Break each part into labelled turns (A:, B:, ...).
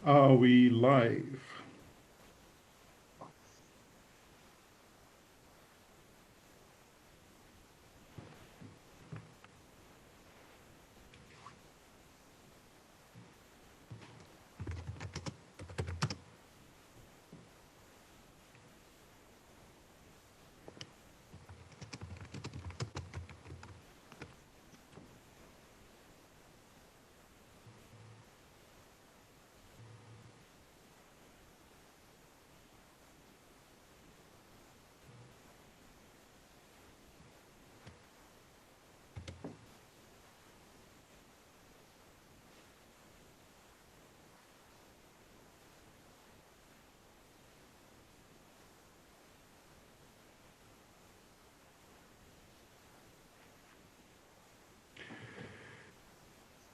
A: Are we live?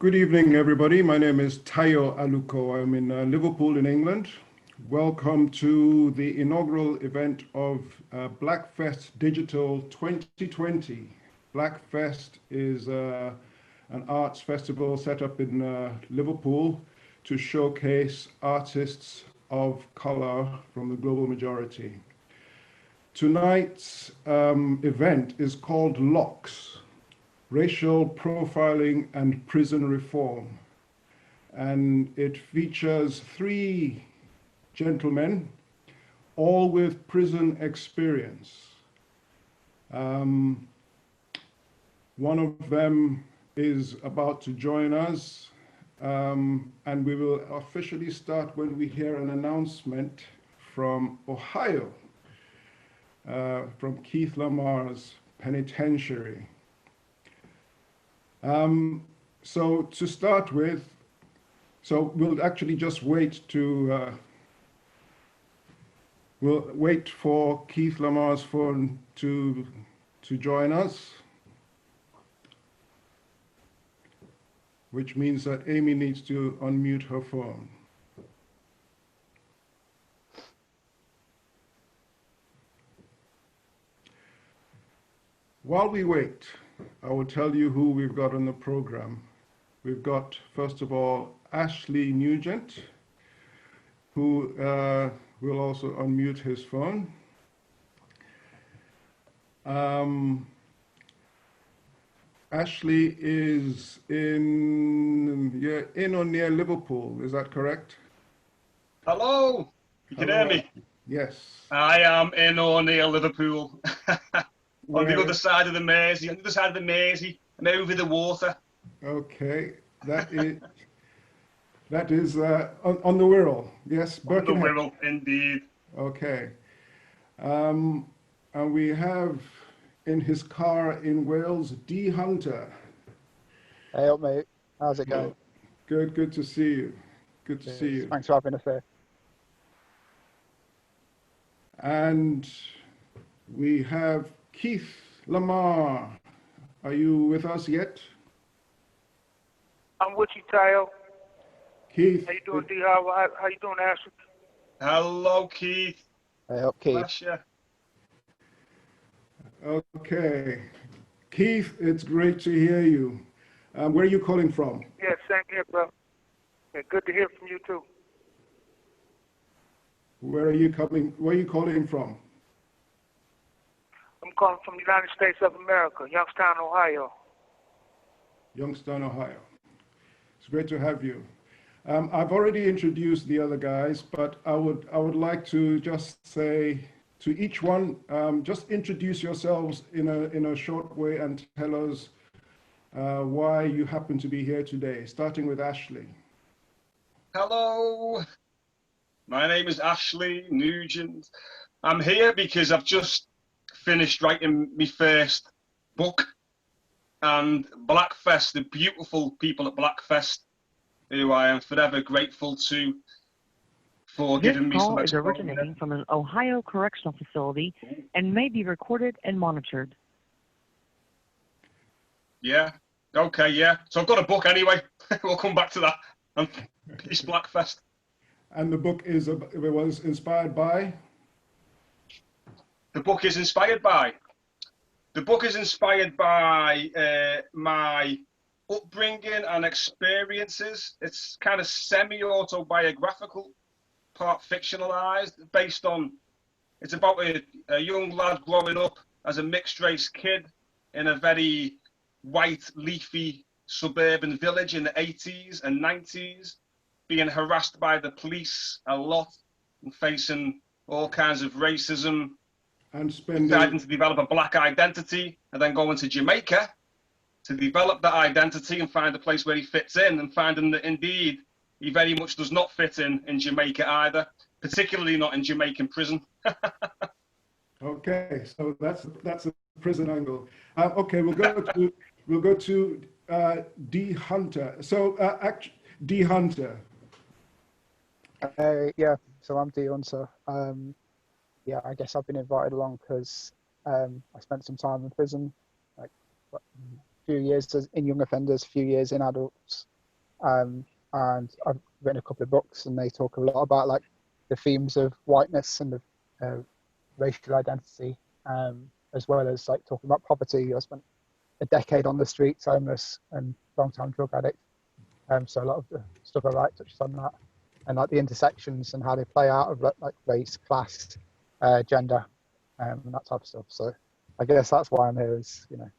A: Good evening, everybody. My name is Tayo Aluko. I'm in Liverpool, in England. Welcome to the inaugural event of BlackFest Digital 2020. BlackFest is an arts festival set up in Liverpool to showcase artists of color from the global majority. Tonight's event is called LOCKS, Racial Profiling and Prison Reform. And it features three gentlemen, all with prison experience. One of them is about to join us, and we will officially start when we hear an announcement from Ohio, from Keith Lamar's penitentiary. So to start with, so we'll actually just wait to, we'll wait for Keith Lamar's phone to join us, which means that Amy needs to unmute her phone. While we wait, I will tell you who we've got on the program. We've got, first of all, Ashley Nugent, who will also unmute his phone. Ashley is in or near Liverpool, is that correct?
B: Hello, you can hear me?
A: Yes.
B: I am in or near Liverpool. On the other side of the Mersey, and over the water.
A: Okay, that is on the Wirral, yes,
B: Birkenhead. On the Wirral, indeed.
A: Okay, and we have in his car in Wales, D. Hunter.
C: Hey up, mate. How's it going?
A: Good to see you. Good to see you.
C: Thanks for having us here.
A: And we have Keith Lamar. Are you with us yet?
D: I'm with you, Tayo.
A: Keith.
D: How you doing, D? How you doing, Ashley?
B: Hello, Keith.
C: Hey up, Keith.
B: Bless you.
A: Okay. Keith, it's great to hear you. Where are you calling from?
D: Yeah, same here, bro. Yeah, good to hear from you, too.
A: Where are you calling from?
D: I'm calling from the United States of America, Youngstown, Ohio.
A: Youngstown, Ohio. It's great to have you. I've already introduced the other guys, but I would like to just say to each one, just introduce yourselves in a short way and tell us why you happen to be here today, starting with Ashley.
B: Hello, my name is Ashley Nugent. I'm here because I've just finished writing my first book, and BlackFest, the beautiful people at BlackFest, who I am forever grateful to for giving me some exposure.
E: This call is originating from an Ohio correctional facility and may be recorded and monitored.
B: Yeah, okay, yeah. So I've got a book anyway. We'll come back to that. And peace, BlackFest.
A: And the book was inspired by?
B: The book is inspired by my upbringing and experiences. It's kind of semi-autobiographical, part fictionalized, based on, it's about a young lad growing up as a mixed race kid in a very white, leafy suburban village in the 80s and 90s, being harassed by the police a lot and facing all kinds of racism,
A: And
B: deciding to develop a black identity, and then going to Jamaica to develop that identity and find a place where he fits in, and finding that indeed he very much does not fit in Jamaica either, particularly not in Jamaican prison.
A: Okay, so that's a prison angle. Okay, we'll go to D Hunter. So D Hunter.
C: Yeah, so I'm Dion. So yeah, I guess I've been invited along because I spent some time in prison, like a few years in young offenders, a few years in adults, and I've written a couple of books, and they talk a lot about like the themes of whiteness and the racial identity, as well as like talking about poverty. I spent a decade on the streets, homeless, and long-time drug addict. So a lot of the stuff I write touches on that, and like the intersections and how they play out of like race, class, gender, and that type of stuff. So I guess that's why I'm here, is, you know,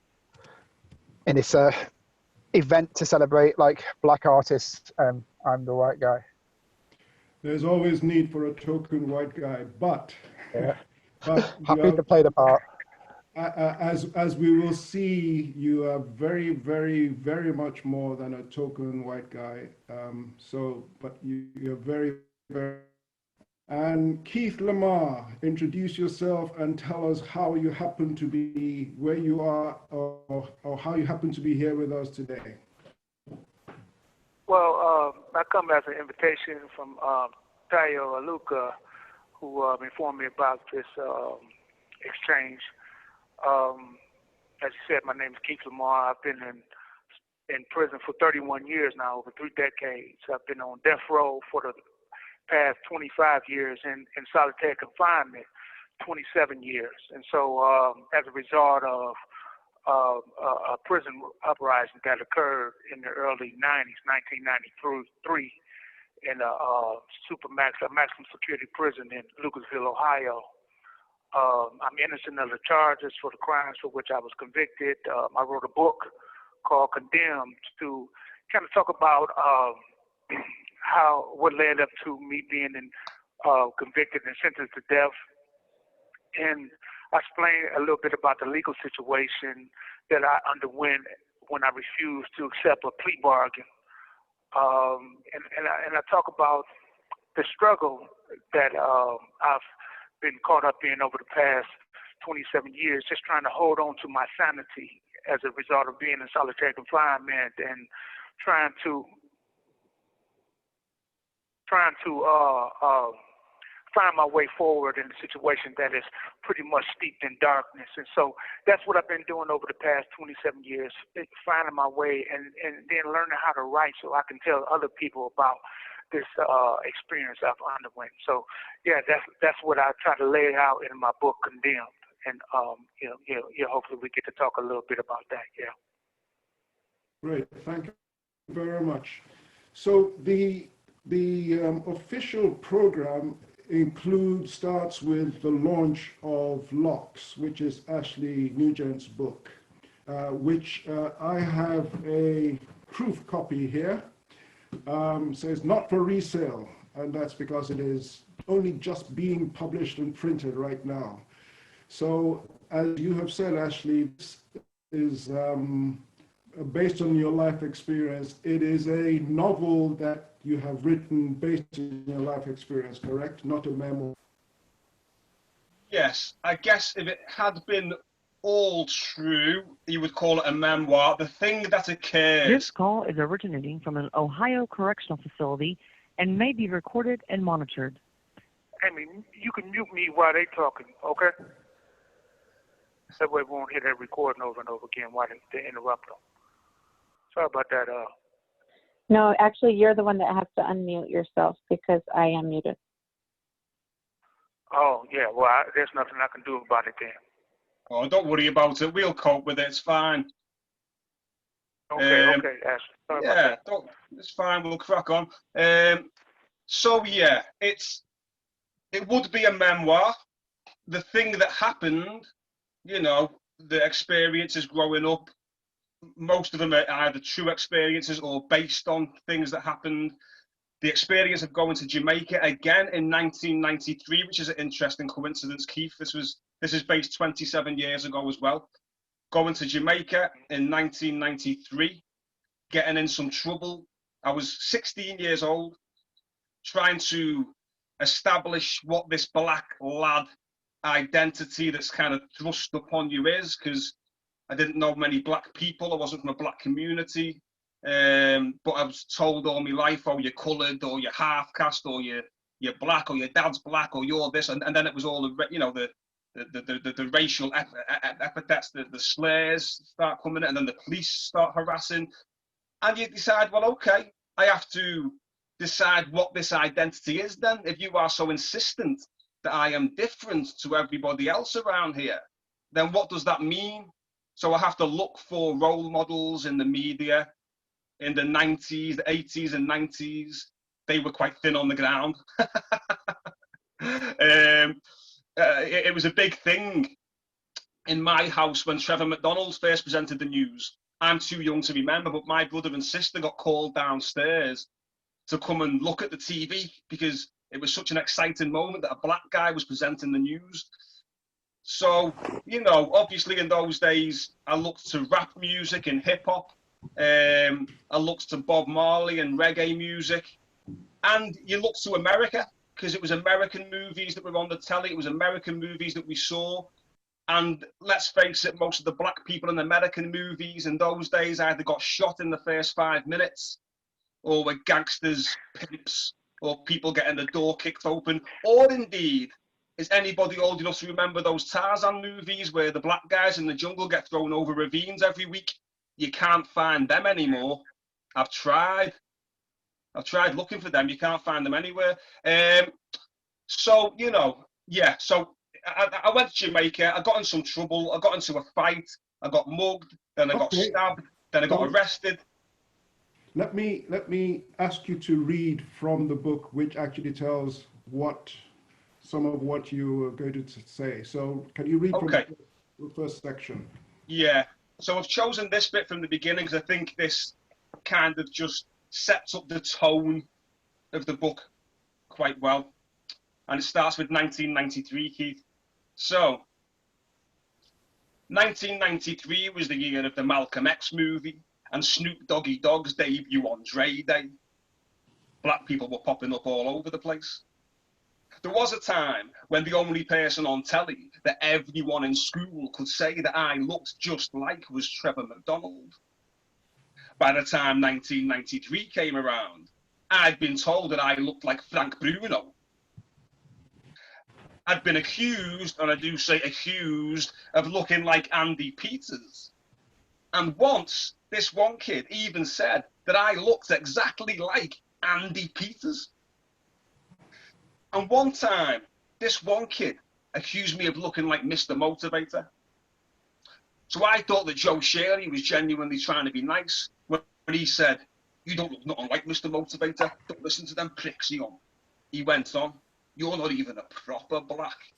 C: in this event to celebrate like black artists. I'm the white guy.
A: There's always need for a token white guy, but
C: Yeah.
A: but
C: Happy to play the part.
A: as we will see, you are very, very, very much more than a token white guy. But you're very, very. And Keith Lamar, introduce yourself and tell us how you happen to be where you are, or how you happen to be here with us today.
D: Well, I come as an invitation from Tayo Aluka, who informed me about this exchange. As you said, my name is Keith Lamar. I've been in prison for 31 years now, over 3 decades. I've been on death row for the past 25 years, and in solitary confinement 27 years. And so as a result of a prison uprising that occurred in the early 90s, 1993, in a maximum security prison in Lucasville, Ohio. I'm innocent of the charges for the crimes for which I was convicted. I wrote a book called Condemned to kind of talk about what led up to me being convicted and sentenced to death. And I explained a little bit about the legal situation that I underwent when I refused to accept a plea bargain. And I talk about the struggle that I've been caught up in over the past 27 years, just trying to hold on to my sanity as a result of being in solitary confinement, and trying to find my way forward in a situation that is pretty much steeped in darkness. And so that's what I've been doing over the past 27 years, finding my way, and then learning how to write so I can tell other people about this experience I've underwent. So yeah, that's what I try to lay out in my book, Condemned. And hopefully we get to talk a little bit about that. Yeah.
A: Great, thank you very much. So the official program starts with the launch of Locks, which is Ashley Nugent's book, which I have a proof copy here. Says not for resale, and that's because it is only just being published and printed right now. So as you have said, Ashley, this is based on your life experience. It is a novel that you have written based on your life experience, correct? Not a memoir.
B: Yes, I guess if it had been all true, you would call it a memoir. The thing that occurs...
E: This call is originating from an Ohio correctional facility and may be recorded and monitored.
D: Amy, you can mute me while they talking, okay? That way we won't hear that recording over and over again while they interrupt them. Sorry about that.
F: No, actually, you're the one that has to unmute yourself because I am muted.
D: Oh, yeah. Well, there's nothing I can do about it then.
B: Oh, don't worry about it. We'll cope with it. It's fine.
D: Okay, Ashley. Sorry about
B: Yeah,
D: that.
B: it's fine. We'll crack on. So yeah, it would be a memoir. The thing that happened, you know, the experiences growing up, most of them are either true experiences or based on things that happened. The experience of going to Jamaica again in 1993, which is an interesting coincidence, Keith. This is based 27 years ago as well. Going to Jamaica in 1993, getting in some trouble. I was 16 years old, trying to establish what this black lad identity that's kind of thrust upon you is, because I didn't know many black people. I wasn't from a black community. But I was told all my life, oh, you're coloured, or you're half caste, or you're black, or your dad's black, or you're this, and then it was all the racial epithets, the slurs start coming in, and then the police start harassing, and you decide, well, okay, I have to decide what this identity is. Then, if you are so insistent that I am different to everybody else around here, then what does that mean? So I have to look for role models in the media. In the 90s, the 80s and 90s, they were quite thin on the ground. It was a big thing in my house when Trevor McDonald first presented the news. I'm too young to remember, but my brother and sister got called downstairs to come and look at the TV because it was such an exciting moment that a black guy was presenting the news. So, you know, obviously in those days, I looked to rap music and hip hop. I looked to Bob Marley and reggae music. And you looked to America because it was American movies that were on the telly. It was American movies that we saw. And let's face it, most of the black people in American movies in those days either got shot in the first 5 minutes, or were gangsters, pimps, or people getting the door kicked open, or indeed, is anybody old enough to remember those Tarzan movies where the black guys in the jungle get thrown over ravines every week? You can't find them anymore. I've tried looking for them. You can't find them anywhere. So, you know, yeah. So I went to Jamaica. I got in some trouble. I got into a fight. I got mugged. Then I got stabbed. Then I got arrested.
A: Let me ask you to read from the book, which actually tells some of what you were going to say. So can you read from the first section?
B: Yeah. So I've chosen this bit from the beginning because I think this kind of just sets up the tone of the book quite well. And it starts with 1993, Keith. So 1993 was the year of the Malcolm X movie and Snoop Doggy Dogg's debut on Dre Day. Black people were popping up all over the place. There was a time when the only person on telly that everyone in school could say that I looked just like was Trevor McDonald. By the time 1993 came around, I'd been told that I looked like Frank Bruno. I'd been accused, and I do say accused, of looking like Andy Peters. And once, this one kid even said that I looked exactly like Andy Peters. And one time, this one kid accused me of looking like Mr. Motivator. So I thought that Joe Sherry was genuinely trying to be nice when he said, "You don't look nothing like Mr. Motivator. Don't listen to them pricks." He went on, "You're not even a proper black.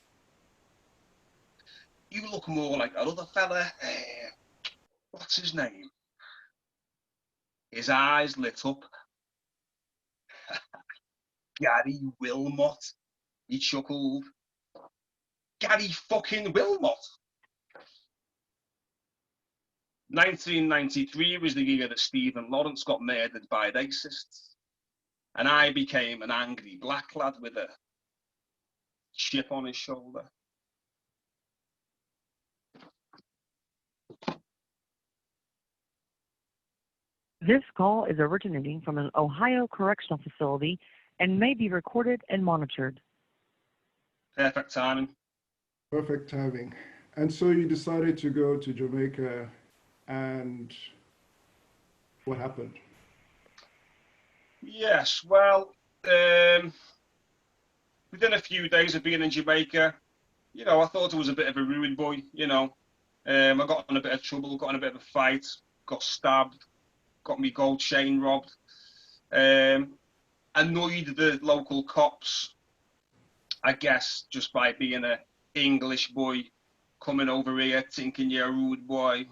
B: You look more like that other fella. What's his name?" His eyes lit up. Gary Wilmot. He chuckled. Gary fucking Wilmot. 1993 was the year that Stephen Lawrence got murdered by racists. And I became an angry black lad with a chip on his shoulder.
E: This call is originating from an Ohio correctional facility and may be recorded and monitored.
B: Perfect timing.
A: Perfect timing. And so you decided to go to Jamaica, and what happened?
B: Yes, well, within a few days of being in Jamaica, you know, I thought I was a bit of a rude boy, you know. I got in a bit of trouble, got in a bit of a fight, got stabbed, got me gold chain robbed. Annoyed the local cops, I guess, just by being a English boy coming over here thinking you're a rude boy,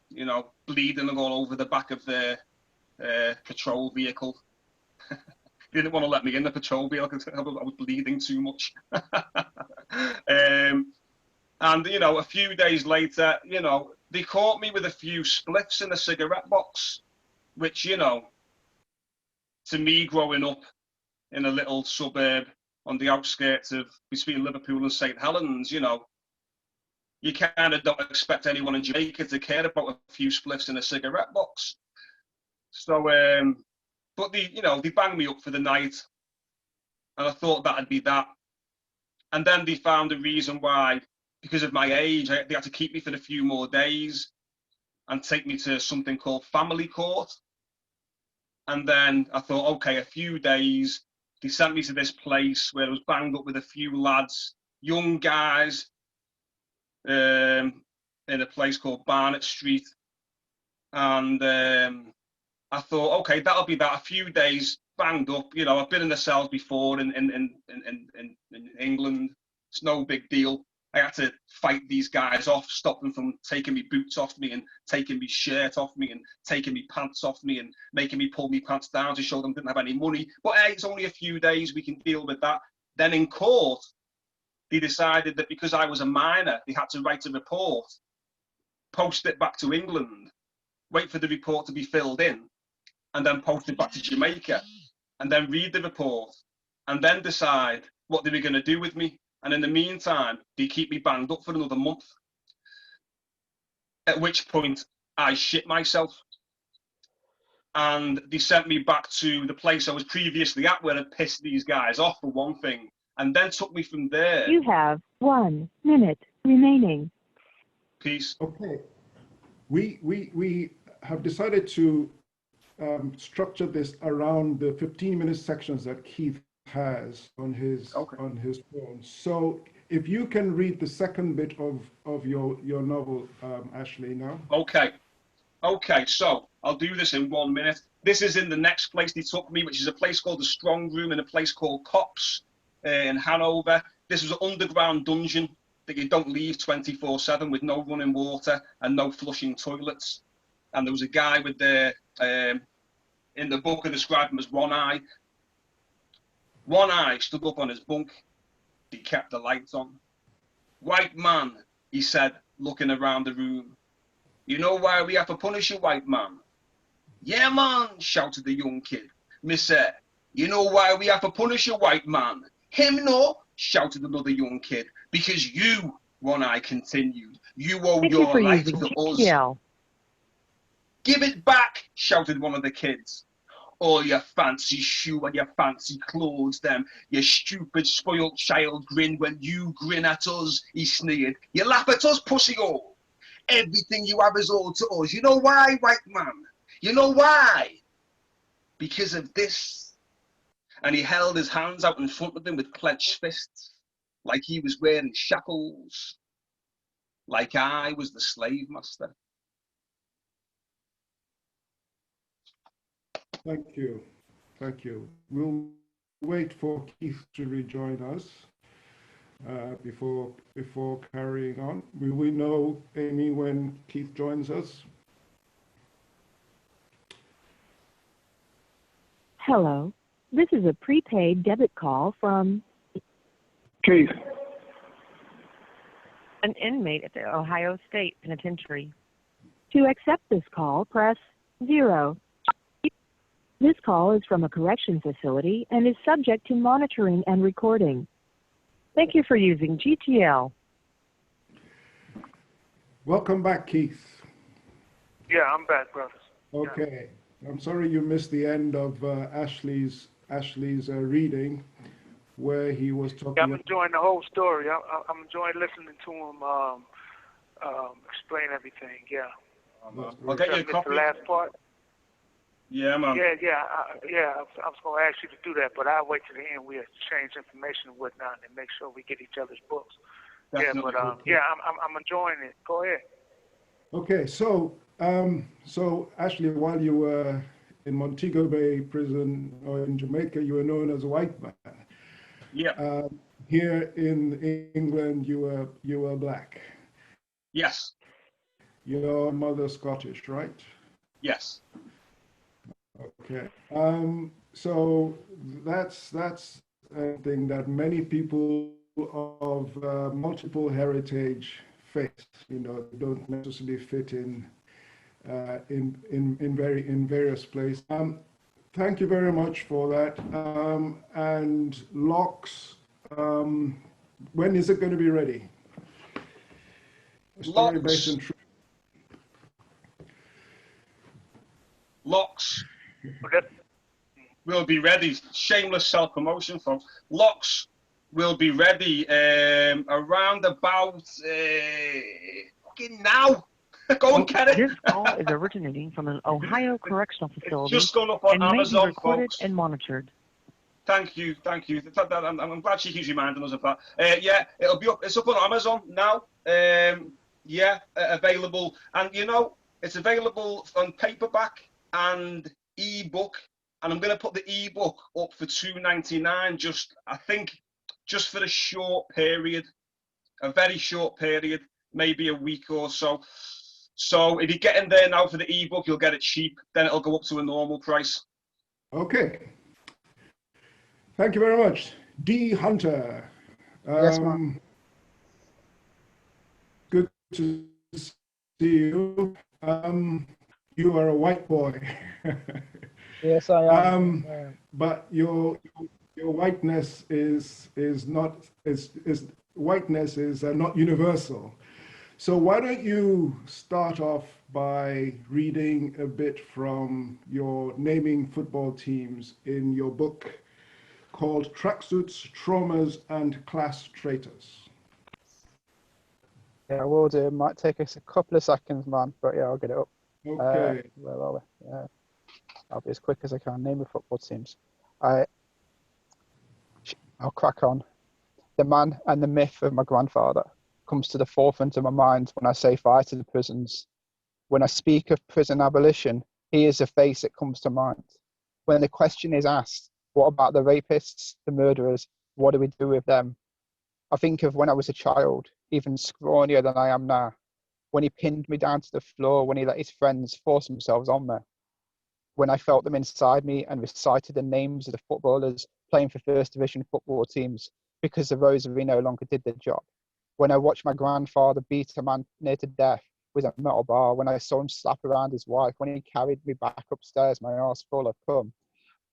B: you know, bleeding all over the back of their patrol vehicle. They didn't want to let me in the patrol vehicle because I was bleeding too much. And, you know, a few days later, you know, they caught me with a few spliffs in a cigarette box, which, you know, to me growing up in a little suburb on the outskirts of between Liverpool and St. Helens, you know, you kind of don't expect anyone in Jamaica to care about a few spliffs in a cigarette box. So, but they, you know, they banged me up for the night, and I thought that'd be that. And then they found a reason why, because of my age, they had to keep me for a few more days and take me to something called family court. And then I thought, okay, a few days. They sent me to this place where I was banged up with a few lads, young guys, in a place called Barnett Street. And I thought, okay, that'll be that. A few days banged up. You know, I've been in the cells before in England. It's no big deal. I had to fight these guys off, stop them from taking me boots off me and taking me shirt off me and taking me pants off me and making me pull me pants down to show them I didn't have any money. But hey, it's only a few days, we can deal with that. Then in court, they decided that because I was a minor, they had to write a report, post it back to England, wait for the report to be filled in, and then post it back to Jamaica, and then read the report, and then decide what they were going to do with me. And in the meantime, they keep me banged up for another month. At which point, I shit myself. And they sent me back to the place I was previously at, where I pissed these guys off, for one thing, and then took me from there.
E: You have 1 minute remaining.
B: Peace.
A: Okay. We have decided to structure this around the 15-minute sections that Keith has on his phone. So if you can read the second bit of your novel, Ashley, now.
B: Okay, so I'll do this in 1 minute. This is in the next place they took me, which is a place called the Strong Room in a place called Cops in Hanover. This was an underground dungeon that you don't leave 24/7 with no running water and no flushing toilets. And there was a guy with the, in the book I described him as one eye. One eye stood up on his bunk. He kept the lights on. White man, he said, looking around the room. You know why we have to punish you, white man? Yeah, man, shouted the young kid. Missy, you know why we have to punish you, white man? Him no, shouted another young kid. Because you, One Eye continued, you owe your life to us. Give it back, shouted one of the kids. All your fancy shoe and your fancy clothes, them. You stupid, spoiled child grin when you grin at us, he sneered. You laugh at us, pussy-hole. Everything you have is owed to us. You know why, white man? You know why? Because of this. And he held his hands out in front of them with clenched fists, like he was wearing shackles, like I was the slave master.
A: Thank you. Thank you. We'll wait for Keith to rejoin us before carrying on. Will we know, Amy, when Keith joins us?
E: Hello. This is a prepaid debit call from
D: Keith.
E: an inmate at the Ohio State Penitentiary. To accept this call, press 0. This call is from a correction facility and is subject to monitoring and recording. Thank you for using GTL.
A: Welcome back, Keith.
D: Yeah, I'm back, brothers.
A: Okay. Yeah. I'm sorry you missed the end of Ashley's reading, where he was talking.
D: Yeah, I'm enjoying the whole story. I'm enjoying listening to him explain everything. Yeah.
B: I'll get you a copy.
D: The last part.
B: Yeah, man.
D: Yeah. I was going to ask you to do that, but I'll wait to the end. We exchange information and whatnot, and make sure we get each other's books.
B: Definitely.
D: Yeah, but I'm enjoying it. Go ahead.
A: Okay, so actually, while you were in Montego Bay prison or in Jamaica, you were known as a white man.
B: Yeah.
A: Here in England, you were black.
B: Yes.
A: Your mother Scottish, right?
B: Yes.
A: Okay. So that's a thing that many people of multiple heritage face. You know, they don't necessarily fit in various places. Thank you very much for that. And locks, when is it going to be ready? A story based
B: Locks.
A: on true.
B: Locks
D: But that's
B: will be ready. Shameless self-promotion, folks. Locks will be ready around about fucking now. Go and get it.
E: This call is originating from an Ohio correctional
B: It's
E: facility
B: just gone up on
E: and may be
B: Amazon,
E: recorded
B: folks.
E: and monitored.
B: Thank you. I'm glad she keeps reminding us of that. Yeah, it'll be up. It's up on Amazon now. Yeah, available, and you know, it's available on paperback and ebook. And I'm going to put the ebook up for $2.99. I think, just for a short period, a very short period, maybe a week or so. So if you get in there now for the ebook, you'll get it cheap. Then it'll go up to a normal price.
A: Okay. Thank you very much. D. Hunter.
C: Yes, ma'am.
A: Good to see you. You are a white boy.
C: Yes, I am.
A: But your whiteness is not whiteness is not universal. So why don't you start off by reading a bit from your naming football teams in your book called Tracksuits, Traumas, and Class Traitors.
C: Yeah, I will do. It might take us a couple of seconds, man, but yeah, I'll get it up.
A: Okay.
C: Where are we? Yeah, I'll be as quick as I can. Name the football teams. I'll crack on. The man and the myth of my grandfather comes to the forefront of my mind when I say fire to the prisons. When I speak of prison abolition, he is the face that comes to mind. When the question is asked, what about the rapists, the murderers? What do we do with them? I think of when I was a child, even scrawnier than I am now, when he pinned me down to the floor, when he let his friends force themselves on me, when I felt them inside me and recited the names of the footballers playing for first division football teams because the rosary no longer did the job, when I watched my grandfather beat a man near to death with a metal bar, when I saw him slap around his wife, when he carried me back upstairs, my arse full of cum,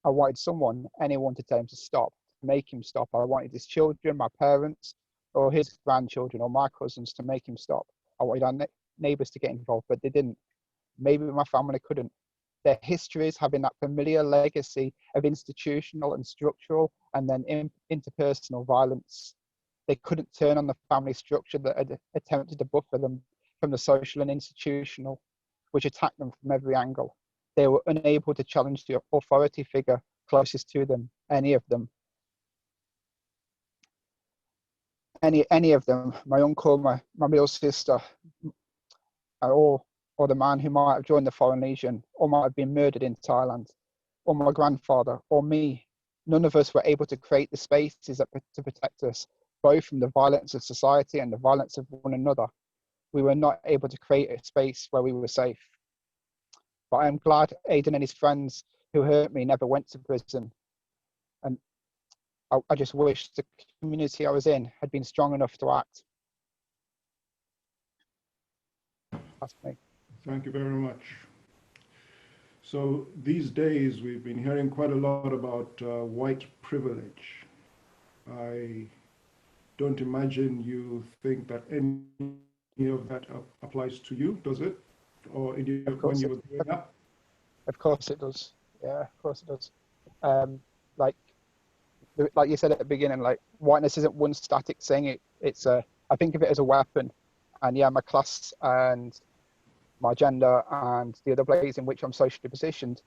C: I wanted someone, anyone, to tell him to stop, to make him stop. I wanted his children, my parents, or his grandchildren, or my cousins to make him stop. I wanted our neighbours to get involved, but they didn't. Maybe my family couldn't. Their histories having that familiar legacy of institutional and structural and then interpersonal violence. They couldn't turn on the family structure that had attempted to buffer them from the social and institutional, which attacked them from every angle. They were unable to challenge the authority figure closest to them, any of them. Any of them, my uncle, my middle sister, or the man who might have joined the Foreign Legion, or might have been murdered in Thailand, or my grandfather, or me. None of us were able to create the spaces to protect us, both from the violence of society and the violence of one another. We were not able to create a space where we were safe. But I am glad Aidan and his friends who hurt me never went to prison. And I just wish the community I was in had been strong enough to act. That's me.
A: Thank you very much. So these days we've been hearing quite a lot about white privilege. I don't imagine you think that any of that applies to you, does it? Or when you were growing up?
C: Of course it does. Yeah, of course it does. Like you said at the beginning, like whiteness isn't one static thing. It's I think of it as a weapon, and yeah, my class and my gender and the other ways in which I'm socially positioned,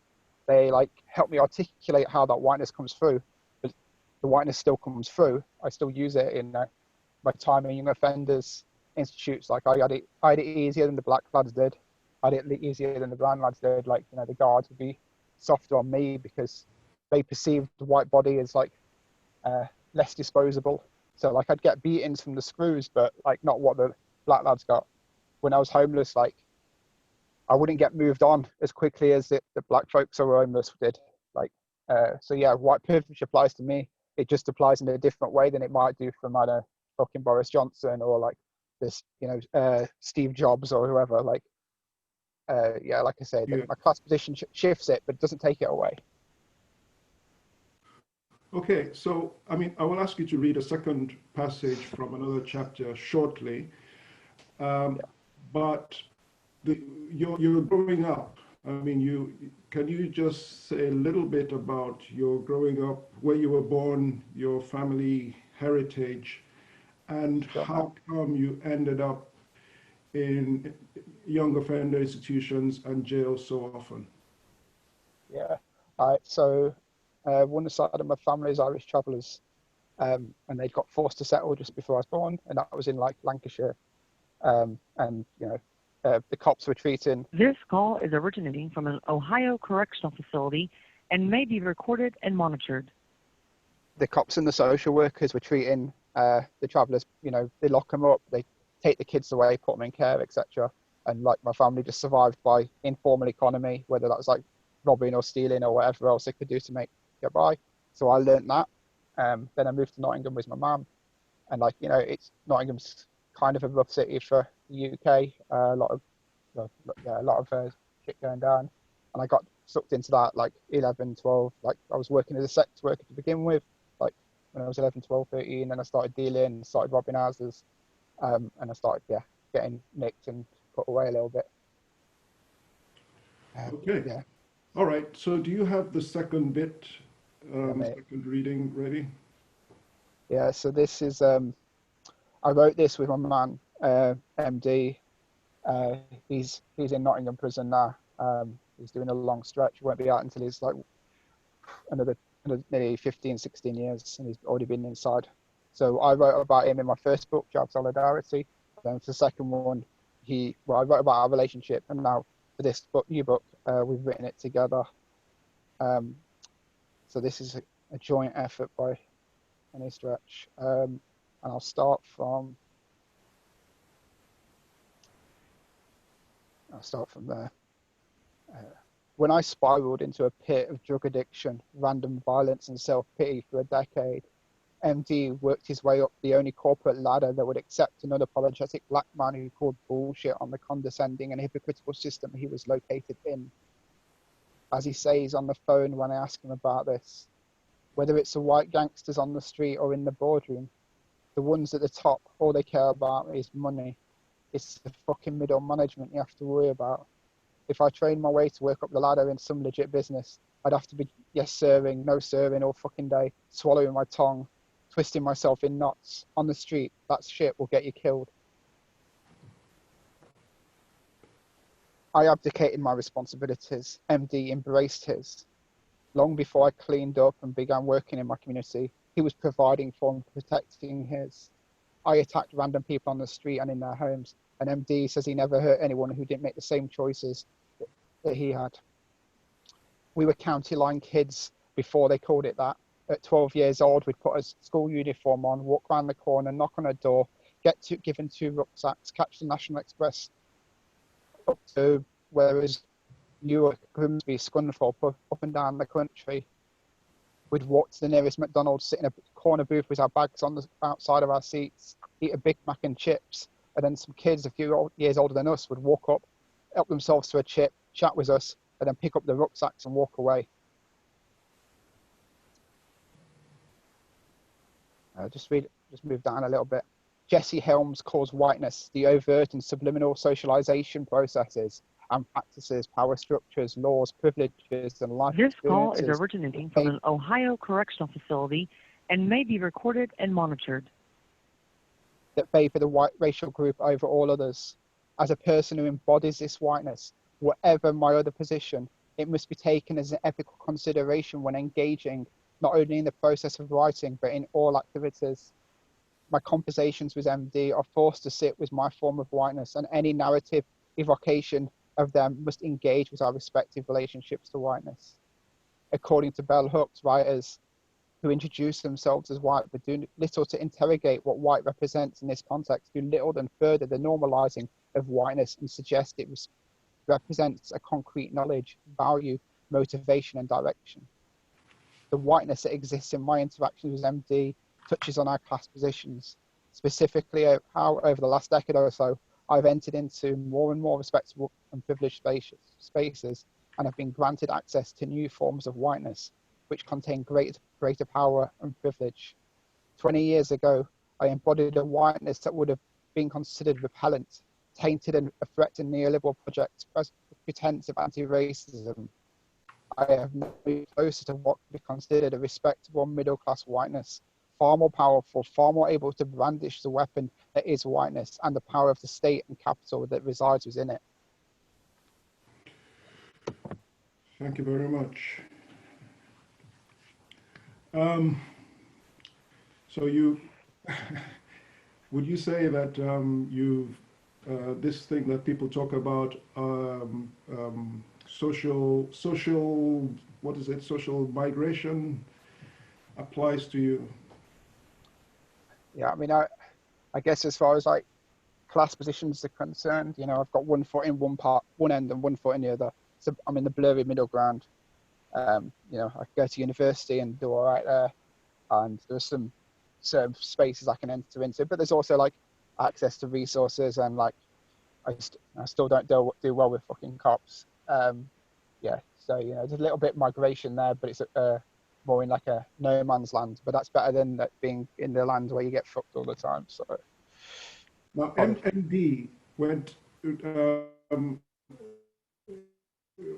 C: they like help me articulate how that whiteness comes through. But the whiteness still comes through. I still use it in my time in young offenders, institutes. Like I had it easier than the black lads did. I had it easier than the brown lads did. Like, you know, the guards would be softer on me because they perceived the white body as like less disposable. So like I'd get beatings from the screws, but like not what the black lads got. When I was homeless, like I wouldn't get moved on as quickly as the black folks who were homeless did. Like, so yeah, white privilege applies to me. It just applies in a different way than it might do from either fucking Boris Johnson or like this, you know, Steve Jobs or whoever. Like, yeah, like I said,
A: Yeah.
C: my class position shifts it, but doesn't take it away.
A: Okay, so I mean, I will ask you to read a second passage from another chapter shortly, but you're growing up. I mean, can you just say a little bit about your growing up, where you were born, your family heritage, and how come you ended up in young offender institutions and jails so often?
C: Yeah. All right. So one side of my family is Irish travellers, and they got forced to settle just before I was born, and that was in like Lancashire. And you know, the cops were treating.
E: This call is originating from an Ohio correctional facility and may be recorded and monitored.
C: The cops and the social workers were treating the travellers. You know, they lock them up, they take the kids away, put them in care, etc. And like my family just survived by informal economy, whether that was like robbing or stealing or whatever else they could do to get by. So I learned that. Then I moved to Nottingham with my mum, and like, you know, Nottingham's kind of a rough city for the UK. A lot of shit going down, and I got sucked into that like 11, 12. Like I was working as a sex worker to begin with, like when I was 11, 12, 13. Then I started dealing, started robbing houses, and I started getting nicked and put away a little bit.
A: Okay.
C: Yeah.
A: All right. So do you have the second bit,
C: mate.
A: second reading ready?
C: Yeah. So this is I wrote this with my man, MD. He's in Nottingham prison now. He's doing a long stretch. He won't be out until he's like another nearly 15, 16 years, and he's already been inside. So I wrote about him in my first book, Job Solidarity. Then for the second one, I wrote about our relationship, and now for this new book, we've written it together. So this is a joint effort by any stretch. And I'll start from there. When I spiraled into a pit of drug addiction, random violence and self-pity for a decade, MD worked his way up the only corporate ladder that would accept an unapologetic black man who called bullshit on the condescending and hypocritical system he was located in. As he says on the phone when I ask him about this, whether it's the white gangsters on the street or in the boardroom, the ones at the top, all they care about is money. It's the fucking middle management you have to worry about. If I trained my way to work up the ladder in some legit business, I'd have to be yes serving, no serving all fucking day, swallowing my tongue, twisting myself in knots on the street. That shit will get you killed. I abdicated my responsibilities. MD embraced his. Long before I cleaned up and began working in my community, he was providing for and protecting his. I attacked random people on the street and in their homes, and MD says he never hurt anyone who didn't make the same choices that he had. We were county line kids before they called it that. At 12 years old, we'd put a school uniform on, walk round the corner, knock on a door, given 2 rucksacks, catch the National Express up to whereas Newark, Grimsby, Scunthorpe, up and down the country. We'd walk to the nearest McDonald's, sit in a corner booth with our bags on the outside of our seats, eat a Big Mac and chips, and then some kids a few years older than us would walk up, help themselves to a chip, chat with us, and then pick up the rucksacks and walk away. Just move down a little bit. Jesse Helms calls whiteness the overt and subliminal socialization processes and practices, power structures, laws, privileges, and life
E: This call is
C: experiences
E: originating from an Ohio correctional facility and may be recorded and monitored.
C: That favor the white racial group over all others. As a person who embodies this whiteness, whatever my other position, it must be taken as an ethical consideration when engaging, not only in the process of writing, but in all activities. my conversations with MD are forced to sit with my form of whiteness, and any narrative evocation of them must engage with our respective relationships to whiteness. According to bell hooks, writers who introduce themselves as white but do little to interrogate what white represents in this context do little than further the normalizing of whiteness and suggest it represents a concrete knowledge, value, motivation, and direction. The whiteness that exists in my interactions with MD touches on our class positions, specifically how over the last decade or so, I've entered into more and more respectable and privileged spaces and have been granted access to new forms of whiteness, which contain greater power and privilege. 20 years ago, I embodied a whiteness that would have been considered repellent, tainted, and a threat to neoliberal projects, pretense of anti-racism. I have now moved closer to what could be considered a respectable middle-class whiteness, far more powerful, far more able to brandish the weapon that is whiteness and the power of the state and capital that resides within it.
A: Thank you very much. So you, would you say that you've, this thing that people talk about, social, what is it, social migration applies to you?
C: Yeah, I mean, I guess as far as like class positions are concerned, you know, I've got one foot in one end and one foot in the other. So I'm in the blurry middle ground. You know, I go to university and do all right there, and there's some certain spaces I can enter into, but there's also like access to resources, and like I still don't do well with fucking cops. Yeah, so you know, there's a little bit of migration there, but it's more in like a no man's land. But that's better than that being in the land where you get fucked all the time. So
A: now, MD went.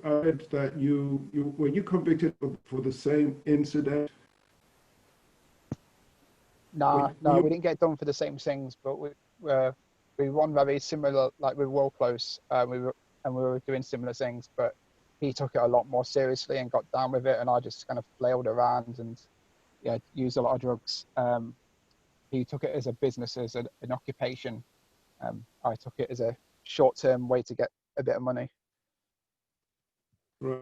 A: I read that you were you convicted for the same incident?
C: No, we didn't get done for the same things, but we won very similar. Like we were all close. We were doing similar things, but he took it a lot more seriously and got down with it, and I just kind of flailed around and used a lot of drugs. He took it as a business, as an occupation. I took it as a short-term way to get a bit of money.
A: Right.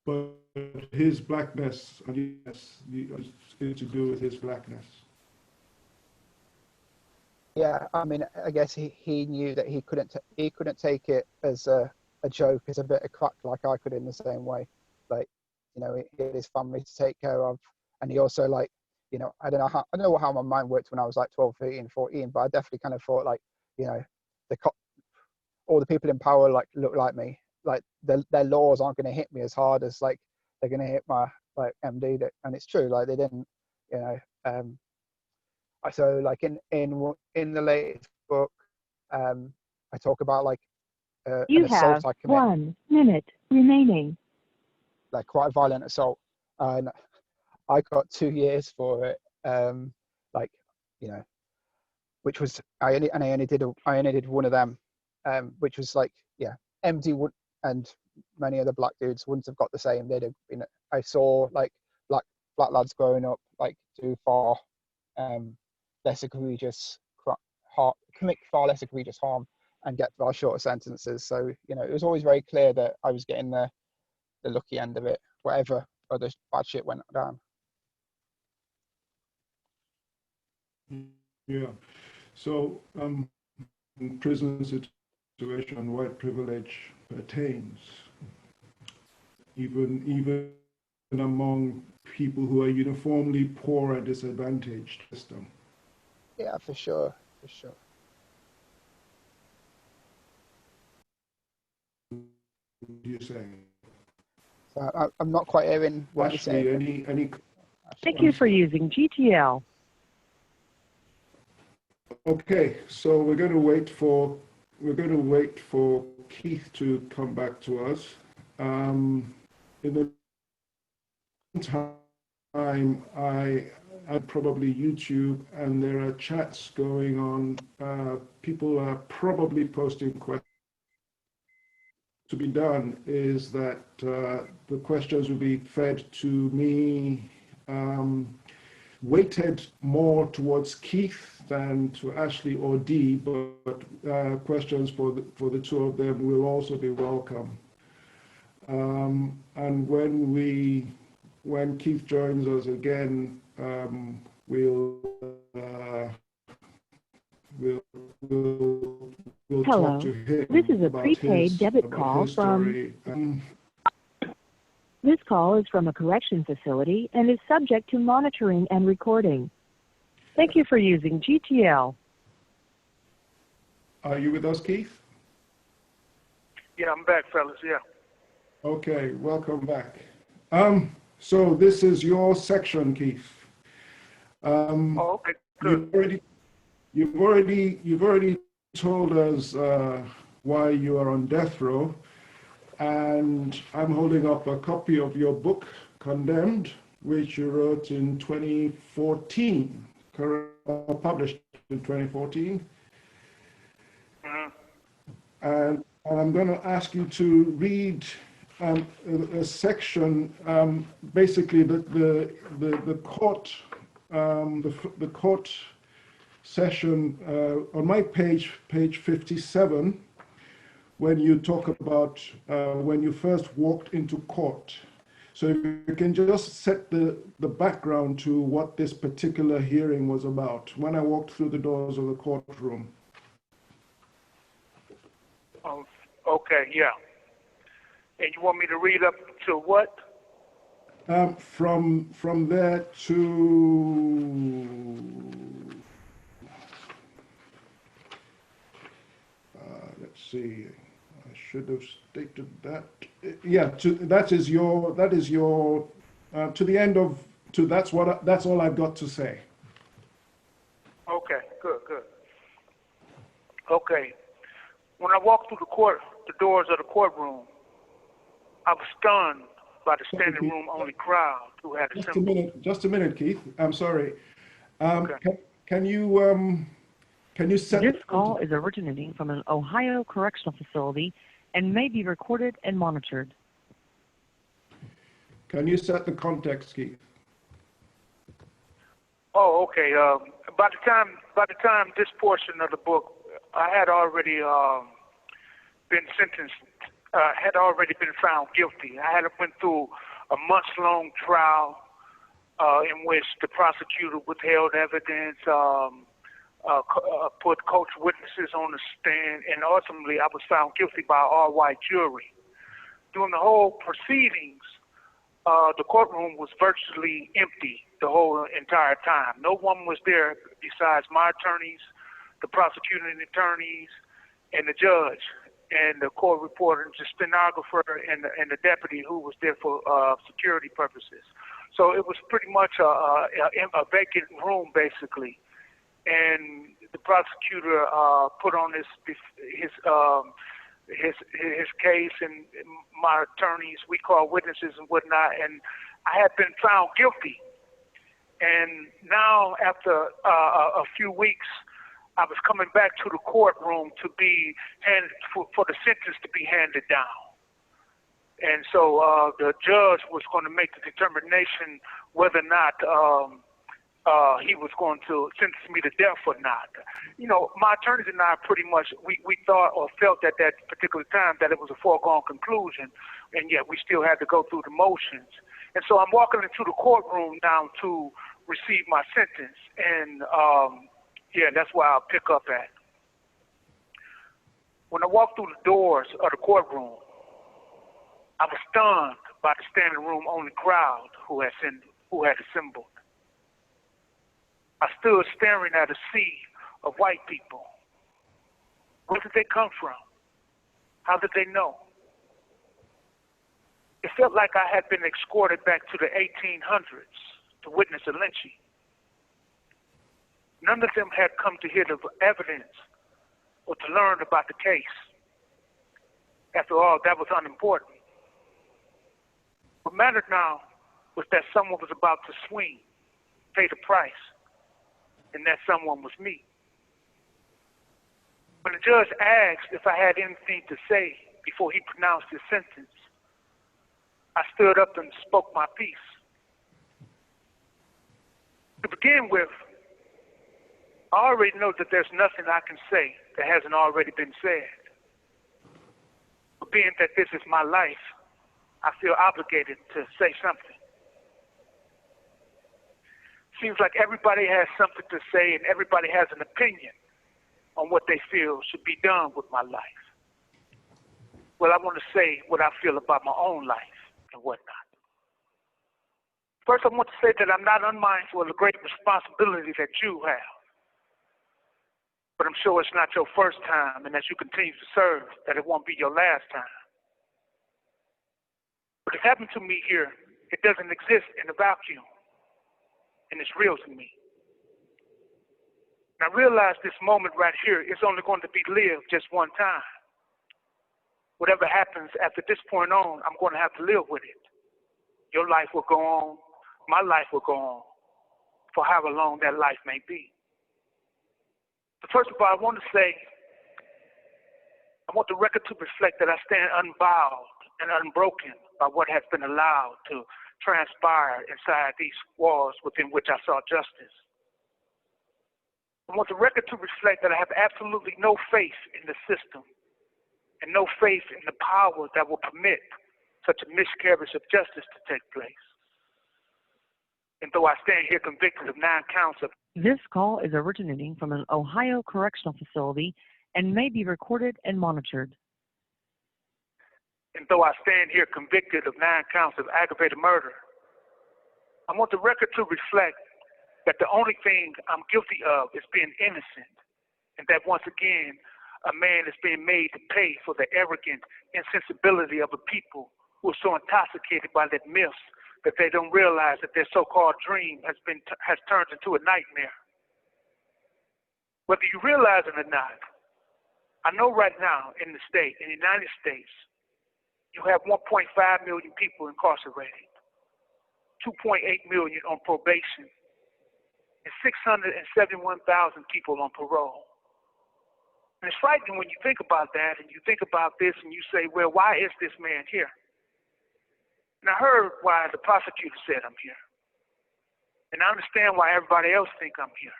A: But his blackness, yes, it's to do with his blackness.
C: Yeah, I mean, I guess he knew that he couldn't take it as a joke, as a bit of crack, like I could in the same way. Like, you know, he had his family to take care of, and he also, like, you know, I don't know how my mind worked when I was like 12, 13, 14, but I definitely kind of thought, like, you know, all the people in power like look like me, like their laws aren't going to hit me as hard as like they're going to hit my like MD. And it's true, like they didn't, you know. So like in the latest book, I talk about like
E: You
C: an assault
E: have
C: I committed,
E: 1 minute remaining.
C: like quite a violent assault, and I got 2 years for it. Like, you know, which was I only did one of them, which was like, yeah, MD would and many other black dudes wouldn't have got the same. They'd have been. I saw like black lads growing up like do far less egregious commit far less egregious harm and get far shorter sentences. So, you know, it was always very clear that I was getting the lucky end of it, whatever other bad shit went down.
A: Yeah. So, in prison situation, white privilege pertains, even among people who are uniformly poor and disadvantaged system.
C: Yeah, for sure.
A: What do you say?
C: So I'm not quite hearing what
A: Ashley,
C: you're saying.
A: any
E: Thank you for using GTL.
A: Okay, so we're going to wait for Keith to come back to us. In the meantime, I'd probably YouTube, and there are chats going on. People are probably posting questions to be done is that the questions will be fed to me, weighted more towards Keith than to Ashley or Dee, but questions for the two of them will also be welcome. And when Keith joins us again, we'll
E: Hello.
A: talk to him.
E: This is a
A: about
E: prepaid debit
A: about
E: call
A: his
E: from.
A: story.
E: This call is from a correction facility and is subject to monitoring and recording. Thank you for using GTL.
A: Are you with us, Keith?
D: Yeah, I'm back, fellas. Yeah.
A: Okay, welcome back. So this is your section, Keith.
D: Oh, okay. Good.
A: You've already told us why you are on death row, and I'm holding up a copy of your book, Condemned, which you wrote in 2014, published in 2014. And I'm going to ask you to read a section, basically the court, the court session on my page 57, when you talk about when you first walked into court. So if you can just set the background to what this particular hearing was about, when I walked through the doors of the courtroom.
D: Oh, okay, yeah. And you want me to read up to what?
A: From there to let's see. I should have stated that. Yeah, that is your to the end of that's all I've got to say.
D: Okay, good. Okay. When I walked through the doors of the courtroom, I was stunned by the standing room only crowd who had assembled.
A: Just a minute, Keith. I'm sorry.
D: Okay.
A: Can you set
E: This call is originating from an Ohio correctional facility and may be recorded and monitored.
A: Can you set the context, Keith?
D: Oh, okay. By the time this portion of the book, I had already been sentenced. Had already been found guilty. I had went through a months-long trial in which the prosecutor withheld evidence, put coach witnesses on the stand, and ultimately I was found guilty by an all-white jury. During the whole proceedings, the courtroom was virtually empty the whole entire time. No one was there besides my attorneys, the prosecuting attorneys, and the judge, and the court reporter, the stenographer, and the deputy who was there for security purposes. So it was pretty much a vacant room, basically. And the prosecutor put on his case, and my attorneys, we called witnesses and whatnot, and I had been found guilty. And now, after a few weeks, I was coming back to the courtroom to be handed for the sentence to be handed down. And so the judge was going to make the determination whether or not he was going to sentence me to death or not. You know, my attorneys and I pretty much, we thought or felt at that particular time that it was a foregone conclusion, and yet we still had to go through the motions. And so I'm walking into the courtroom now to receive my sentence, and yeah, that's where I'll pick up at. When I walked through the doors of the courtroom, I was stunned by the standing room only crowd who had assembled. I stood staring at a sea of white people. Where did they come from? How did they know? It felt like I had been escorted back to the 1800s to witness a lynching. None of them had come to hear the evidence or to learn about the case. After all, that was unimportant. What mattered now was that someone was about to swing, pay the price, and that someone was me. When the judge asked if I had anything to say before he pronounced his sentence, I stood up and spoke my piece. To begin with, I already know that there's nothing I can say that hasn't already been said. But being that this is my life, I feel obligated to say something. Seems like everybody has something to say and everybody has an opinion on what they feel should be done with my life. Well, I want to say what I feel about my own life and whatnot. First, I want to say that I'm not unmindful of the great responsibility that you have. But I'm sure it's not your first time, and as you continue to serve, that it won't be your last time. What has happened to me here, it doesn't exist in a vacuum, and it's real to me. And I realize this moment right here is only going to be lived just one time. Whatever happens after this point on, I'm going to have to live with it. Your life will go on, my life will go on, for however long that life may be. But first of all, I want to say, I want the record to reflect that I stand unbowed and unbroken by what has been allowed to transpire inside these walls within which I saw justice. I want the record to reflect that I have absolutely no faith in the system and no faith in the power that will permit such a miscarriage of justice to take place. And though I stand here convicted of 9 counts of...
E: This call is originating from an Ohio correctional facility and may be recorded and monitored.
D: And though I stand here convicted of 9 counts of aggravated murder, I want the record to reflect that the only thing I'm guilty of is being innocent, and that once again, a man is being made to pay for the arrogant insensibility of a people who are so intoxicated by that myth that they don't realize that their so-called dream has turned into a nightmare. Whether you realize it or not, I know right now in the United States, you have 1.5 million people incarcerated, 2.8 million on probation, and 671,000 people on parole. And it's frightening when you think about that and you think about this and you say, well, why is this man here? And I heard why the prosecutor said I'm here. And I understand why everybody else think I'm here.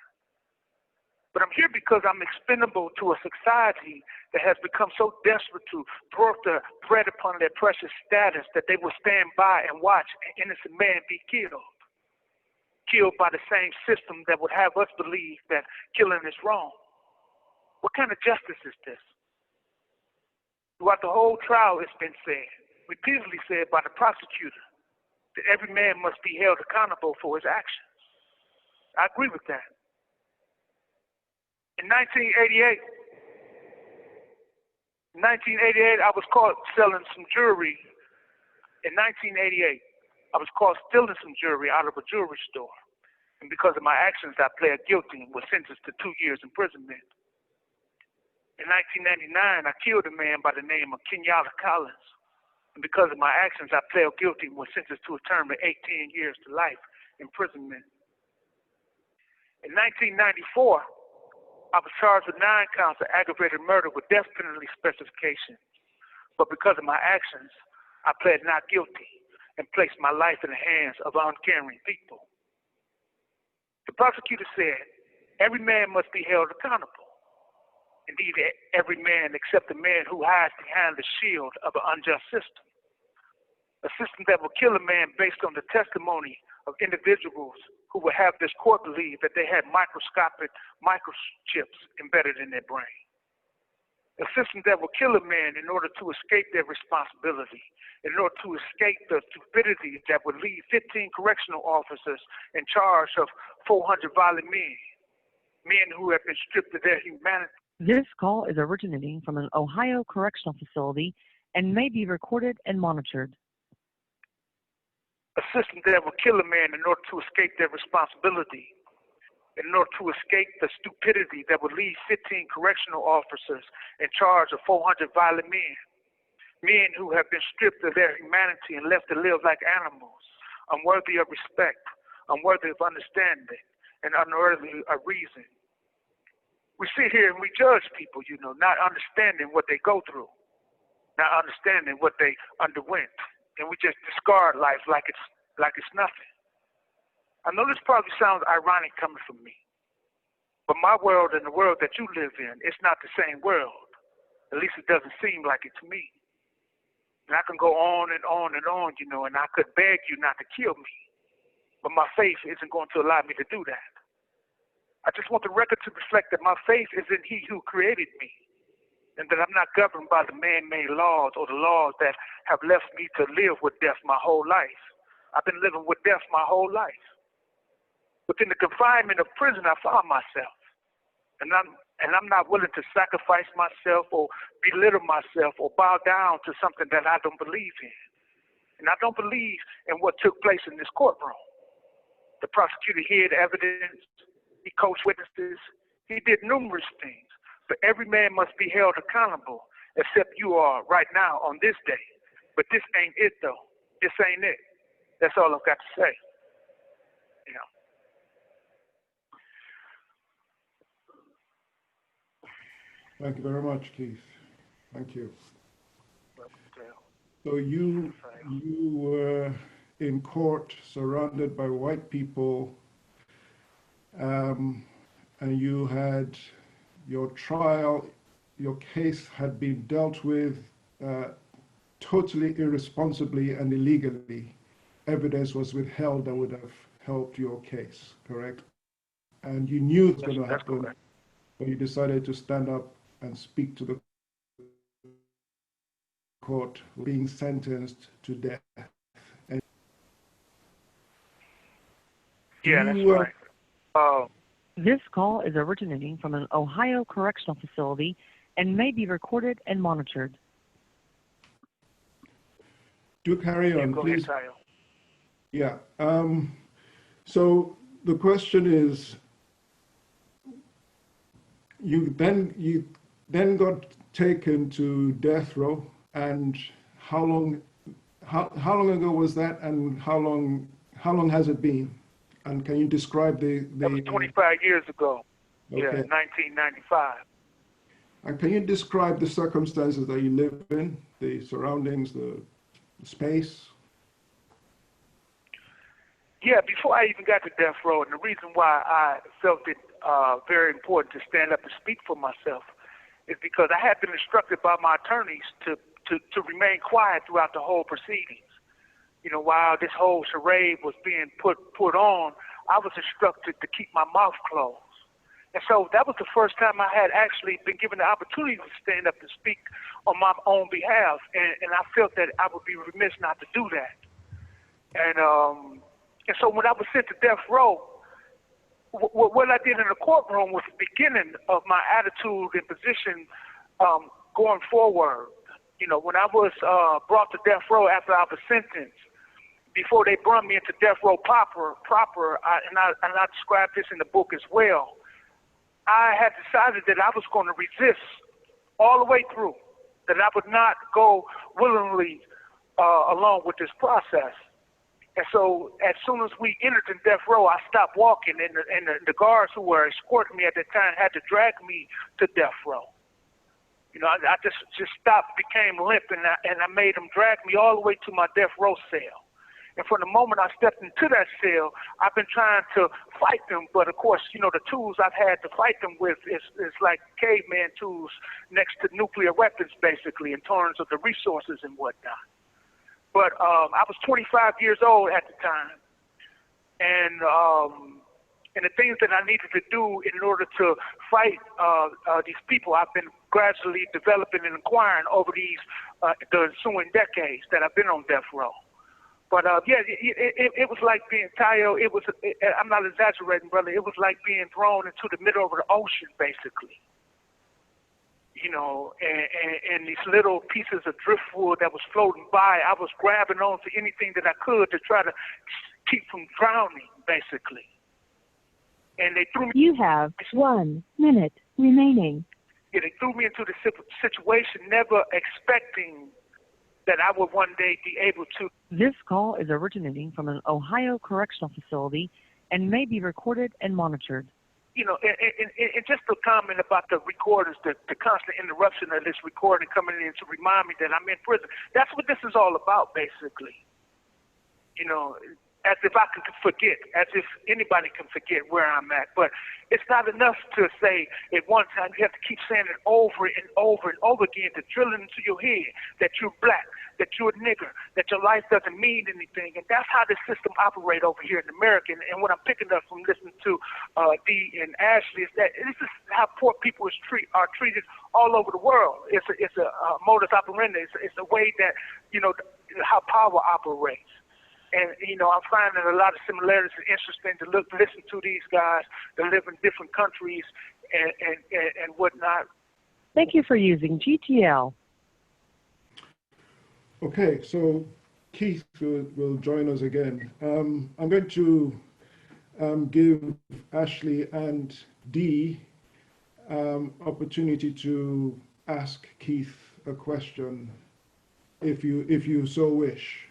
D: But I'm here because I'm expendable to a society that has become so desperate to thwart the threat upon their precious status that they will stand by and watch an innocent man be killed. Killed by the same system that would have us believe that killing is wrong. What kind of justice is this? Throughout the whole trial, it's been said, repeatedly said by the prosecutor, that every man must be held accountable for his actions. I agree with that. In 1988, I was caught selling some jewelry. In 1988, I was caught stealing some jewelry out of a jewelry store. And because of my actions, I pled guilty and was sentenced to 2 years imprisonment. In 1999, I killed a man by the name of Kenyatta Collins. And because of my actions, I pled guilty and was sentenced to a term of 18 years to life imprisonment. In 1994, I was charged with 9 counts of aggravated murder with death penalty specifications. But because of my actions, I pled not guilty and placed my life in the hands of uncaring people. The prosecutor said, every man must be held accountable. Indeed, every man except the man who hides behind the shield of an unjust system. A system that will kill a man based on the testimony of individuals who will have this court believe that they had microscopic microchips embedded in their brain. A system that will kill a man in order to escape their responsibility, in order to escape the stupidity that would leave 15 correctional officers in charge of 400 violent men who have been stripped of their humanity.
E: This call is originating from an Ohio correctional facility and may be recorded and monitored.
D: A system that will kill a man in order to escape their responsibility, in order to escape the stupidity that would leave 15 correctional officers in charge of 400 violent men who have been stripped of their humanity and left to live like animals, unworthy of respect, unworthy of understanding, and unworthy of reason. We sit here and we judge people, not understanding what they go through. not understanding what they underwent, and we just discard life like it's nothing. I know this probably sounds ironic coming from me, but my world and the world that you live in, it's not the same world. At least it doesn't seem like it to me. And I can go on and on and on, and I could beg you not to kill me, but my faith isn't going to allow me to do that. I just want the record to reflect that my faith is in He who created me, and that I'm not governed by the man-made laws or the laws that have left me to live with death my whole life. I've been living with death my whole life. Within the confinement of prison, I found myself, and I'm not willing to sacrifice myself or belittle myself or bow down to something that I don't believe in. And I don't believe in what took place in this courtroom. The prosecutor hid evidence. He coached witnesses. He did numerous things. But every man must be held accountable, except you are right now on this day. But this ain't it, though. This ain't it. That's all I've got to say.
A: Thank you very much, Keith. Thank you. So you were in court, surrounded by white people, and you had your trial, your case had been dealt with totally irresponsibly and illegally. Evidence was withheld that would have helped your case, correct? And you knew it was going to happen, but you decided to stand up and speak to the court, being sentenced to death. And
D: yeah, that's right.
E: This call is originating from an Ohio correctional facility and may be recorded and monitored.
A: Do carry on,
D: go
A: please.
D: ahead, Tayo.
A: Yeah. So the question is, you then got taken to death row, and how long ago was that, and how long has it been? And can you describe
D: That was 25 years ago.
A: Okay.
D: Yeah, 1995.
A: And can you describe the circumstances that you live in, the surroundings, the space?
D: Yeah, before I even got to death row, and the reason why I felt it very important to stand up and speak for myself is because I had been instructed by my attorneys to remain quiet throughout the whole proceedings. While this whole charade was being put on, I was instructed to keep my mouth closed. And so that was the first time I had actually been given the opportunity to stand up and speak on my own behalf, and I felt that I would be remiss not to do that. And so when I was sent to death row, what I did in the courtroom was the beginning of my attitude and position going forward. When I was brought to death row after I was sentenced, before they brought me into death row proper, and I described this in the book as well, I had decided that I was going to resist all the way through, that I would not go willingly along with this process. And so as soon as we entered in death row, I stopped walking, and the guards who were escorting me at that time had to drag me to death row. I just stopped, became limp, and I made them drag me all the way to my death row cell. And from the moment I stepped into that cell, I've been trying to fight them, but of course, the tools I've had to fight them with is like caveman tools next to nuclear weapons, basically, in terms of the resources and whatnot. But I was 25 years old at the time, and the things that I needed to do in order to fight these people, I've been gradually developing and acquiring over the ensuing decades that I've been on death row. But it was like being Tayo. I'm not exaggerating, brother. It was like being thrown into the middle of the ocean, basically. And these little pieces of driftwood that was floating by, I was grabbing onto anything that I could to try to keep from drowning, basically. And they threw me.
E: You have 1 minute remaining.
D: Yeah, they threw me into the situation, never expecting that I would one day be able to.
E: This call is originating from an Ohio correctional facility and may be recorded and monitored.
D: and just a comment about the recorders, the constant interruption of this recording coming in to remind me that I'm in prison. That's what this is all about, basically. As if I can forget, as if anybody can forget where I'm at. But it's not enough to say at one time. You have to keep saying it over and over and over again to drill it into your head that you're black, that you're a nigger, that your life doesn't mean anything. And that's how the system operates over here in America. And what I'm picking up from listening to Dee and Ashley is that this is how poor people are treated all over the world. It's a modus operandi. It's a way that, how power operates. And, I'm finding a lot of similarities. It's interesting to listen to these guys that live in different countries and whatnot.
E: Thank you for using GTL.
A: Okay, so Keith will join us again. I'm going to give Ashley and Dee opportunity to ask Keith a question if you so wish.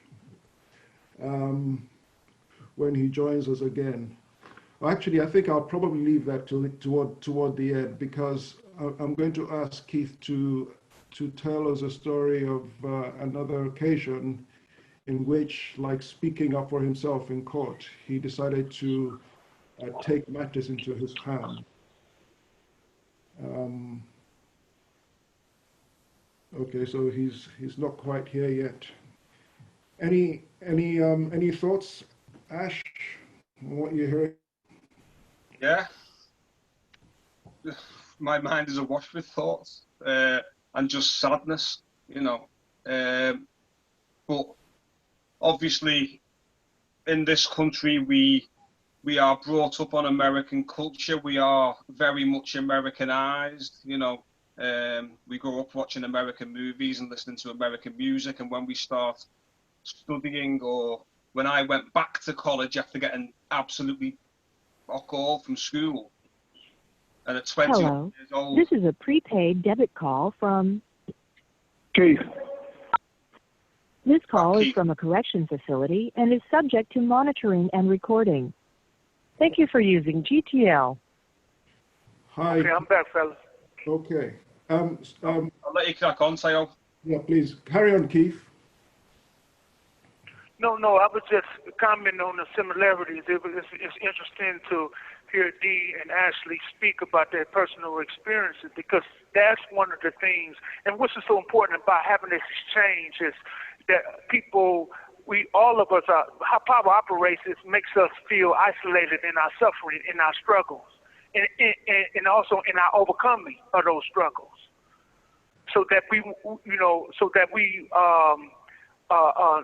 A: When he joins us again. Well, actually, I think I'll probably leave that toward the end, because I'm going to ask Keith to tell us a story of another occasion in which, like speaking up for himself in court, he decided to take matters into his hand. Okay, so he's not quite here yet. Any thoughts, Ash, on what you heard?
B: Yeah. My mind is awash with thoughts and just sadness, But obviously, in this country, we are brought up on American culture. We are very much Americanized, We grow up watching American movies and listening to American music, and when we start studying, or when I went back to college after getting absolutely fuck all from school, and at 20
E: Hello.
B: years old.
E: This is a prepaid debit call from
D: Keith.
E: This call is
B: Keith.
E: from a correction facility and is subject to monitoring and recording. Thank you for using GTL.
A: Hi.
D: Okay, I'm back, fellas.
A: Okay.
B: I'll let you crack on, Tayo.
A: Yeah, please carry on, Keith.
D: No, I was just commenting on the similarities. It's interesting to hear Dee and Ashley speak about their personal experiences, because that's one of the things, and what's so important about having this exchange is that all of us how power operates, it makes us feel isolated in our suffering, in our struggles, and also in our overcoming of those struggles, so that we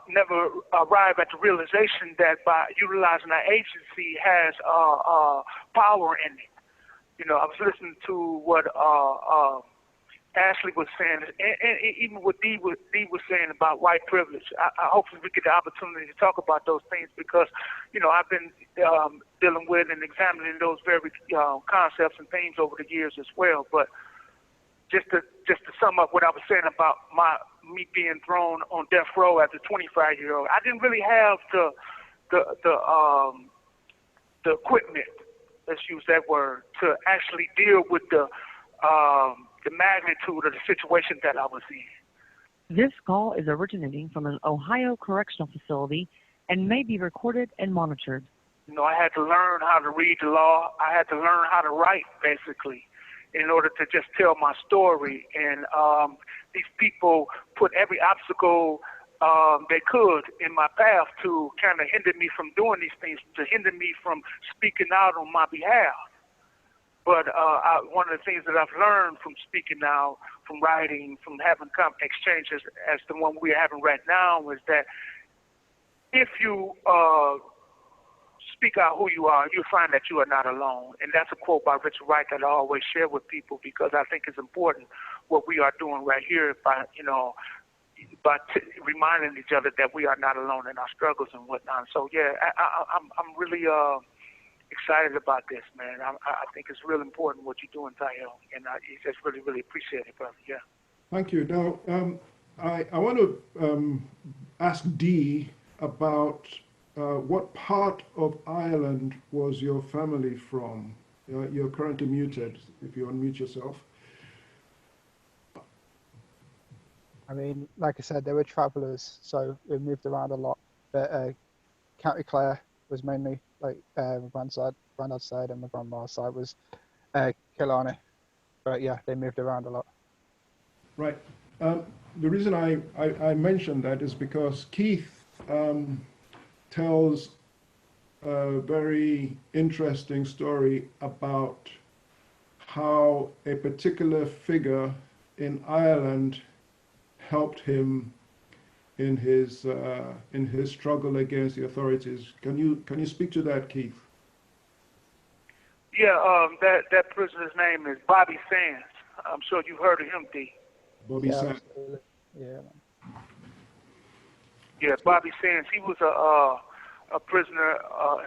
D: never arrive at the realization that by utilizing our agency has power in it. I was listening to what Ashley was saying, and even what Dee was saying about white privilege. I hopefully we get the opportunity to talk about those things, because, I've been dealing with and examining those very concepts and themes over the years as well. But just to sum up what I was saying about me being thrown on death row as a 25-year-old, I didn't really have the equipment, let's use that word, to actually deal with the magnitude of the situation that I was in.
E: This call is originating from an Ohio correctional facility and may be recorded and monitored.
D: I had to learn how to read the law. I had to learn how to write, basically, in order to just tell my story. And these people put every obstacle they could in my path to kind of hinder me from doing these things, to hinder me from speaking out on my behalf. But one of the things that I've learned from speaking out, from writing, from having exchanges as the one we're having right now, is that if you speak out who you are, you'll find that you are not alone. And that's a quote by Richard Wright that I always share with people, because I think it's important what we are doing right here by reminding each other that we are not alone in our struggles and whatnot. So yeah, I'm really excited about this, man. I think it's real important what you're doing, Tayo, and I just really, really appreciate it, brother. Yeah.
A: Thank you. Now, I want to ask Dee about what part of Ireland was your family from? You're currently muted. If you unmute yourself.
C: I mean, like I said, they were travelers, so we moved around a lot. But County Clare was mainly like my granddad's side, and my grandma's side was Killarney. But yeah, they moved around a lot.
A: Right. The reason I mentioned that is because Keith tells a very interesting story about how a particular figure in Ireland helped him in his struggle against the authorities. Can you speak to that, Keith?
D: Yeah, that prisoner's name is Bobby Sands. I'm sure you've heard of him, D.
A: Bobby
C: Yeah,
A: Sands.
C: absolutely. Yeah. Man.
D: Yeah, Bobby Sands. He was a prisoner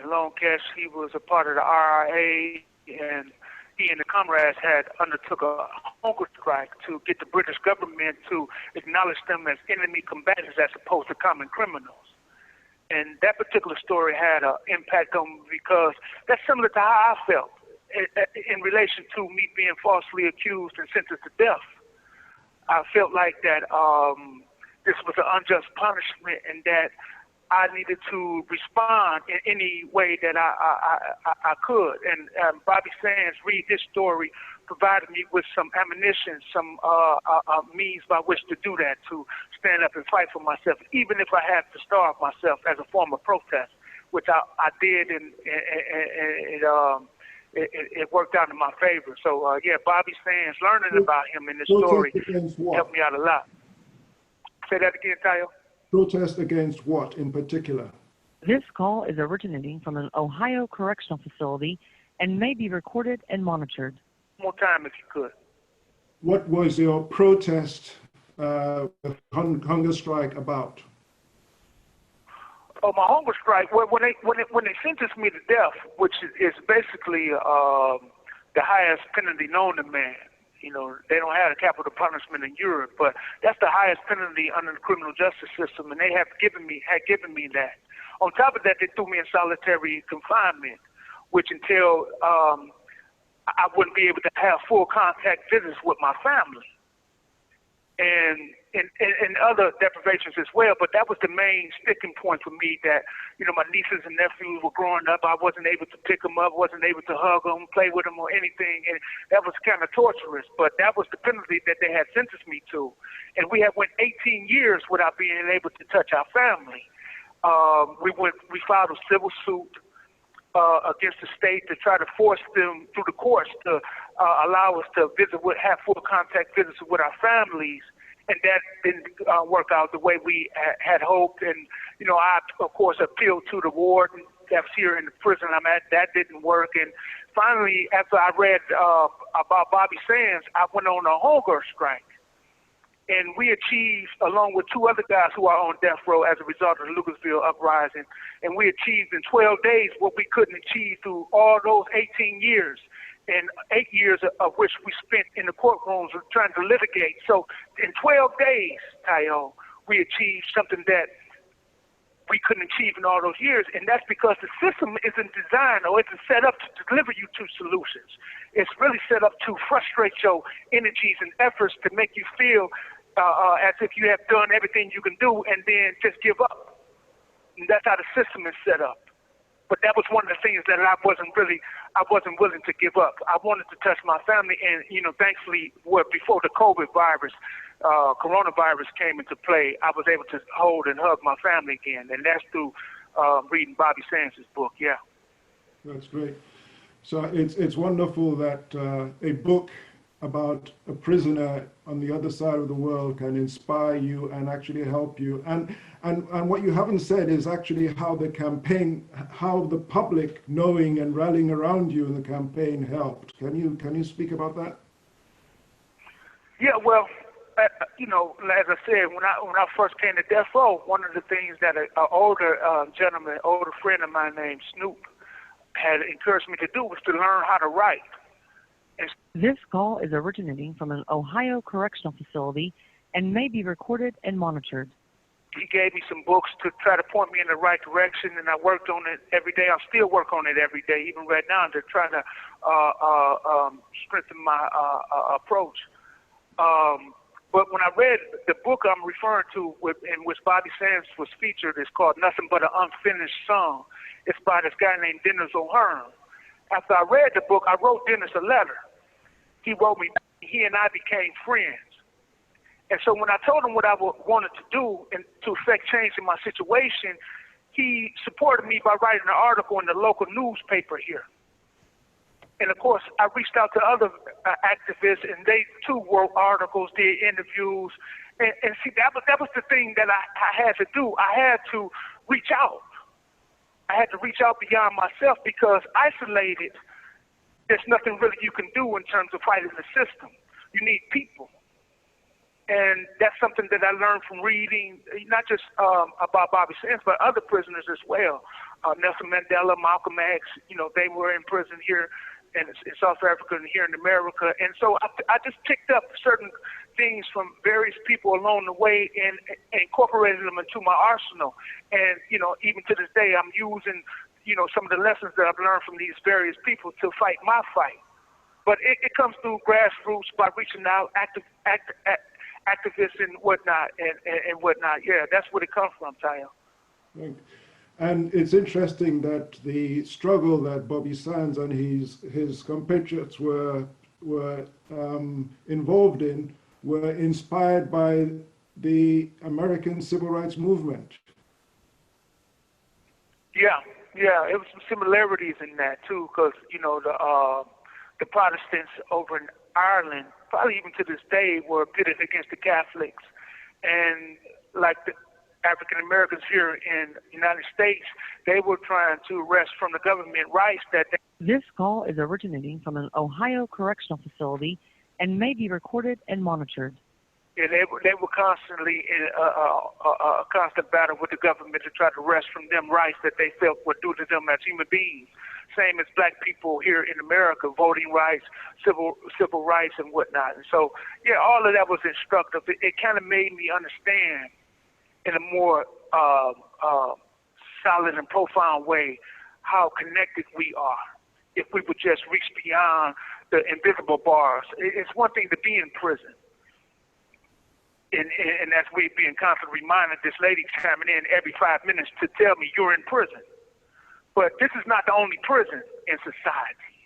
D: in Long Cash. He was a part of the RIA, and he and the comrades had undertook a hunger strike to get the British government to acknowledge them as enemy combatants as opposed to common criminals. And that particular story had an impact on me because that's similar to how I felt in relation to me being falsely accused and sentenced to death. I felt like that this was an unjust punishment and that I needed to respond in any way that I could. And Bobby Sands, read this story, provided me with some ammunition, some means by which to do that, to stand up and fight for myself, even if I had to starve myself as a form of protest, which I did, and it worked out in my favor. So, yeah, Bobby Sands, learning about him in this story helped me out a lot. Say that again, Tayo.
A: Protest against what in particular?
E: This call is originating from an Ohio correctional facility and may be recorded and monitored.
D: More time if you could.
A: What was your protest hunger strike about?
D: Oh, my hunger strike. Well, when they sentenced me to death, which is basically the highest penalty known to man. You know, they don't have a capital punishment in Europe, but that's the highest penalty under the criminal justice system, and they had given me that. On top of that, they threw me in solitary confinement, which entailed I wouldn't be able to have full contact visits with my family, and other deprivations as well. But that was the main sticking point for me, that, you know, my nieces and nephews were growing up. I wasn't able to pick them up, wasn't able to hug them, play with them or anything. And that was kind of torturous, but that was the penalty that they had sentenced me to. And we had went 18 years without being able to touch our family. We filed a civil suit against the state to try to force them through the courts to allow us to have full contact visits with our families. And that didn't work out the way we had hoped. And, you know, I, of course, appealed to the warden that's here in the prison I'm at. That didn't work. And finally, after I read about Bobby Sands, I went on a hunger strike. And we achieved, along with two other guys who are on death row as a result of the Lucasville uprising, and we achieved in 12 days what we couldn't achieve through all those 18 years. And 8 years of which we spent in the courtrooms trying to litigate. So in 12 days, Tayo, we achieved something that we couldn't achieve in all those years. And that's because the system isn't designed or isn't set up to deliver you to solutions. It's really set up to frustrate your energies and efforts to make you feel as if you have done everything you can do and then just give up. And that's how the system is set up. But that was one of the things that I wasn't willing to give up. I wanted to touch my family, and, you know, thankfully, before the coronavirus came into play, I was able to hold and hug my family again, and that's through reading Bobby Sands' book. Yeah.
A: That's great. So it's wonderful that a book about a prisoner on the other side of the world can inspire you and actually help you. And what you haven't said is actually how the campaign, how the public knowing and rallying around you in the campaign helped. Can you speak about that?
D: Yeah, well, you know, as I said, when I first came to death row, one of the things that an older friend of mine named Snoop had encouraged me to do was to learn how to write.
E: This call is originating from an Ohio correctional facility and may be recorded and monitored.
D: he gave me some books to try to point me in the right direction, and I worked on it every day. I still work on it every day, even right now, to try to strengthen my approach. But when I read the book I'm referring to, in which Bobby Sands was featured, it's called Nothing But an Unfinished Song. It's by this guy named Dennis O'Hearn. After I read the book, I wrote Dennis a letter. He wrote me, he and I became friends. And so when I told him what I wanted to do and to effect change in my situation, he supported me by writing an article in the local newspaper here. And of course, I reached out to other activists, and they too wrote articles, did interviews. And see, that was the thing that I had to do. I had to reach out. I had to reach out beyond myself, because isolated, there's nothing really you can do in terms of fighting the system. You need people. And that's something that I learned from reading, not just about Bobby Sands, but other prisoners as well. Nelson Mandela, Malcolm X, they were in prison here in South Africa and here in America. And so I just picked up certain things from various people along the way and incorporated them into my arsenal. And, even to this day, I'm using, some of the lessons that I've learned from these various people to fight my fight. But it comes through grassroots by reaching out, activists and whatnot, and whatnot. Yeah, that's where it comes from, Tayo.
A: Right. And it's interesting that the struggle that Bobby Sands and his compatriots were involved in were inspired by the American Civil Rights Movement.
D: Yeah, it was some similarities in that too, because the Protestants over in Ireland, probably even to this day, were pitted against the Catholics, and like the African Americans here in the United States, they were trying to wrest from the government rights that they...
E: This call is originating from an Ohio correctional facility and may be recorded and monitored.
D: Yeah, they were constantly in a constant battle with the government to try to wrest from them rights that they felt were due to them as human beings. Same as black people here in America, voting rights, civil rights, and whatnot. And so, yeah, all of that was instructive. It kind of made me understand in a more solid and profound way how connected we are if we would just reach beyond the invisible bars. It's one thing to be in prison. And as we're being constantly reminded, this lady coming in every 5 minutes to tell me you're in prison. But this is not the only prison in society.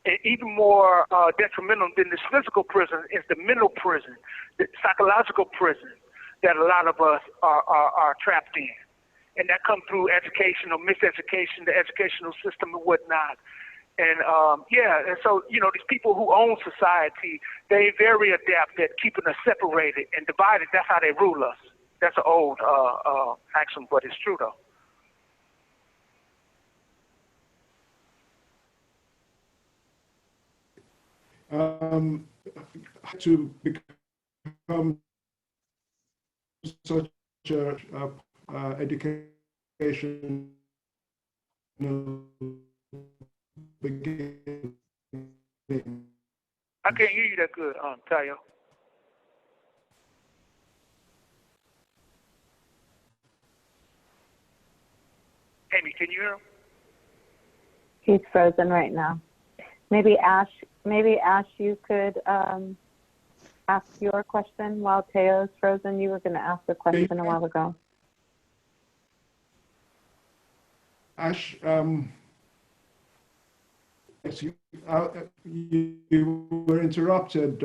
D: And even more detrimental than this physical prison is the mental prison, the psychological prison that a lot of us are trapped in. And that comes through education or miseducation, the educational system and whatnot. And and so, these people who own society, they very adept at keeping us separated and divided. That's how they rule us. That's an old axiom, but it's true though.
A: To become such a education beginning.
D: I can't hear you that good, Tayo. Amy, can you hear him?
F: He's frozen right now. Maybe Ash, you could ask your question while Tayo's frozen. You were going to ask a question a while ago.
A: Ash, you were interrupted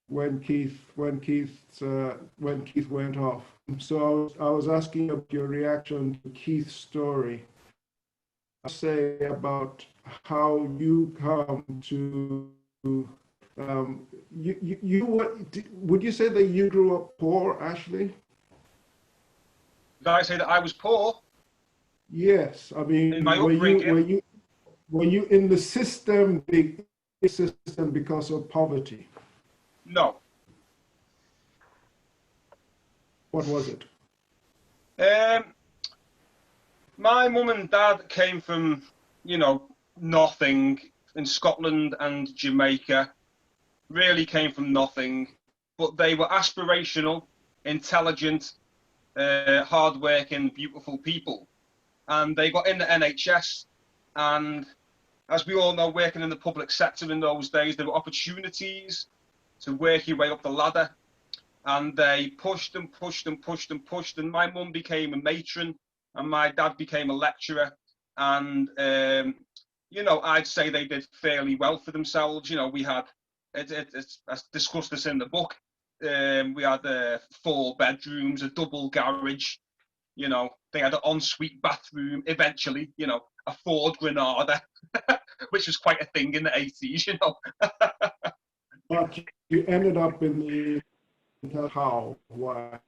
A: when Keith went off. So I was asking about your reaction to Keith's story. Say about how you come to would you say that you grew up poor, Ashley?
B: Did I say that I was poor?
A: Yes, I mean,
B: in my upbringing,
A: were you in the system because of poverty?
B: No.
A: What was it?
B: My mum and dad came from, nothing in Scotland and Jamaica. Really came from nothing, but they were aspirational, intelligent, hard-working, beautiful people. And they got in the NHS, and as we all know, working in the public sector in those days, there were opportunities to work your way up the ladder. And they pushed and pushed and pushed and pushed. And my mum became a matron, and my dad became a lecturer. And, you know, I'd say they did fairly well for themselves. You know, we had, I discussed this in the book, we had 4 bedrooms, a double garage. You know, they had an ensuite bathroom eventually, you know, a Ford Granada, which was quite a thing in the 80s, you know.
A: But you ended up in the, how, why?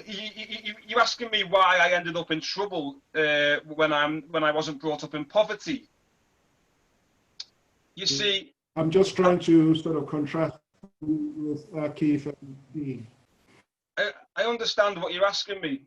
B: You're asking me why I ended up in trouble when I wasn't brought up in poverty. You see,
A: I'm just trying to sort of contrast with Keith and Dee.
B: I understand what you're asking me.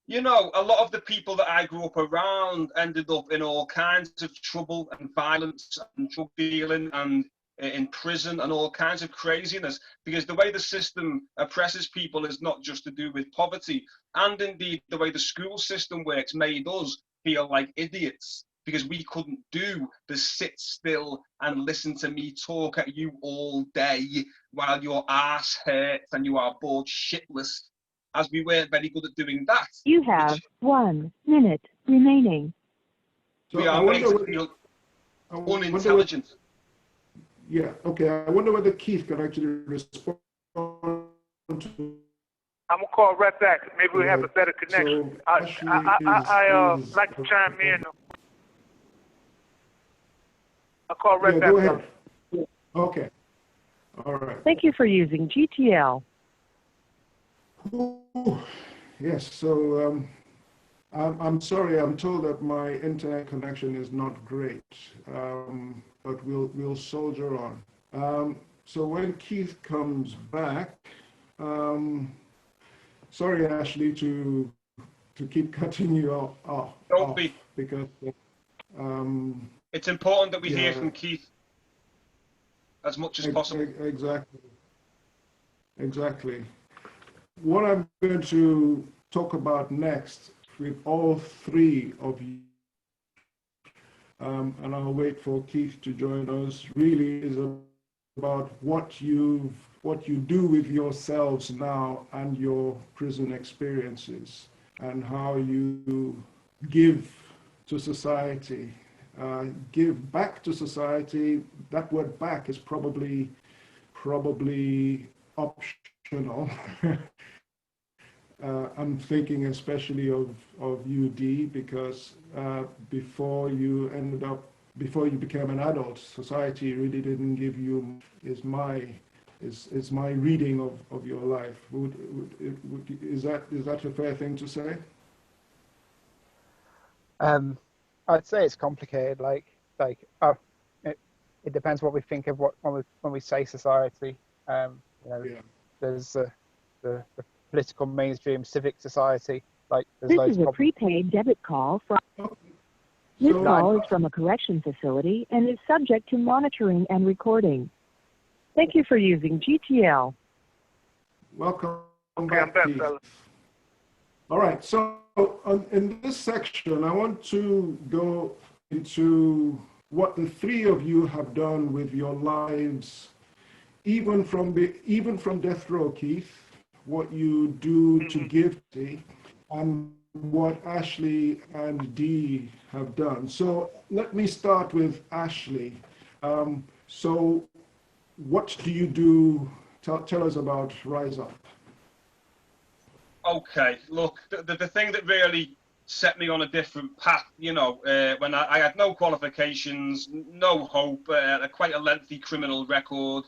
B: You know, a lot of the people that I grew up around ended up in all kinds of trouble and violence and drug dealing and in prison and all kinds of craziness, because the way the system oppresses people is not just to do with poverty, and indeed the way the school system works made us feel like idiots, because we couldn't do the sit still and listen to me talk at you all day while your ass hurts and you are bored shitless, as we weren't very good at doing that.
E: You have 1 minute remaining.
A: So
B: We are made to feel unintelligent.
A: Yeah, okay. I wonder whether Keith can actually respond to.
D: I'm gonna call right back. Maybe we'll have a better connection.
A: So
D: I like to chime in. I'll call right back.
A: Go ahead. Okay. All right.
E: Thank you for using GTL.
A: Ooh, yes. So I'm sorry. I'm told that my internet connection is not great, but we'll soldier on. So when Keith comes back, sorry, Ashley, to keep cutting you off.
B: Don't be.
A: Because
B: it's important that we hear from Keith as much as possible.
A: Exactly. What I'm going to talk about next with all 3 of you, and I'll wait for Keith to join us, really is about what you do with yourselves now and your prison experiences, and how you give to society, give back to society. That word back is probably optional. I'm thinking especially of UD, because before you became an adult, society really didn't give you, is my reading of your life. Is that a fair thing to say?
C: I'd say it's complicated. It depends what we think of when we say society. You know, there's the political mainstream civic society.
E: This is a prepaid debit call from. This call is from a correction facility and is subject to monitoring and recording. Thank you for using GTL.
A: Welcome back, Keith. All right, so in this section, I want to go into what the 3 of you have done with your lives, even from death row, Keith, what you do to give, and what Ashley and Dee have done. So let me start with Ashley. So what do you do? Tell us about Rise Up.
B: Okay, look, the thing that really set me on a different path, you know, when I had no qualifications, no hope, quite a lengthy criminal record,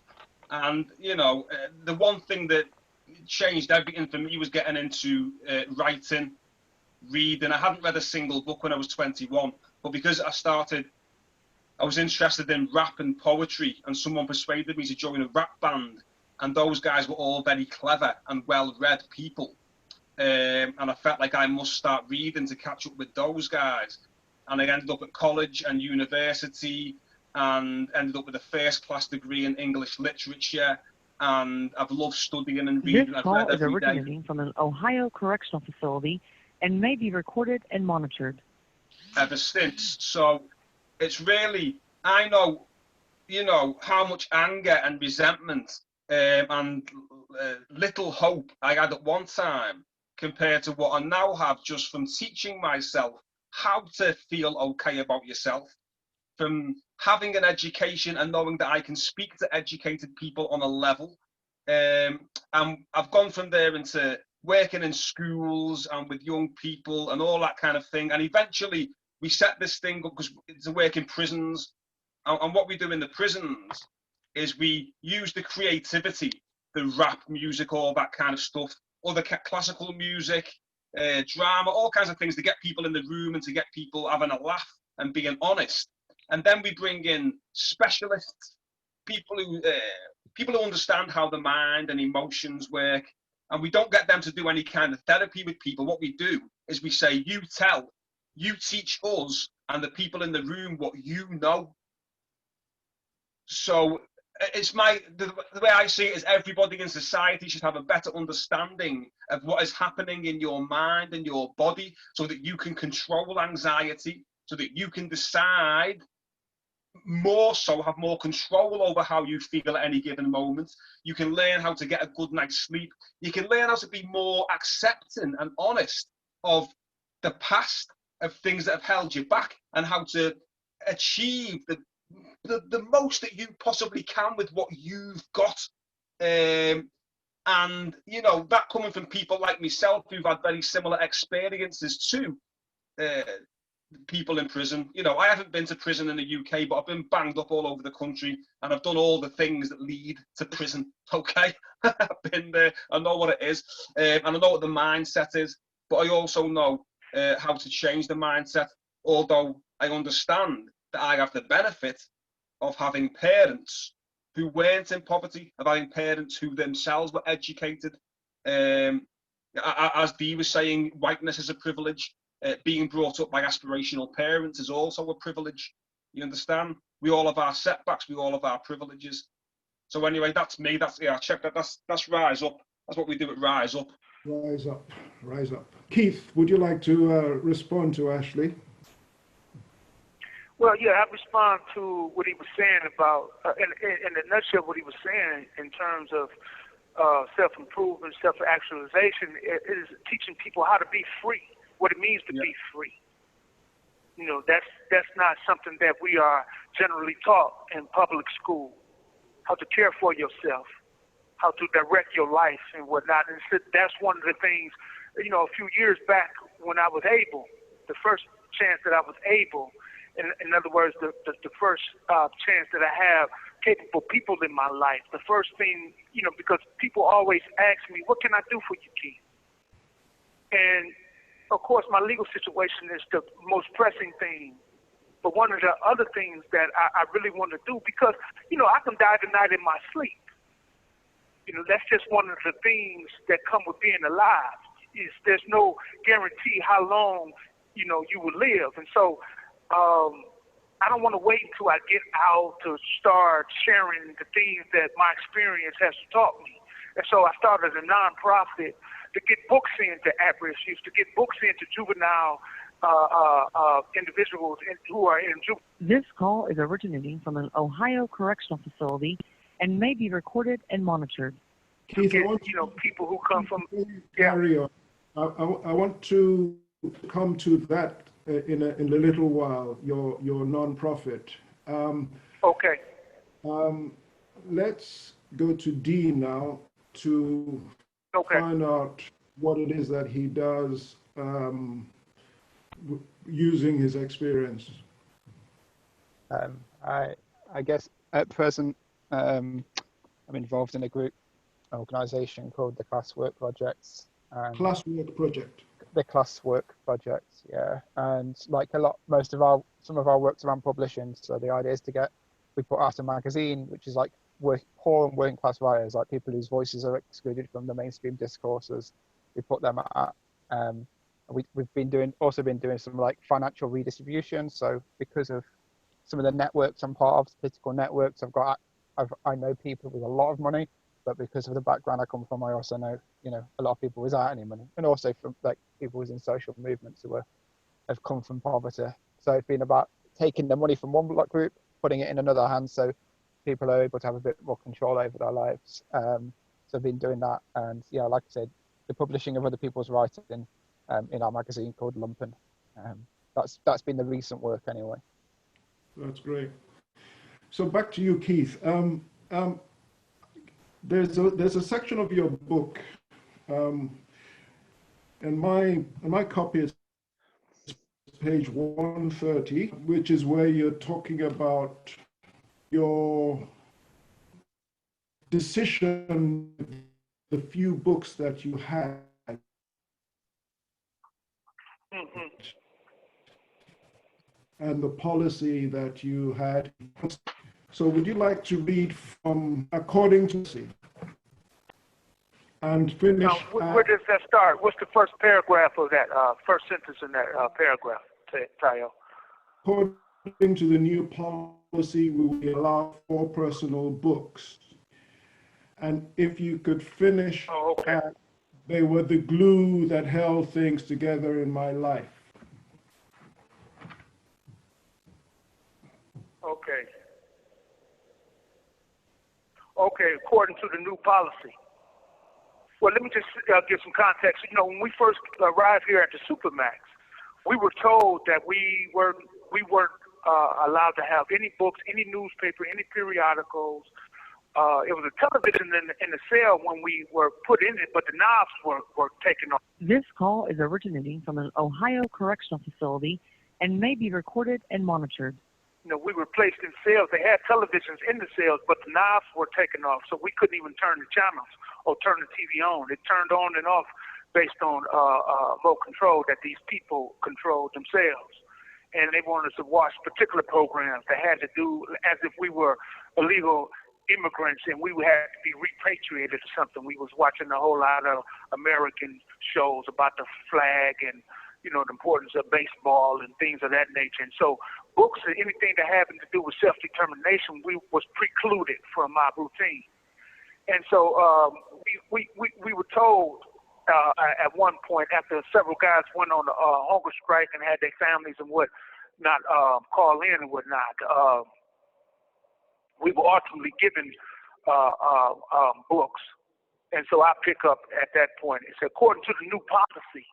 B: and, you know, the one thing that changed everything for me was getting into writing, reading. I hadn't read a single book when I was 21, but because I was interested in rap and poetry, and someone persuaded me to join a rap band, and those guys were all very clever and well-read people. And I felt like I must start reading to catch up with those guys. And I ended up at college and university, and ended up with a first-class degree in English literature. and I've loved studying and
E: This
B: reading. I've
E: call
B: read
E: is
B: every day
E: originating from an Ohio correctional facility and may be recorded and monitored.
B: ever since. So it's really, I know, you know, how much anger and resentment and little hope I had at one time compared to what I now have just from teaching myself how to feel okay about yourself, from having an education and knowing that I can speak to educated people on a level. And I've gone from there into working in schools and with young people and all that kind of thing. And eventually we set this thing up because it's a work in prisons. And what we do in the prisons is we use the creativity, the rap music, all that kind of stuff, or the classical music, drama, all kinds of things to get people in the room and to get people having a laugh and being honest. And then we bring in specialists, people who understand how the mind and emotions work. And we don't get them to do any kind of therapy with people. What we do is we say, you teach us and the people in the room what you know. So it's the way I see it is everybody in society should have a better understanding of what is happening in your mind and your body so that you can control anxiety, so that you can decide more so, have more control over how you feel at any given moment. You can learn how to get a good night's sleep. You can learn how to be more accepting and honest of the past, of things that have held you back, and how to achieve the most that you possibly can with what you've got. And, you know, that coming from people like myself who've had very similar experiences to people in prison. You know, I haven't been to prison in the UK, but I've been banged up all over the country and I've done all the things that lead to prison, okay? I've been there, I know what it is, and I know what the mindset is, but I also know how to change the mindset, although I understand that I have the benefit of having parents who weren't in poverty, of having parents who themselves were educated. As Dee was saying, whiteness is a privilege. Being brought up by aspirational parents is also a privilege. You understand? We all have our setbacks. We all have our privileges. So anyway, that's me. That's, yeah, check that. That's Rise Up. That's what we do at Rise Up.
A: Rise up, rise up. Keith, would you like to respond to Ashley?
D: Well, yeah, I respond to what he was saying about, in a nutshell, what he was saying in terms of self-improvement, self-actualization, is teaching people how to be free, what it means to be free. You know, that's not something that we are generally taught in public school, how to care for yourself, how to direct your life and whatnot. And so that's one of the things, you know, a few years back when I was able, the first chance that I was able, in other words, the first chance that I have capable people in my life, the first thing, you know, because people always ask me, what can I do for you, Keith? And, of course, my legal situation is the most pressing thing. But one of the other things that I really want to do, because, you know, I can die tonight in my sleep. You know, that's just one of the things that come with being alive, is there's no guarantee how long, you know, you will live. And so, I don't want to wait until I get out to start sharing the things that my experience has taught me. And so I started a nonprofit to get books into at-risk youth, to get books into juvenile individuals who are in juvenile.
E: This call is originating from an Ohio correctional facility and may be recorded and monitored.
A: Keith,
D: Get, you know, people who come from.
A: Carry on. I want to come to that in a little while. Your non-profit.
D: Okay.
A: Let's go to Dee now to find out what it is that he does using his experience.
C: I guess at present I'm involved in a group organization called the Classwork Projects.
A: Classwork Project.
C: The Classwork Project, yeah. And like some of our work's around publishing. So the idea is we put out a magazine, which is like poor and working class writers, like people whose voices are excluded from the mainstream discourses. We put them out. We've also been doing some like financial redistribution. So because of some of the networks I'm part of, political networks, I know people with a lot of money, but because of the background I come from, I also know, you know, a lot of people without any money, and also from like people within social movements who have come from poverty. So it's been about taking the money from one block group, putting it in another hand, so people are able to have a bit more control over their lives. So I've been doing that, and yeah, like I said, the publishing of other people's writing in our magazine called Lumpen. That's been the recent work anyway.
A: That's great. So back to you, Keith. There's a section of your book, and my copy is page 130, which is where you're talking about your decision, the few books that you had.
D: Mm-hmm.
A: And the policy that you had. So would you like to read from according to and finish?
D: Now, where does that start? What's the first paragraph of that, first sentence in that paragraph, Tayo?
A: According to the new policy, we will allow 4 personal books. And if you could finish, they were the glue that held things together in my life.
D: Okay. Okay, according to the new policy. Well, let me just give some context. You know, when we first arrived here at the Supermax, we were told that we weren't allowed to have any books, any newspaper, any periodicals. It was a television in the cell when we were put in it, but the knobs were taken off.
E: This call is originating from an Ohio correctional facility and may be recorded and monitored.
D: You know, we were placed in cells. They had televisions in the cells, but the knobs were taken off, so we couldn't even turn the channels or turn the TV on. It turned on and off based on remote control that these people controlled themselves. And they wanted us to watch particular programs that had to do as if we were illegal immigrants and we had to be repatriated or something. We was watching a whole lot of American shows about the flag and, you know, the importance of baseball and things of that nature. And so books and anything that having to do with self-determination, we was precluded from our routine. And so we were told at one point, after several guys went on a hunger strike and had their families and what not call in and whatnot, we were ultimately given books. And so I pick up at that point. It's according to the new policy,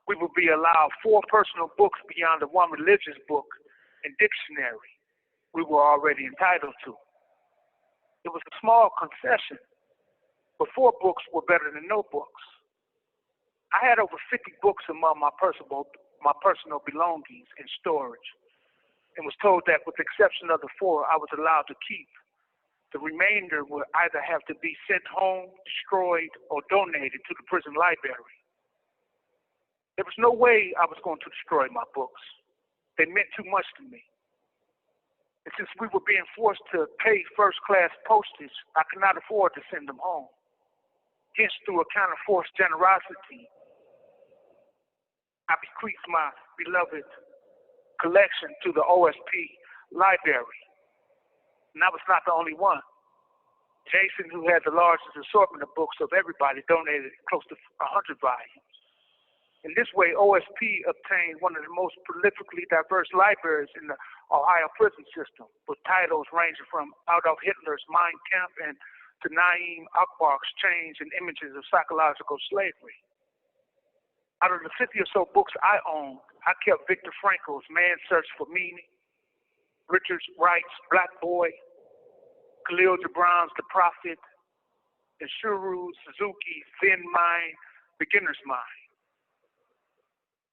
D: we will be allowed 4 personal books beyond the 1 religious book and dictionary we were already entitled to. It was a small concession, but 4 books were better than no books. I had over 50 books among my personal belongings in storage, and was told that with the exception of the 4 I was allowed to keep, the remainder would either have to be sent home, destroyed, or donated to the prison library. There was no way I was going to destroy my books. They meant too much to me. And since we were being forced to pay first-class postage, I could not afford to send them home. Hence, through a kind of forced generosity, I bequeathed my beloved collection to the OSP library. And I was not the only one. Jason, who had the largest assortment of books of everybody, donated close to 100 volumes. In this way, OSP obtained one of the most prolifically diverse libraries in the Ohio prison system, with titles ranging from Adolf Hitler's Mein Kampf and to Naim Akbar's Chains and Images of Psychological Slavery. Out of the 50 or so books I owned, I kept Viktor Frankl's Man's Search for Meaning, Richard Wright's Black Boy, Khalil Gibran's The Prophet, and Shuru Suzuki's Zen Mind, Beginner's Mind.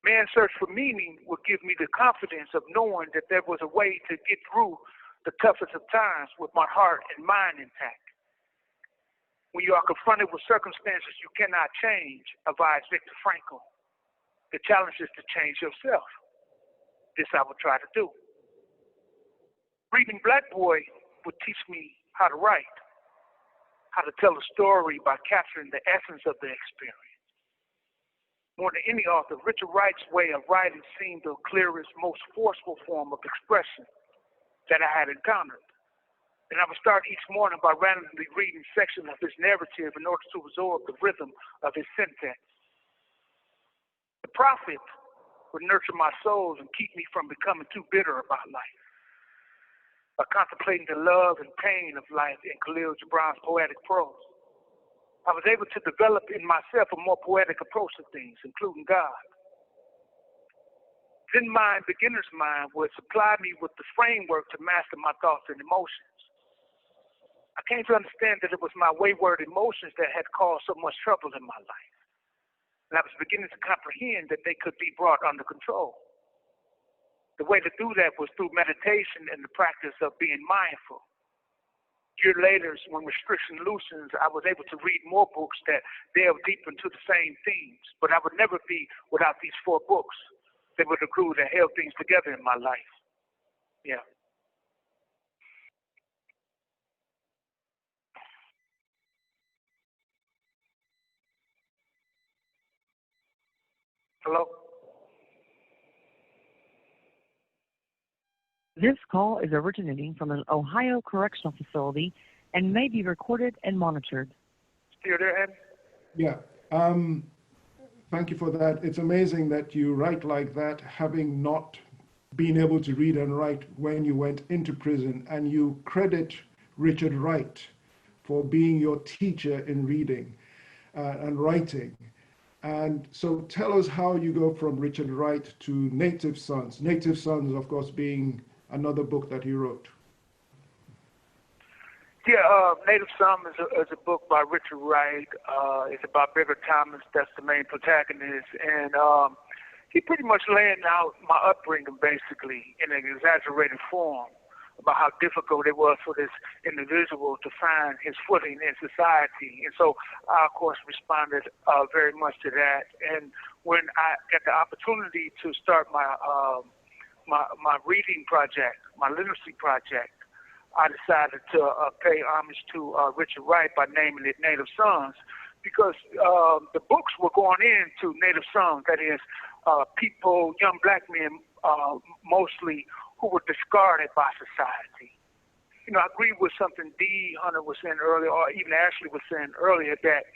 D: Man's Search for Meaning would give me the confidence of knowing that there was a way to get through the toughest of times with my heart and mind intact. When you are confronted with circumstances you cannot change, advised Viktor Frankl, the challenge is to change yourself. This I would try to do. Reading Black Boy would teach me how to write, how to tell a story by capturing the essence of the experience. More than any author, Richard Wright's way of writing seemed the clearest, most forceful form of expression that I had encountered. And I would start each morning by randomly reading sections of his narrative in order to absorb the rhythm of his sentence. The prophet would nurture my soul and keep me from becoming too bitter about life. By contemplating the love and pain of life in Khalil Gibran's poetic prose, I was able to develop in myself a more poetic approach to things, including God. Then my beginner's mind would supply me with the framework to master my thoughts and emotions. I came to understand that it was my wayward emotions that had caused so much trouble in my life. And I was beginning to comprehend that they could be brought under control. The way to do that was through meditation and the practice of being mindful. A year later, when restriction loosens, I was able to read more books that delve deep into the same themes. But I would never be without these 4 books. They were the glue that held things together in my life. Yeah. Hello?
E: This call is originating from an Ohio correctional facility and may be recorded and monitored.
D: Still there, Ed?
A: Yeah. Thank you for that. It's amazing that you write like that, having not been able to read and write when you went into prison, and you credit Richard Wright for being your teacher in reading and writing. And so tell us how you go from Richard Wright to Native Sons. Native Sons, of course, being another book that he wrote.
D: Yeah, Native Sons is a book by Richard Wright. It's about Bigger Thomas. That's the main protagonist. And he pretty much laying out my upbringing, basically, in an exaggerated form about how difficult it was for this individual to find his footing in society. And so I, of course, responded very much to that. And when I got the opportunity to start my reading project, my literacy project, I decided to pay homage to Richard Wright by naming it Native Sons, because the books were going into Native Sons, that is, people, young black men mostly, who were discarded by society. You know, I agree with something D. Hunter was saying earlier, or even Ashley was saying earlier, that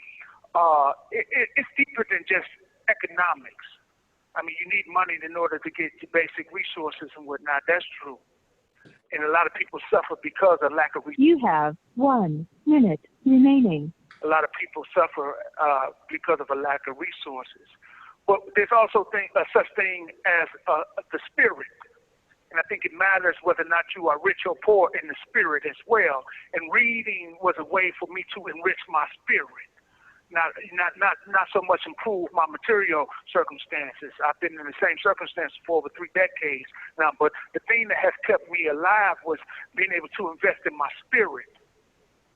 D: it's deeper than just economics. I mean, you need money in order to get your basic resources and whatnot. That's true. And a lot of people suffer because of lack of resources.
E: You have 1 minute remaining.
D: A lot of people suffer because of a lack of resources. But there's also such thing as the spirit. And I think it matters whether or not you are rich or poor in the spirit as well. And reading was a way for me to enrich my spirit. Not so much improve my material circumstances. I've been in the same circumstances for over 3 decades now, but the thing that has kept me alive was being able to invest in my spirit.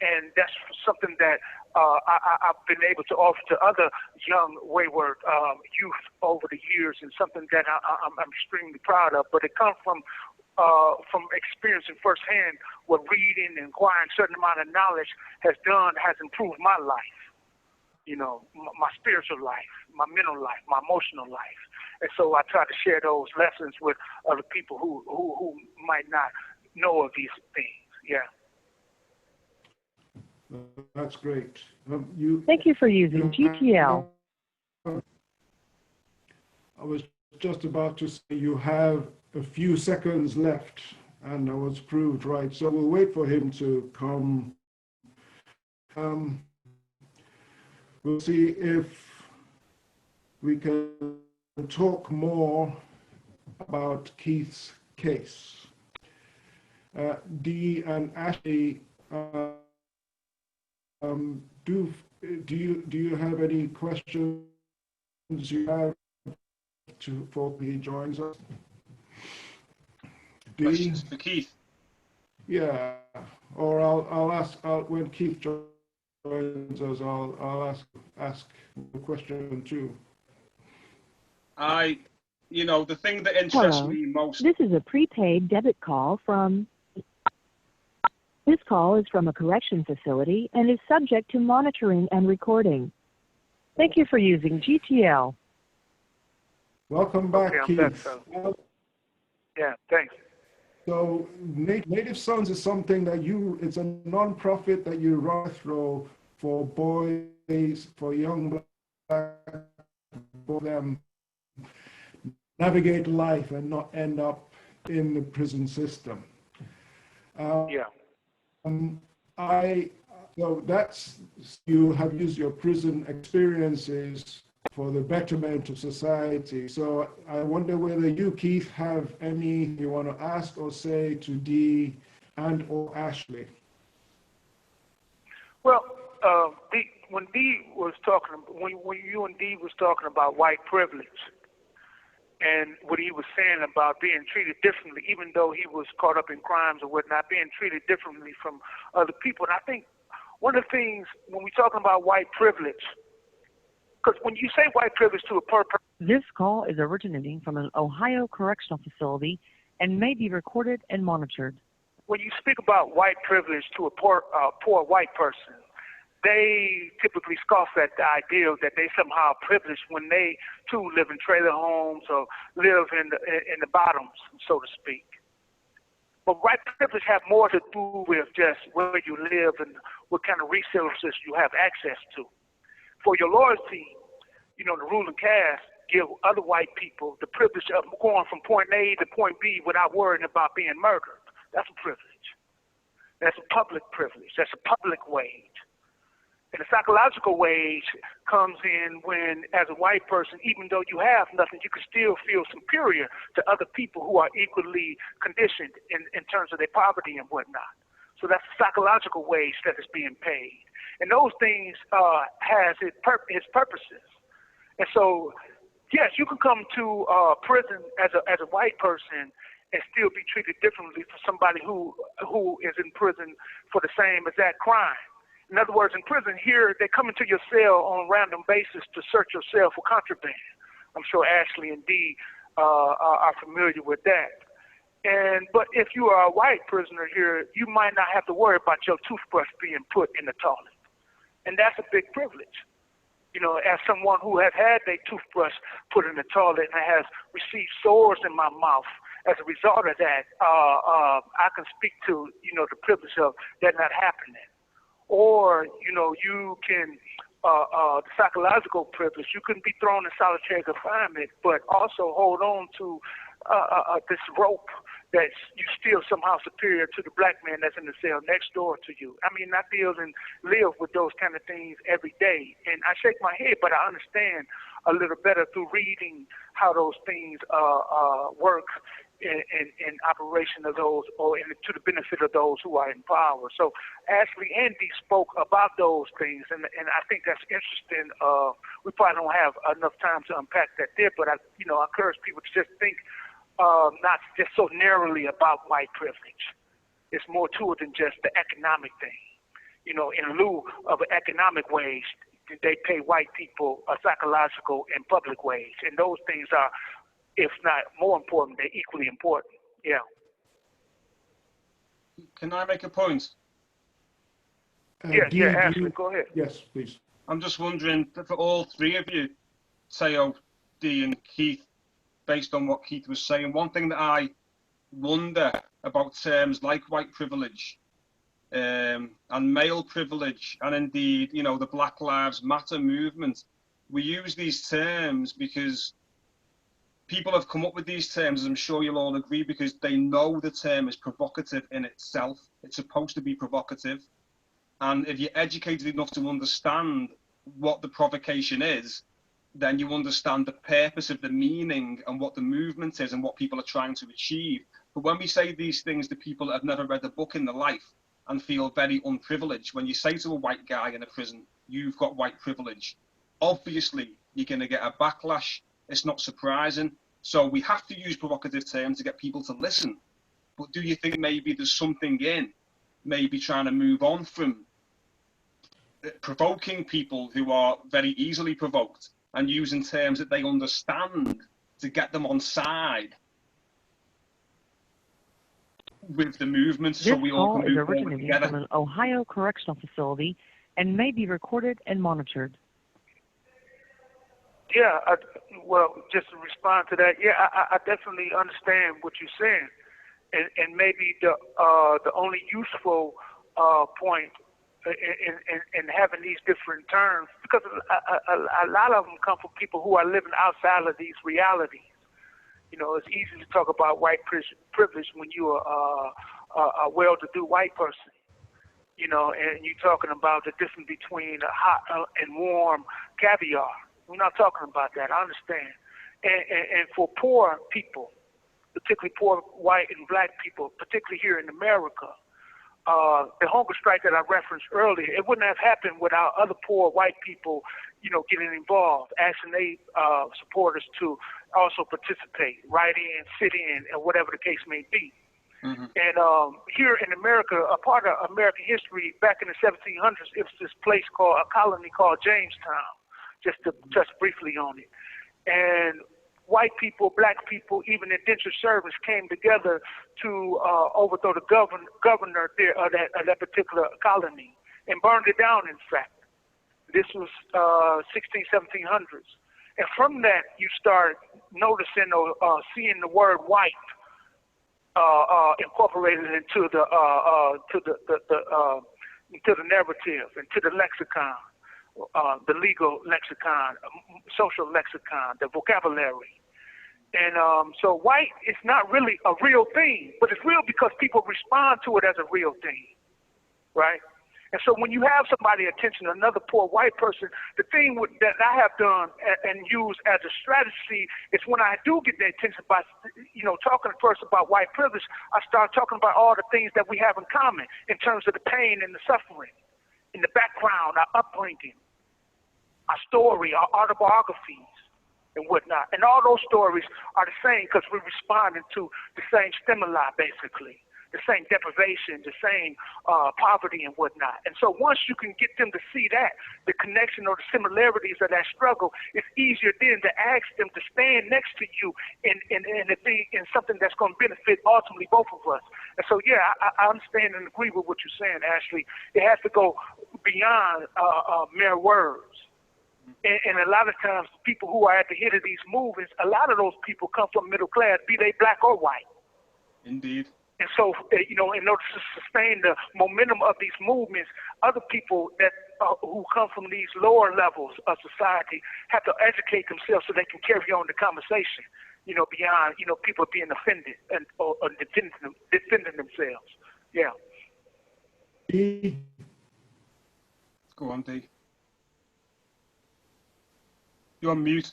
D: And that's something that I've been able to offer to other young wayward youth over the years, and something that I'm extremely proud of. But it comes from experiencing firsthand what reading and acquiring a certain amount of knowledge has improved my life. You know, my spiritual life, my mental life, my emotional life. And so I try to share those lessons with other people who might not know of these things. Yeah.
A: That's great.
E: Thank you for using GTL.
A: I was just about to say you have a few seconds left, and I was proved right. So we'll wait for him to come. We'll see if we can talk more about Keith's case. Dee and Ashley, do you have any questions you have before he joins us? Dee?
B: Questions for Keith?
A: Yeah, or I'll ask when Keith joins us. I'll ask a question too.
B: The thing that interests
E: Hello.
B: me most.
E: This is a prepaid debit call from. This call is from a correction facility and is subject to monitoring and recording. Thank you for using GTL.
A: Welcome back,
D: Okay, I'm
A: Keith.
D: back, so. Yeah, thanks.
A: So Native Sons is something that it's a non-profit that you run through for boys, for young black, for them navigate life and not end up in the prison system.
D: Yeah.
A: So that's, you have used your prison experiences for the betterment of society. So I wonder whether you, Keith, have any you want to ask or say to Dee and or Ashley.
D: Well, when Dee was talking, when you and Dee was talking about white privilege, and what he was saying about being treated differently, even though he was caught up in crimes or whatnot, being treated differently from other people. And I think one of the things when we're talking about white privilege, because when you say white privilege to a person.
E: This call is originating from an Ohio correctional facility and may be recorded and monitored.
D: When you speak about white privilege to a poor white person, they typically scoff at the idea that they somehow privileged when they too live in trailer homes or live in the bottoms, so to speak. But white privilege have more to do with just where you live and what kind of resources you have access to. For your loyalty, the ruling caste give other white people the privilege of going from point A to point B without worrying about being murdered. That's a privilege. That's a public privilege. That's a public wage. And the psychological wage comes in when, as a white person, even though you have nothing, you can still feel superior to other people who are equally conditioned in terms of their poverty and whatnot. So that's the psychological wage that is being paid. And those things has its purposes. And so, yes, you can come to prison as a white person and still be treated differently from somebody who is in prison for the same exact crime. In other words, in prison here, they come into your cell on a random basis to search your cell for contraband. I'm sure Ashley and Dee are familiar with that. But if you are a white prisoner here, you might not have to worry about your toothbrush being put in the toilet. And that's a big privilege. As someone who has had their toothbrush put in the toilet and has received sores in my mouth as a result of that, I can speak to, the privilege of that not happening. Or, you can, the psychological privilege, you can be thrown in solitary confinement, but also hold on to this rope that you still somehow superior to the black man that's in the cell next door to you. I mean, I deal and live with those kind of things every day. And I shake my head, but I understand a little better through reading how those things work in operation of those, or to the benefit of those who are in power. So Ashley and Dee spoke about those things, and I think that's interesting. We probably don't have enough time to unpack that there, but I encourage people to just think not just so narrowly about white privilege. It's more to it than just the economic thing. In lieu of an economic wage, they pay white people a psychological and public wage, and those things are, if not more important, they're equally important. Yeah.
B: Can I make a point?
D: Yeah, Ashley, go ahead.
A: Yes, please.
B: I'm just wondering, for all three of you, Teo, Dee, and Keith, based on what Keith was saying, one thing that I wonder about terms like white privilege and male privilege, and indeed, the Black Lives Matter movement, we use these terms because people have come up with these terms, as I'm sure you'll all agree, because they know the term is provocative in itself. It's supposed to be provocative. And if you're educated enough to understand what the provocation is, then you understand the purpose of the meaning and what the movement is and what people are trying to achieve. But when we say these things to people that have never read a book in their life and feel very unprivileged, when you say to a white guy in a prison, you've got white privilege, obviously you're going to get a backlash. It's not surprising. So we have to use provocative terms to get people to listen. But do you think maybe there's something in maybe trying to move on from provoking people who are very easily provoked and using terms that they understand to get them on side with the movement, so we all can move forward together? This call is originating from an
E: Ohio correctional facility and may be recorded and monitored.
D: Yeah, well, just to respond to that, yeah, I definitely understand what you're saying. and maybe the only useful point in having these different terms, because a lot of them come from people who are living outside of these realities. You know, it's easy to talk about white privilege when you're a well-to-do white person. You know, and you're talking about the difference between hot and warm caviar. We're not talking about that. I understand. And for poor people, particularly poor white and black people, particularly here in America, the hunger strike that I referenced earlier, it wouldn't have happened without other poor white people, you know, getting involved, asking their supporters to also participate, write in, sit in, and whatever the case may be. Mm-hmm. And here in America, a part of American history back in the 1700s, it was this place called a colony called Jamestown, just to touch briefly on it. And white people, black people, even indentured servants came together to overthrow the governor there of that particular colony and burned it down, in fact. This was 1700s. And from that, you start noticing or seeing the word white incorporated into the narrative, into the lexicon, the legal lexicon, social lexicon, the vocabulary. And so white is not really a real thing, but it's real because people respond to it as a real thing, right? And so when you have somebody attention, another poor white person, the thing that I have done and used as a strategy is when I do get their attention by, you know, talking first about white privilege, I start talking about all the things that we have in common in terms of the pain and the suffering, in the background, our upbringing, our story, our autobiographies, and whatnot. And all those stories are the same because we're responding to the same stimuli, basically. The same deprivation, the same poverty and whatnot. And so once you can get them to see that, the connection or the similarities of that struggle, it's easier then to ask them to stand next to you in something that's going to benefit ultimately both of us. And so, yeah, I understand and agree with what you're saying, Ashley. It has to go beyond mere words. And a lot of times, people who are at the head of these movements, a lot of those people come from middle class, be they black or white.
B: Indeed.
D: And so, you know, in order to sustain the momentum of these movements, other people that who come from these lower levels of society have to educate themselves so they can carry on the conversation, you know, beyond, you know, people being offended and or defending themselves. Yeah.
B: Go on, D. You're on mute.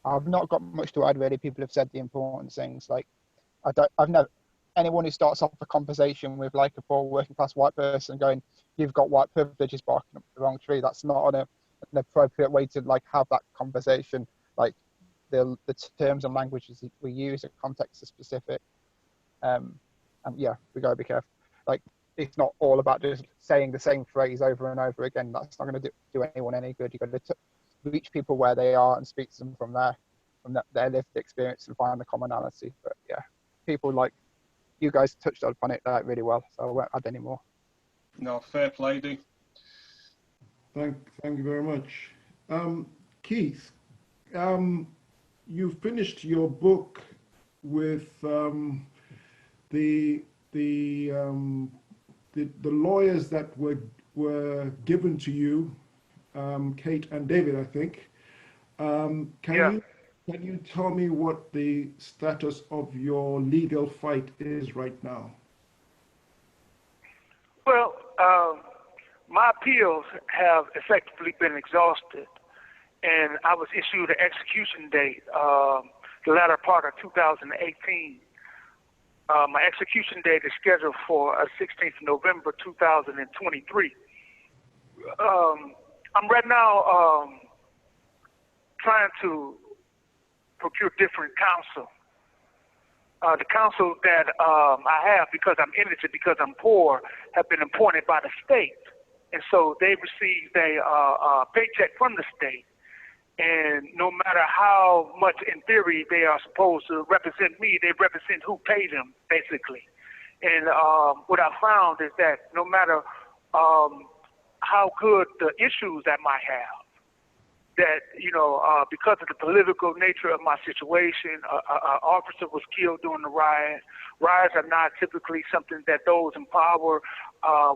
C: I've not got much to add, really. People have said the important things. Like, I've never, anyone who starts off a conversation with like a poor working class white person going, "You've got white privilege," is barking up the wrong tree. That's not an appropriate way to like have that conversation. Like, the terms and languages we use, the context is specific. And yeah, we gotta be careful. Like, it's not all about just saying the same phrase over and over again. That's not going to do anyone any good. You've got to reach people where they are and speak to them from their lived experience and find the commonality. But yeah, people like you guys touched upon it really well, so I won't add any more.
B: No, fair play, D.
A: Thank you very much. Keith, you finished your book with the lawyers that were given to you, Kate and David, I think. Can you tell me what the status of your legal fight is right now?
D: Well, my appeals have effectively been exhausted, and I was issued an execution date the latter part of 2018. My execution date is scheduled for 16th November 2023. I'm right now trying to procure different counsel. The counsel that I have, because I'm indigent, because I'm poor, have been appointed by the state. And so they received a paycheck from the state. And no matter how much in theory they are supposed to represent me, they represent who paid them, basically. And what I found is that no matter how good the issues I might have, that, because of the political nature of my situation, an officer was killed during the riot. Riots are not typically something that those in power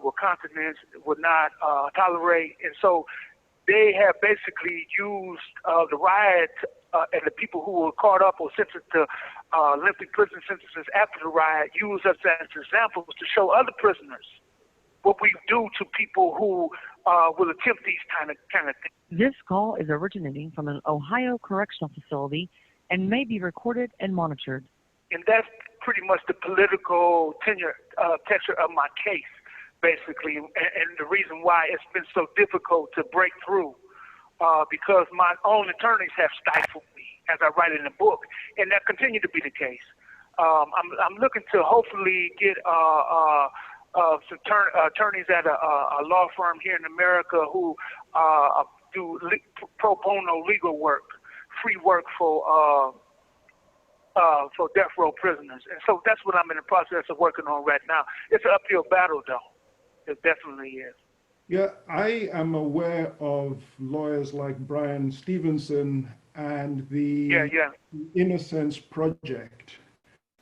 D: with confidence would not tolerate. And so they have basically used the riot and the people who were caught up or sentenced to lengthy prison sentences after the riot, use us as examples to show other prisoners what we do to people who will attempt these kind of things.
E: This call is originating from an Ohio correctional facility and may be recorded and monitored.
D: And that's pretty much the political texture of my case, basically, and the reason why it's been so difficult to break through, because my own attorneys have stifled me as I write in the book, and that continues to be the case. I'm looking to hopefully get some attorneys at a law firm here in America who do pro bono legal work, free work for death row prisoners. And so that's what I'm in the process of working on right now. It's an uphill battle, though. It definitely is.
A: Yeah, I am aware of lawyers like Brian Stevenson and the Innocence Project.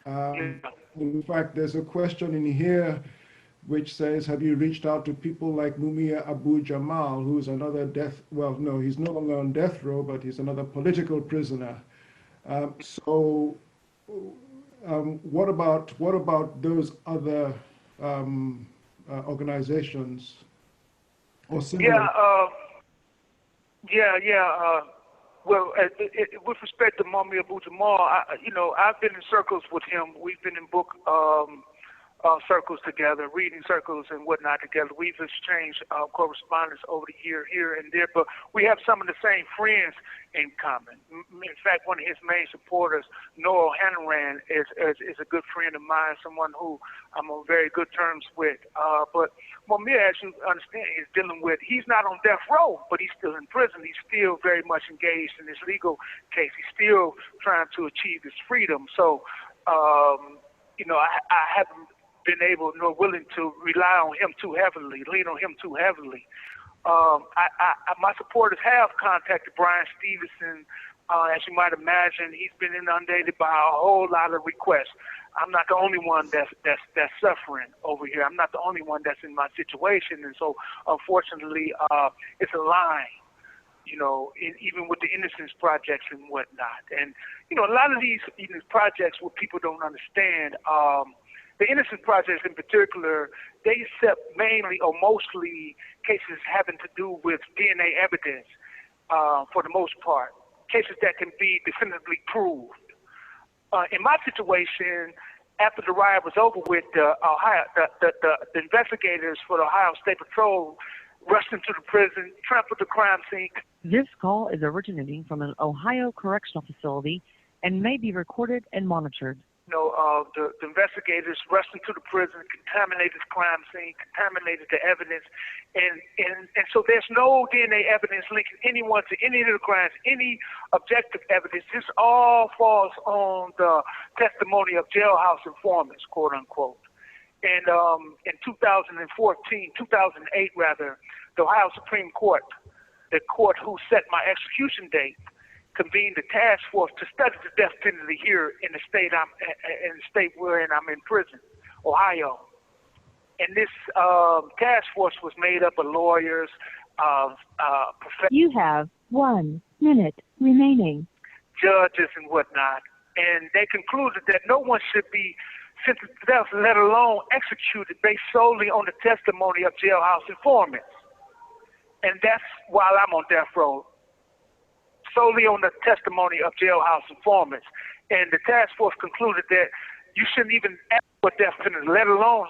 A: In fact, there's a question in here which says, have you reached out to people like Mumia Abu Jamal, who's another he's no longer on death row, but he's another political prisoner. What about those other organizations or similar?
D: Well, with respect to Mumia Abu Jamal, I've been in circles with him. We've been in book circles together, reading circles and whatnot together. We've exchanged correspondence over the year here and there, but we have some of the same friends in common. In fact, one of his main supporters, Noel Hannaran, is a good friend of mine, someone who I'm on very good terms with. But Mumia, as you understand, is dealing with, he's not on death row, but he's still in prison. He's still very much engaged in this legal case. He's still trying to achieve his freedom. So, I haven't been able nor willing to rely on him too heavily, lean on him too heavily. My supporters have contacted Brian Stevenson. As you might imagine, he's been inundated by a whole lot of requests. I'm not the only one that's suffering over here. I'm not the only one that's in my situation, and so unfortunately, it's a line. Even with the Innocence projects and whatnot, and a lot of these projects, what people don't understand. The Innocence projects in particular, they accept mainly or mostly cases having to do with DNA evidence, for the most part, cases that can be definitively proved. In my situation, after the riot was over with, the investigators for the Ohio State Patrol rushed into the prison, trampled the crime scene.
E: This call is originating from an Ohio correctional facility and may be recorded and monitored.
D: The investigators rushed into the prison, contaminated the crime scene, contaminated the evidence, and so there's no DNA evidence linking anyone to any of the crimes, any objective evidence. This all falls on the testimony of jailhouse informants, quote unquote. And in 2008 rather, the Ohio Supreme Court, the court who set my execution date, convened a task force to study the death penalty here in the state wherein I'm in prison, Ohio. And this task force was made up of lawyers, professors.
E: You have 1 minute remaining.
D: Judges and whatnot. And they concluded that no one should be sentenced to death, let alone executed, based solely on the testimony of jailhouse informants. And that's while I'm on death row, solely on the testimony of jailhouse informants. And the task force concluded that you shouldn't even ask for death penalty, let alone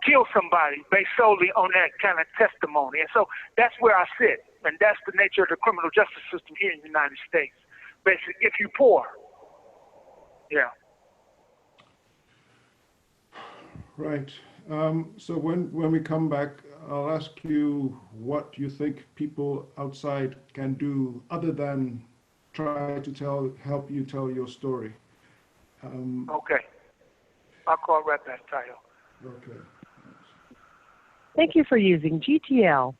D: kill somebody based solely on that kind of testimony. And so that's where I sit. And that's the nature of the criminal justice system here in the United States. Basically, if you're poor. Yeah.
A: Right. So when we come back, I'll ask you what you think people outside can do other than try to help you tell your story.
D: Okay. I'll call right back, Tayo.
A: Okay.
E: Thank you for using GTL.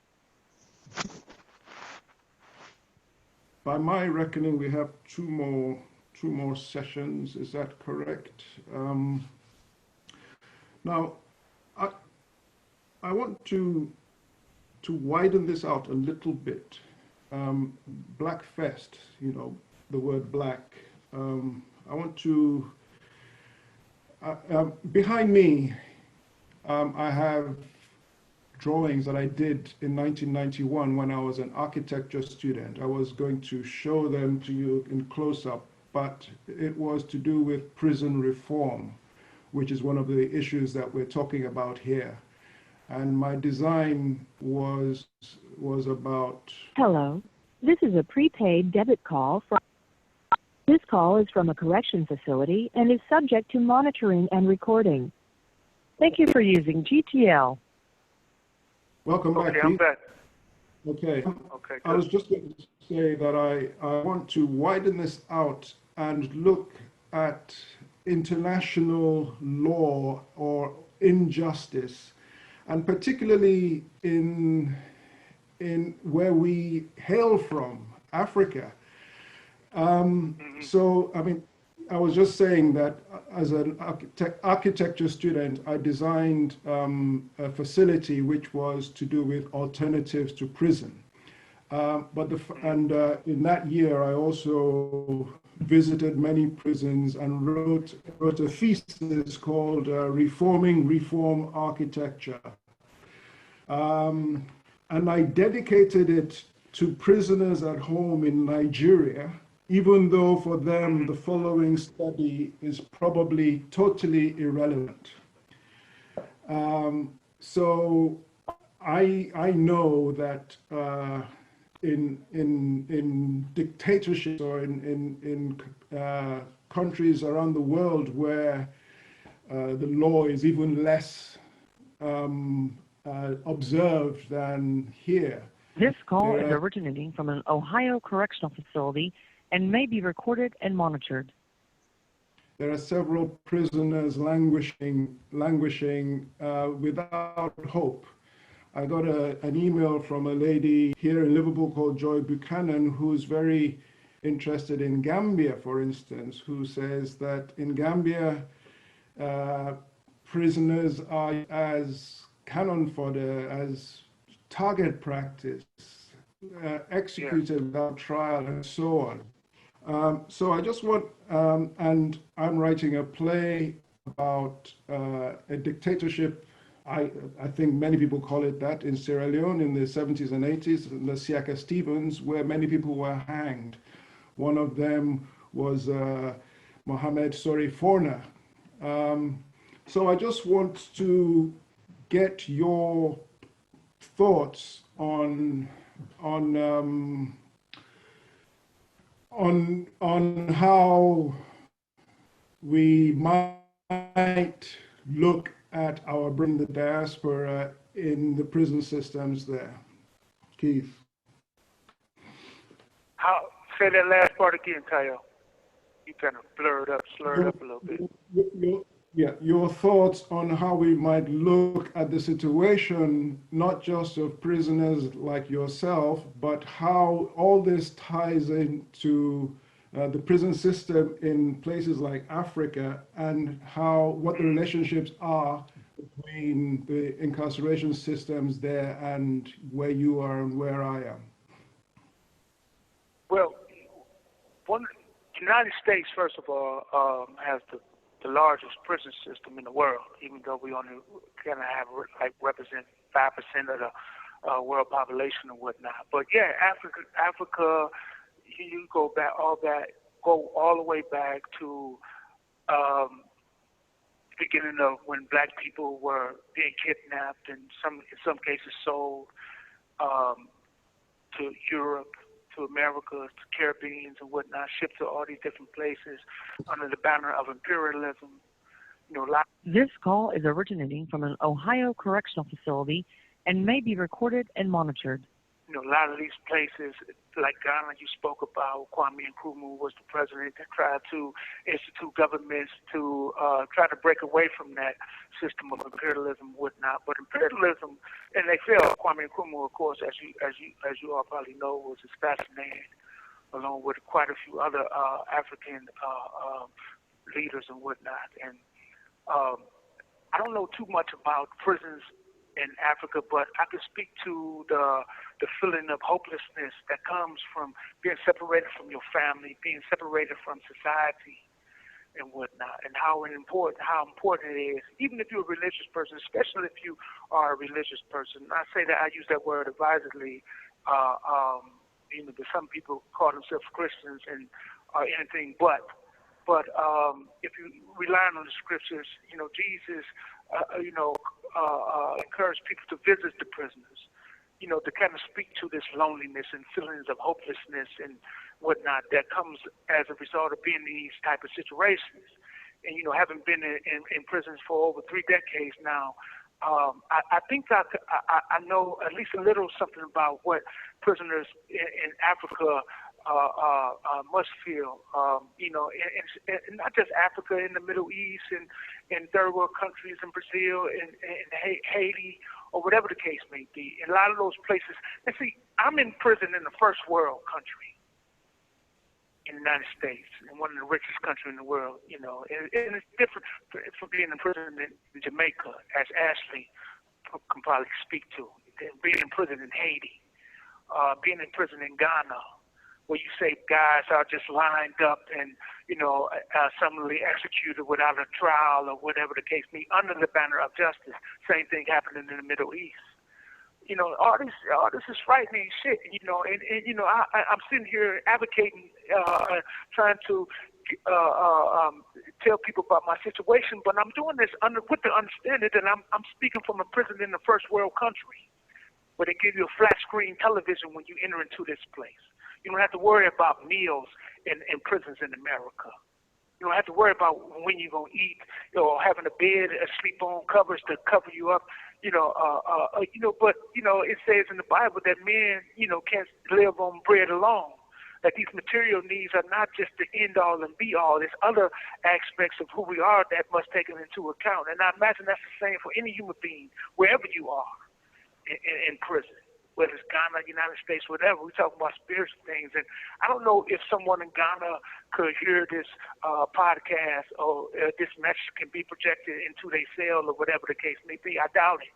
A: by my reckoning, we have two more sessions. Is that correct? Now, I want to widen this out a little bit. BlackFest, the word black. I want to, behind me, I have drawings that I did in 1991 when I was an architecture student. I was going to show them to you in close-up, but it was to do with prison reform, which is one of the issues that we're talking about here. And my design was about...
E: Hello, this is a prepaid debit call from... This call is from a correction facility and is subject to monitoring and recording. Thank you for using GTL.
A: Welcome back,
D: Okay, I'm
A: Keith.
D: back.
A: Okay.
D: Okay,
A: I was just going to say that I want to widen this out and look at international law or injustice, and particularly in where we hail from, Africa. So, I mean, I was just saying that as an architecture student, I designed a facility which was to do with alternatives to prison. In that year, I also visited many prisons and wrote a thesis called Reforming Reform Architecture. And I dedicated it to prisoners at home in Nigeria, even though for them the following study is probably totally irrelevant. So I know that in dictatorships or in countries around the world where the law is even less observed than here.
E: This call is originating from an Ohio correctional facility and may be recorded and monitored.
A: There are several prisoners languishing without hope. I got an email from a lady here in Liverpool called Joy Buchanan, who's very interested in Gambia, for instance, who says that in Gambia, prisoners are as cannon fodder, as target practice, executed without trial, and so on. So I just want, and I'm writing a play about a dictatorship. I think many people call it that in Sierra Leone in the 70s and 80s, the Siaka Stevens, where many people were hanged. One of them was Mohamed Sori Forna. So I just want to get your thoughts on how we might look at bring the diaspora in the prison systems there. Keith.
D: Say that last part again, Tayo. You kind of slurred up a little bit.
A: Your thoughts on how we might look at the situation, not just of prisoners like yourself, but how all this ties into the prison system in places like Africa, and what the relationships are between the incarceration systems there and where you are and where I am.
D: Well, the United States, first of all, has the largest prison system in the world, even though we only kind of represent 5% of the world population and whatnot. But yeah, Africa, you go all the way back to beginning of when black people were being kidnapped and in some cases sold to Europe, to America, to Caribbeans and whatnot, shipped to all these different places under the banner of imperialism.
E: This call is originating from an Ohio correctional facility and may be recorded and monitored.
D: A lot of these places, like Ghana, you spoke about, Kwame Nkrumah was the president that tried to institute governments to try to break away from that system of imperialism and whatnot. But imperialism, and they failed. Kwame Nkrumah, of course, as you all probably know, was assassinated along with quite a few other African leaders and whatnot. And I don't know too much about prisons in Africa, but I can speak to the feeling of hopelessness that comes from being separated from your family, being separated from society and whatnot, and how important it is, even if you're a religious person, especially if you are a religious person. I say that, I use that word advisedly. Some people call themselves Christians and are anything but. But if you rely on the scriptures, Jesus, encourage people to visit the prisoners, to kind of speak to this loneliness and feelings of hopelessness and whatnot that comes as a result of being in these type of situations. And, having been in prisons for over 3 decades now, I think I know at least a little something about what prisoners in Africa must feel, and not just Africa, in the Middle East and in third world countries, in Brazil and Haiti, or whatever the case may be. In a lot of those places, and see, I'm in prison in the first world country, in the United States, in one of the richest countries in the world, and it's different from being in prison in Jamaica, as Ashley can probably speak to, being in prison in Haiti, being in prison in Ghana, where you say guys are just lined up and, summarily executed without a trial or whatever the case may be, under the banner of justice. Same thing happening in the Middle East. All this is frightening shit, I'm sitting here advocating, trying to tell people about my situation, but I'm doing this with the understanding that I'm speaking from a prison in the first world country, where they give you a flat screen television when you enter into this place. You don't have to worry about meals in prisons in America. You don't have to worry about when you're going to eat, or having a bed, sleep on covers to cover you up. But it says in the Bible that men, can't live on bread alone. That these material needs are not just the end all and be all. There's other aspects of who we are that must take it into account. And I imagine that's the same for any human being, wherever you are in prison, whether it's Ghana, United States, whatever. We're talking about spiritual things. And I don't know if someone in Ghana could hear this podcast, or this message can be projected into their cell, or whatever the case may be. I doubt it.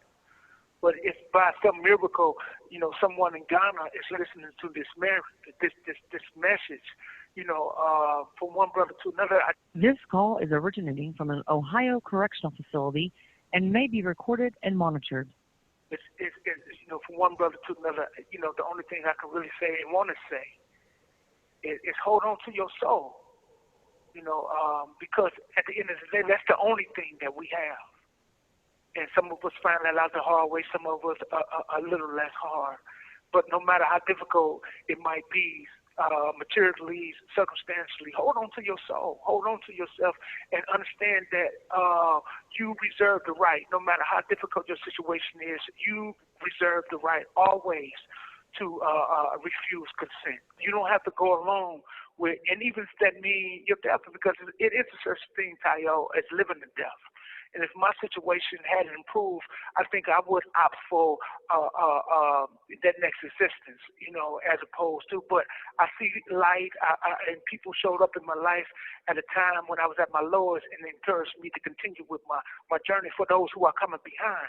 D: But if by some miracle, someone in Ghana is listening to this message, from one brother to another.
E: This call is originating from an Ohio correctional facility and may be recorded and monitored.
D: It's from one brother to another. The only thing I can really say and want to say is hold on to your soul. Because at the end of the day, that's the only thing that we have. And some of us find that out the hard way, some of us a little less hard. But no matter how difficult it might be, materially, circumstantially, hold on to your soul, hold on to yourself, and understand that you reserve the right, no matter how difficult your situation is, you reserve the right always to refuse consent. You don't have to go along with, and even if that means your death, because it is a such thing, Tayo, as living to death. And if my situation hadn't improved, I think I would opt for that next existence, as opposed to. But I see light, and people showed up in my life at a time when I was at my lowest, and encouraged me to continue with my journey for those who are coming behind.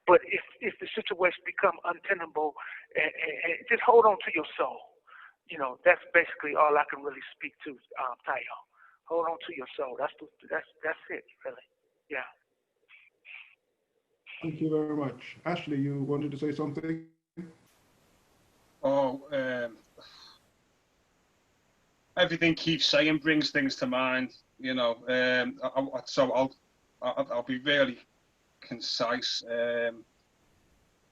D: But if the situation become untenable, and just hold on to your soul. That's basically all I can really speak to, Tayo. Hold on to your soul. That's it, really. Yeah.
A: Thank you very much. Ashley, you wanted to say something?
B: Everything Keith's saying brings things to mind, so I'll be really concise.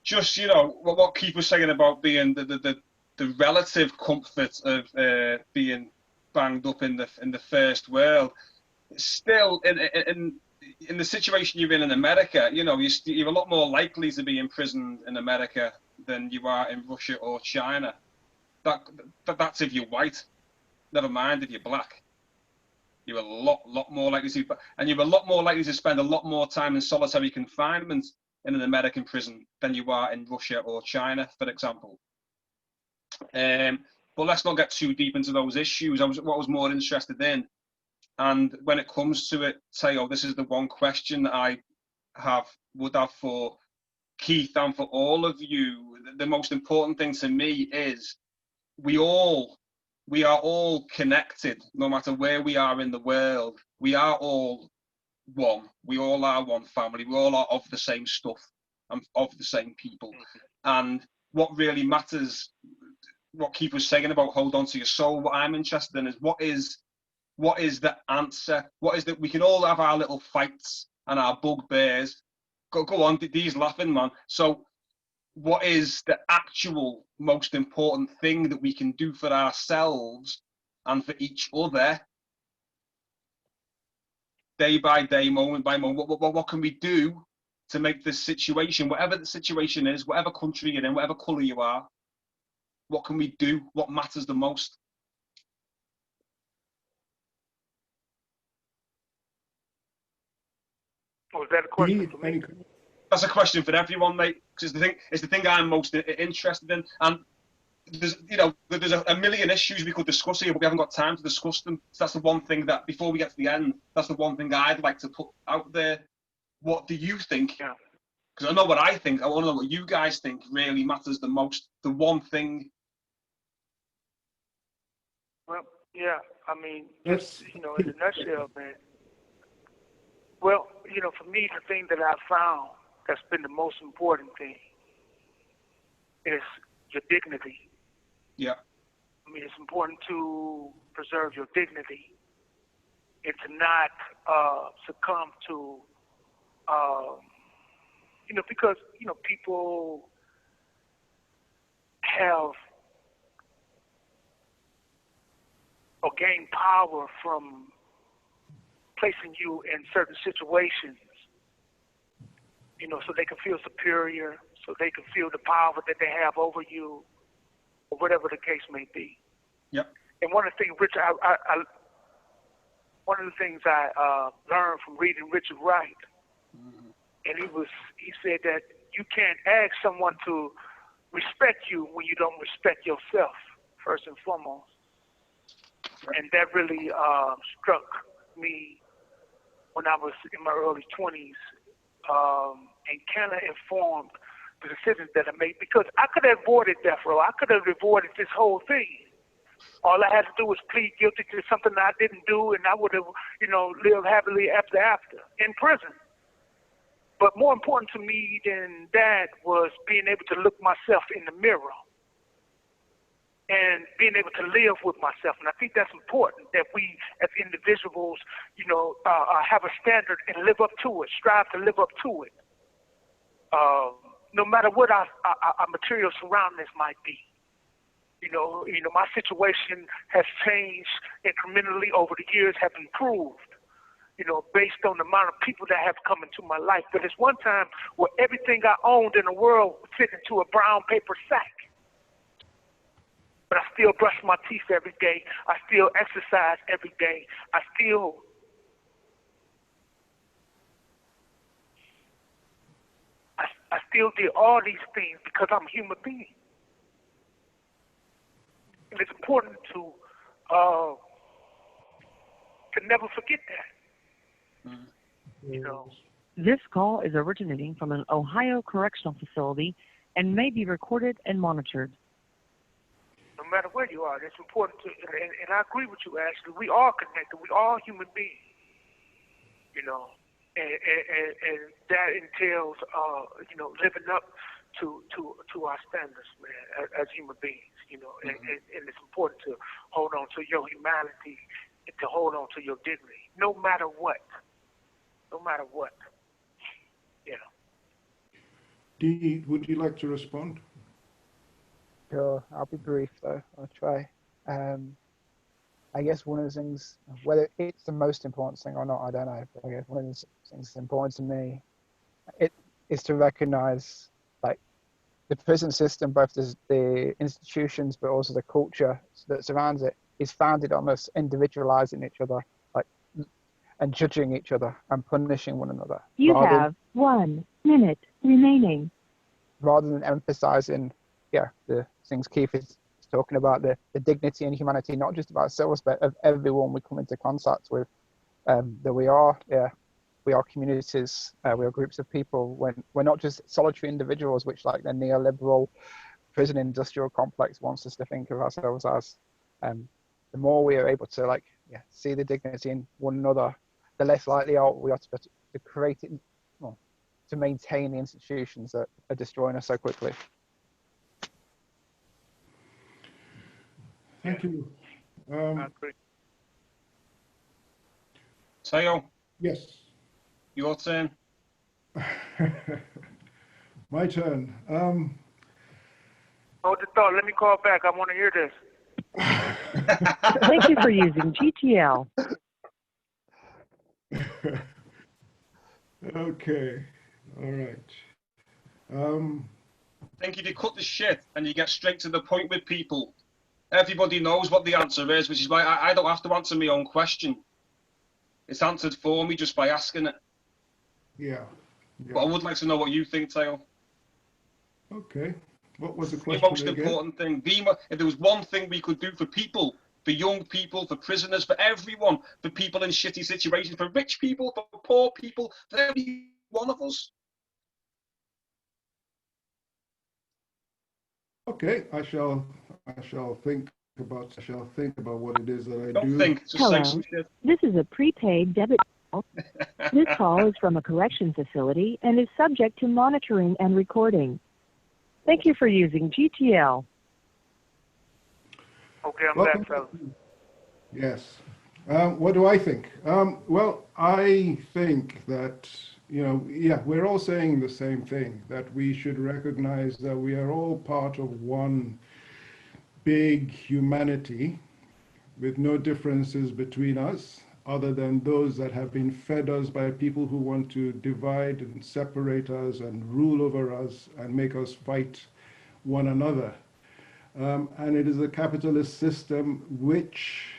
B: Just, what Keith was saying about being the relative comfort of being banged up in the first world. Still, in the situation you're in America, you're a lot more likely to be imprisoned in America than you are in Russia or China. That's if you're white. Never mind if you're black. You're a lot more likely to, and you're a lot more likely to spend a lot more time in solitary confinement in an American prison than you are in Russia or China, for example. But let's not get too deep into those issues. What I was more interested in, and when it comes to it, Teo, this is the one question that I would have for Keith and for all of you. The most important thing to me is we are all connected, no matter where we are in the world. We are all one. We all are one family. We all are of the same stuff and of the same people. And what really matters, what Keith was saying about hold on to your soul, what I'm interested in is what is the answer? What is that? We can all have our little fights and our bugbears. Go on, Dee's laughing, man. So what is the actual most important thing that we can do for ourselves and for each other day by day, moment by moment? What can we do to make this situation, whatever the situation is, whatever country you're in, whatever colour you are, what can we do? What matters the most?
D: Was that a question for me?
B: That's a question for everyone, mate. Because it's the thing I'm most interested in. And there's a million issues we could discuss here, but we haven't got time to discuss them. So that's the one thing that, before we get to the end, that's the one thing I'd like to put out there. What do you think?
D: Yeah.
B: Because I know what I think. I want to know what you guys think really matters the most. The one thing.
D: Well, yeah. I mean, just, in a nutshell, man. Well, for me, the thing that I found that's been the most important thing is your dignity.
B: Yeah.
D: I mean, it's important to preserve your dignity and to not succumb to, because, people have or gain power from placing you in certain situations, so they can feel superior, so they can feel the power that they have over you, or whatever the case may be.
B: Yep.
D: And one of the things, I learned from reading Richard Wright, and he said that you can't ask someone to respect you when you don't respect yourself, first and foremost. And that really struck me when I was in my early 20s, and kind of informed the decisions that I made, because I could have avoided death row. I could have avoided this whole thing. All I had to do was plead guilty to something I didn't do, and I would have, lived happily ever after in prison. But more important to me than that was being able to look myself in the mirror and being able to live with myself. And I think that's important, that we as individuals, have a standard and live up to it, strive to live up to it, no matter what our material surroundings might be. My situation has changed incrementally over the years, have improved, based on the amount of people that have come into my life. But it's one time where everything I owned in the world fit into a brown paper sack. But I still brush my teeth every day. I still exercise every day. I still did all these things because I'm a human being. And it's important to never forget that.
E: This call is originating from an Ohio correctional facility and may be recorded and monitored.
D: No matter where you are, it's important to, and I agree with you, Ashley. We are connected. We are human beings, and that entails, living up to our standards, man, as human beings, and it's important to hold on to your humanity and to hold on to your dignity, no matter what.
A: Dee, would you like to respond?
C: Sure, I'll be brief though. I'll try. I guess one of the things, whether it's the most important thing or not, I don't know. But I guess one of the things that's important to me, it is to recognize, like, the prison system, both the institutions, but also the culture that surrounds it, is founded on us individualizing each other, and judging each other and punishing one another.
E: You have 1 minute remaining.
C: Rather than emphasizing, the things Keith is It's talking about the dignity and humanity, not just about ourselves, but of everyone we come into contact with. That we are communities, we are groups of people. When we're not just solitary individuals, which like the neoliberal prison industrial complex wants us to think of ourselves as. The more we are able to see the dignity in one another, the less likely we are to create it, well, to maintain the institutions that are destroying us so quickly.
A: Thank you.
D: I agree.
B: Teo,
A: Yes.
B: your turn.
A: My turn.
D: Hold the thought. Let me call back. I want to hear this.
E: Thank you for using GTL.
A: Okay. All right.
B: I think if you cut the shit and you get straight to the point with people, everybody knows what the answer is, which is why I don't have to answer my own question. It's answered for me just by asking it.
A: Yeah.
B: But I would like to know what you think, Teo.
A: Okay. What was the
B: The
A: question
B: most
A: again?
B: important thing. If there was one thing we could do for people, for young people, for prisoners, for everyone, for people in shitty situations, for rich people, for poor people, for every one of us.
A: Okay, I shall think about what it is that I
B: Don't
A: do.
B: think, just
E: Hello.
B: say some shit.
E: This is a prepaid debit call. This call is from a correction facility and is subject to monitoring and recording. Thank you for using GTL.
D: Okay, I'm back, fellas.
A: Yes. What do I think? Well, I think that, we're all saying the same thing, that we should recognize that we are all part of one big humanity with no differences between us other than those that have been fed us by people who want to divide and separate us and rule over us and make us fight one another. And it is a capitalist system which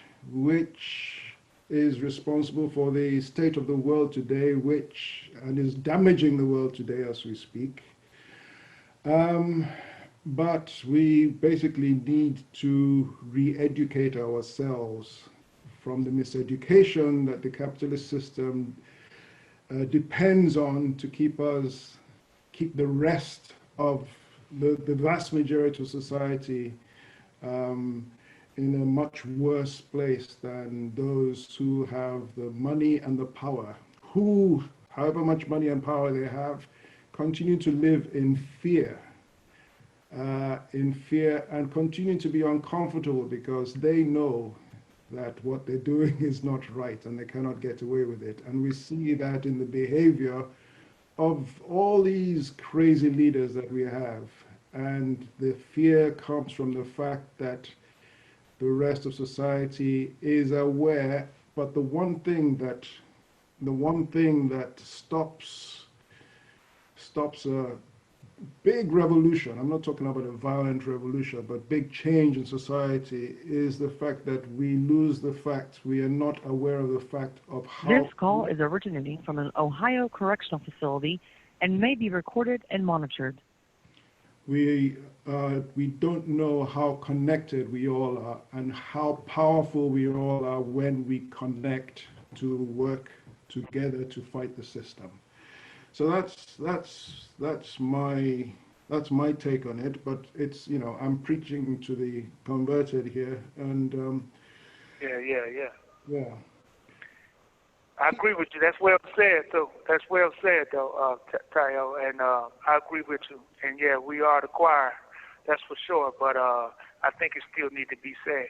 A: is responsible for the state of the world today, and is damaging the world today as we speak. But we basically need to re-educate ourselves from the miseducation that the capitalist system depends on to keep the rest of the vast majority of society in a much worse place than those who have the money and the power, who, however much money and power they have, continue to live in fear and continue to be uncomfortable because they know that what they're doing is not right and they cannot get away with it. And we see that in the behavior of all these crazy leaders that we have. And the fear comes from the fact that the rest of society is aware, but the one thing that stops a big revolution, I'm not talking about a violent revolution, but big change in society, is the fact that we lose the fact, we are not aware of the fact of how...
E: This call is originating from an Ohio correctional facility and may be recorded and monitored.
A: We don't know how connected we all are and how powerful we all are when we connect to work together to fight the system. So that's my take on it. But it's, I'm preaching to the converted here, and yeah.
D: I agree with you. That's well said, though. Tayo, and I agree with you. And yeah, we are the choir, that's for sure. But I think it still needs to be said.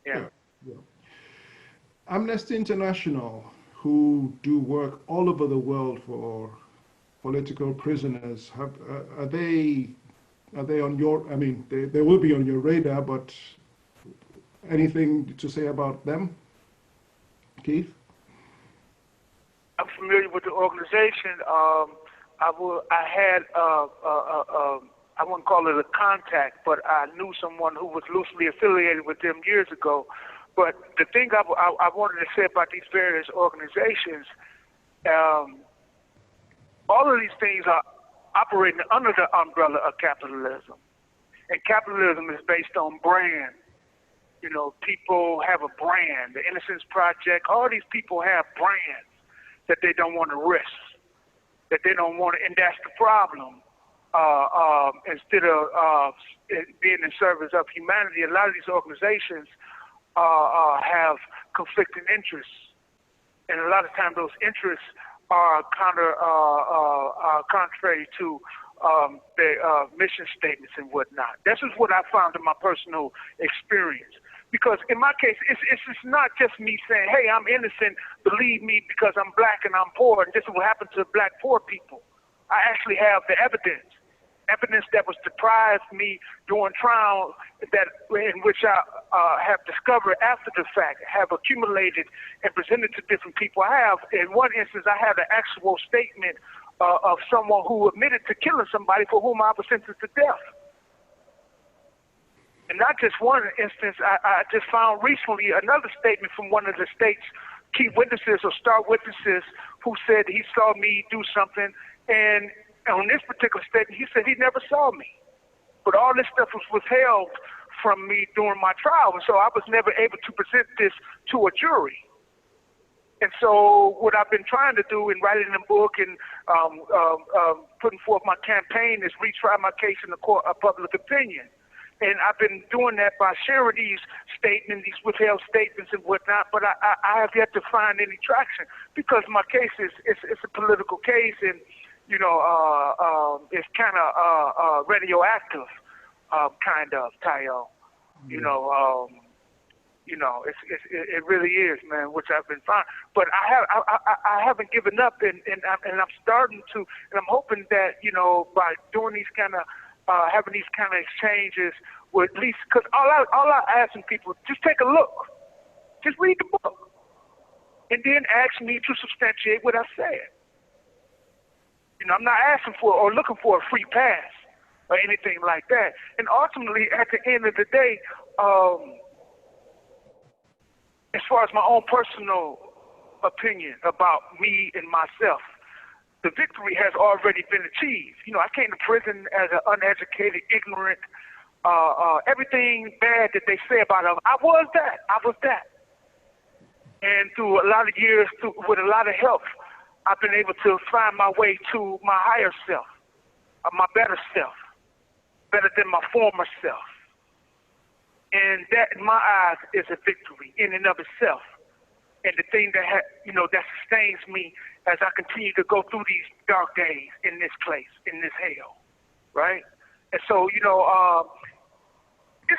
D: Yeah.
A: Amnesty International, who do work all over the world for political prisoners, are they on your? I mean, they will be on your radar. But anything to say about them, Keith?
D: I'm familiar with the organization. I wouldn't call it a contact, but I knew someone who was loosely affiliated with them years ago. But the thing I wanted to say about these various organizations, all of these things are operating under the umbrella of capitalism. And capitalism is based on brand. You know, people have a brand. The Innocence Project, all these people have brands that they don't want to risk, that they don't want to, and that's the problem. Instead of being in service of humanity, a lot of these organizations have conflicting interests. And a lot of times those interests are contrary to their mission statements and whatnot. This is what I found in my personal experience. Because in my case, it's not just me saying, hey, I'm innocent, believe me because I'm black and I'm poor, and this is what happened to black poor people. I actually have the evidence that was deprived me during trial in which I have discovered after the fact, have accumulated and presented to different people. I have, in one instance, I have an actual statement of someone who admitted to killing somebody for whom I was sentenced to death. And not just one instance, I just found recently another statement from one of the state's key witnesses or star witnesses who said he saw me do something, and on this particular statement, he said he never saw me. But all this stuff was withheld from me during my trial, and so I was never able to present this to a jury. And so what I've been trying to do in writing a book and putting forth my campaign is retry my case in the court of public opinion. And I've been doing that by sharing these statements, these withheld statements and whatnot, but I have yet to find any traction because my case is a political case, and you know it's kind of radioactive, kind of, Tayo. You know, it really is, man, which I've been finding. But I haven't given up, and I'm starting to, and I'm hoping that by doing these kind of having these kind of exchanges, or at least, because all I asking people, just take a look, just read the book, and then ask me to substantiate what I said. I'm not asking for or looking for a free pass or anything like that. And ultimately, at the end of the day, as far as my own personal opinion about me and myself, the victory has already been achieved. I came to prison as an uneducated, ignorant, everything bad that they say about them. I was that. And through a lot of years, with a lot of help, I've been able to find my way to my higher self, my better self, better than my former self. And that, in my eyes, is a victory in and of itself. And the thing that that sustains me as I continue to go through these dark days in this place, in this hell, right? And so, it's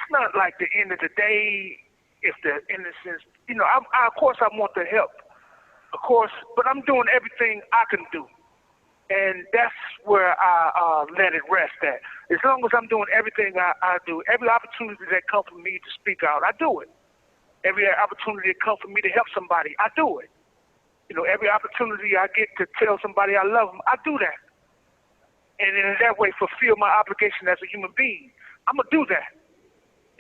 D: not like the end of the day if the innocence, of course I want to help, of course, but I'm doing everything I can do. And that's where I let it rest at. As long as I'm doing everything I do, every opportunity that comes for me to speak out, I do it. Every opportunity that comes for me to help somebody, I do it. Every opportunity I get to tell somebody I love them, I do that. And in that way, fulfill my obligation as a human being. I'm going to do that.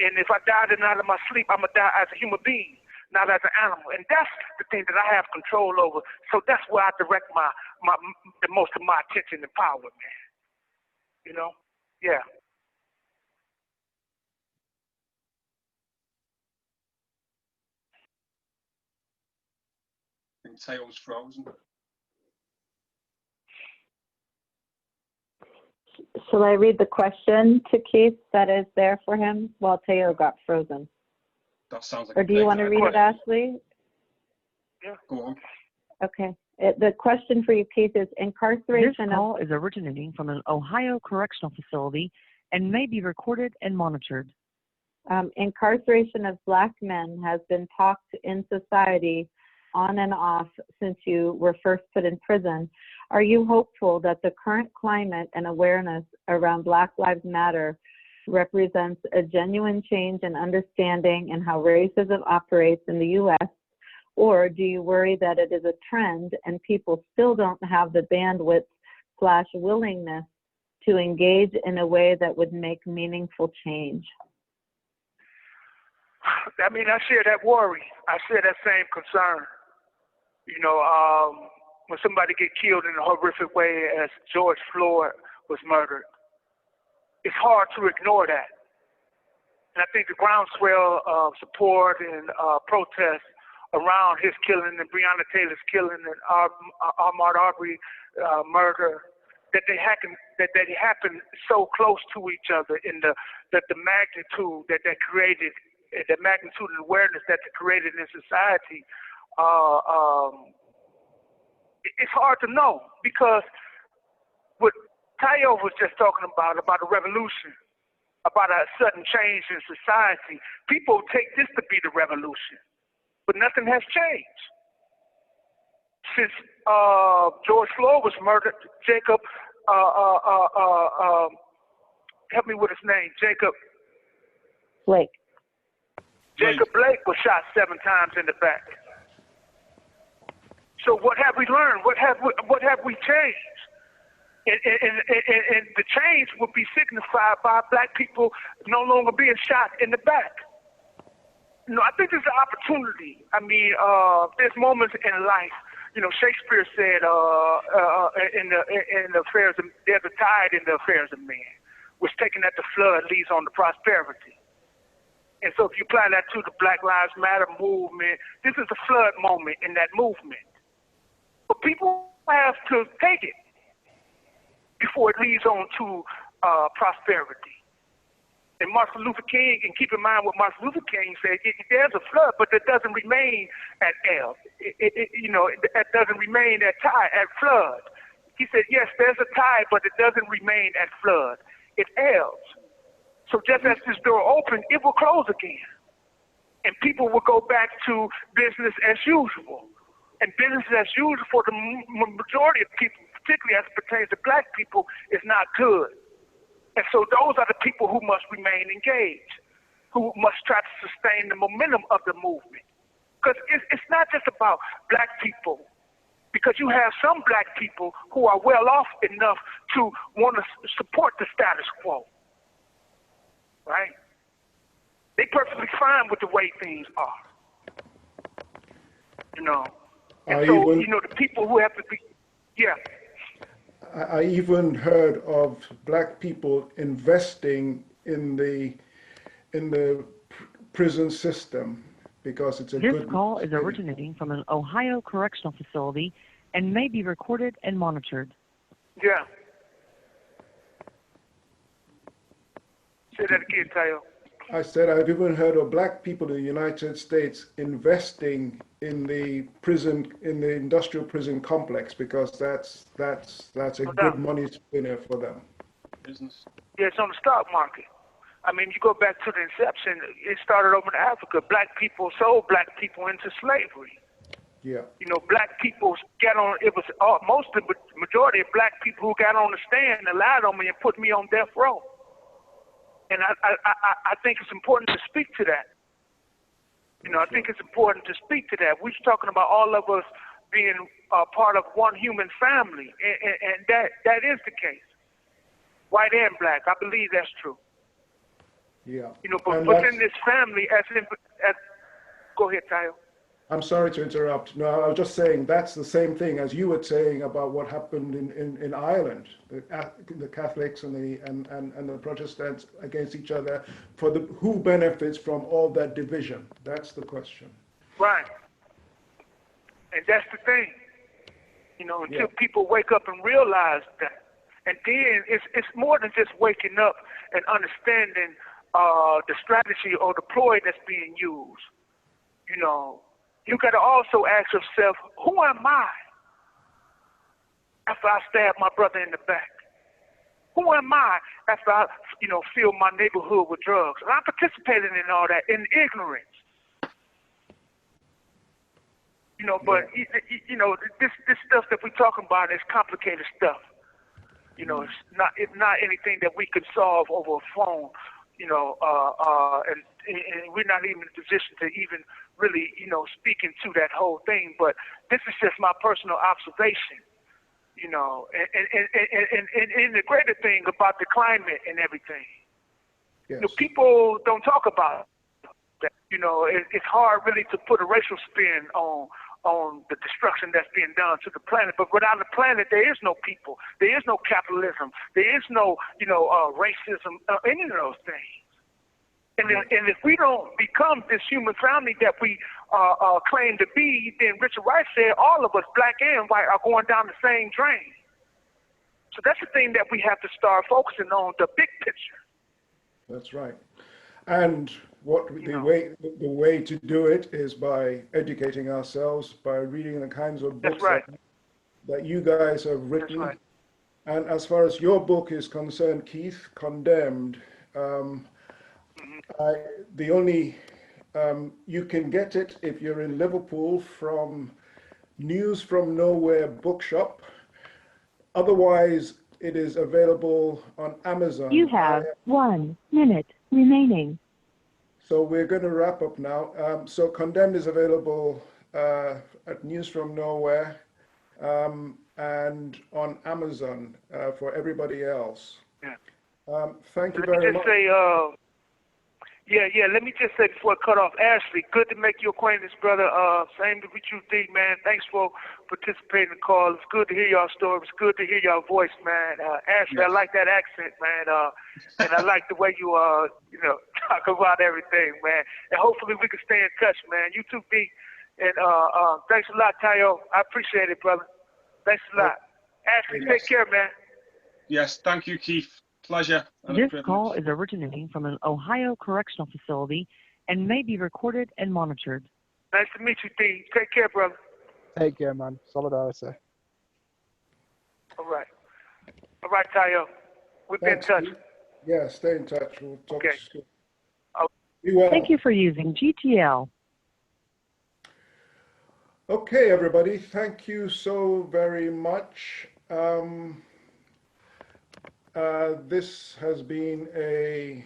D: And if I die the night of my sleep, I'm going to die as a human being, not as an animal. And that's the thing that I have control over. So that's where I direct the most of my attention and power, man. Yeah.
B: And Tail's frozen.
F: Shall I read the question to Keith that is there for him while Teo got frozen?
B: That sounds like.
F: Or do you want to read it, Ashley?
B: Yeah, go on.
F: Okay. The question for you, Keith, is incarceration.
E: This call is originating from an Ohio correctional facility and may be recorded and monitored.
F: Incarceration of Black men has been talked in society on and off since you were first put in prison. Are you hopeful that the current climate and awareness around Black Lives Matter represents a genuine change in understanding in how racism operates in the U.S., or do you worry that it is a trend and people still don't have the bandwidth/willingness to engage in a way that would make meaningful change?
D: I share that worry. I share that same concern. When somebody get killed in a horrific way as George Floyd was murdered, it's hard to ignore that. And I think the groundswell of support and protest around his killing and Breonna Taylor's killing and Ahmaud Arbery murder, that they happened so close to each other in that the magnitude that created, the magnitude and awareness that they created in society, it's hard to know, because what Tayo was just talking about a revolution, about a sudden change in society, people take this to be the revolution, but nothing has changed. Since George Floyd was murdered, Jacob, help me with his name, Jacob
F: Blake.
D: Jacob Blake was shot 7 times in the back. So what have we learned? What have we changed? And the change would be signified by black people no longer being shot in the back. You know, I think there's an opportunity. I mean, there's moments in life. You know, Shakespeare said, in the affairs of, there's a tide in the affairs of men, which taken at the flood leads on to prosperity. And so if you apply that to the Black Lives Matter movement, this is a flood moment in that movement. But people have to take it before it leads on to prosperity. And Martin Luther King, and keep in mind what Martin Luther King said, there's a flood, but it doesn't remain at L. It doesn't remain at tide, at flood. He said, yes, there's a tide, but it doesn't remain at flood. It ebbs. So just as this door opened, it will close again. And people will go back to business as usual. And business as usual for the majority of people, particularly as it pertains to black people, is not good. And so those are the people who must remain engaged, who must try to sustain the momentum of the movement. Because it's not just about black people, because you have some black people who are well off enough to want to support the status quo, right? They perfectly fine with the way things are, you know. And so, you know, the people who have to be, yeah.
A: I even heard of black people investing in the prison system because it's a good.
E: This call is originating from an Ohio correctional facility and may be recorded and monitored.
D: Yeah. Say that again, Tayo.
A: I said I've even heard of black people in the United States investing in the prison, in the industrial prison complex, because that's a good money spinner for them.
B: Business.
D: Yeah, it's on the stock market. I mean, you go back to the inception, it started over in Africa. Black people sold black people into slavery.
A: Yeah.
D: You know, black people got on, it was mostly the majority of black people who got on the stand and lied on me and put me on death row. And I think it's important to speak to that. You know, I think it's important to speak to that. We're talking about all of us being part of one human family, and that is the case. White and black, I believe that's true.
A: Yeah.
D: You know, but within this family, as go ahead, Tayo.
A: I'm sorry to interrupt. No, I was just saying that's the same thing as you were saying about what happened in Ireland, the Catholics and the Protestants against each other. Who benefits from all that division? That's the question.
D: Right. And that's the thing. You know, until people wake up and realize that. And then it's more than just waking up and understanding the strategy or the ploy that's being used. You know, you got to also ask yourself, who am I after I stab my brother in the back? Who am I after I, fill my neighborhood with drugs? And I participated in all that in ignorance. You know, but, this stuff that we're talking about is complicated stuff. You know, it's not anything that we could solve over a phone, and we're not even in a position to even really, speak into that whole thing. But this is just my personal observation, and the greater thing about the climate and everything.
A: Yes.
D: People don't talk about that. It's hard really to put a racial spin on the destruction that's being done to the planet. But without the planet, there is no people. There is no capitalism. There is no, racism, any of those things. And if we don't become this human family that we claim to be, then Richard Wright said all of us, black and white, are going down the same drain. So that's the thing that we have to start focusing on, the big picture.
A: That's right. And the way to do it is by educating ourselves, by reading the kinds of books that you guys have written.
D: That's right.
A: And as far as your book is concerned, Keith, Condemned, you can get it if you're in Liverpool from News from Nowhere Bookshop. Otherwise, it is available on Amazon.
E: You have 1 minute remaining.
A: So we're going to wrap up now. So Condemned is available at News from Nowhere and on Amazon for everybody else.
D: Yeah.
A: Thank you very much.
D: Let me just say before I cut off, Ashley, good to make your acquaintance, brother. Same with you, D, man. Thanks for participating in the call. It's good to hear y'all stories. It's good to hear y'all voice, man. Ashley, I like that accent, man. And I like the way you, talk about everything, man. And hopefully we can stay in touch, man. You too, D. And thanks a lot, Tayo. I appreciate it, brother. Thanks a lot. Ashley, take care, man.
B: Yes, thank you, Keith. Pleasure.
E: This call is originating from an Ohio correctional facility and may be recorded and monitored.
D: Nice to meet you, D. Take care, brother.
C: Take care, man. Solidarity.
D: All right. All right, Tayo. We'll be in touch.
A: Yeah, stay in touch. We'll talk soon.
E: Be well. Thank you for using GTL.
A: Okay, everybody. Thank you so very much. This has been a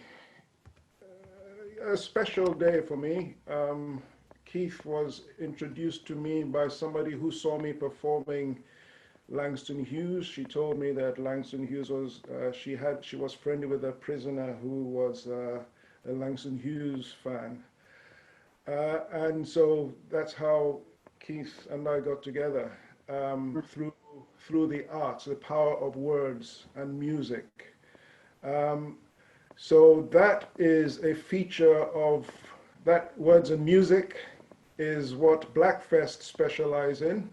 A: special day for me. Keith was introduced to me by somebody who saw me performing Langston Hughes. She told me that Langston Hughes was, she was friendly with a prisoner who was a Langston Hughes fan. And so that's how Keith and I got together, through the arts, the power of words and music. So that is a feature of that. Words and music is what BlackFest specialize in.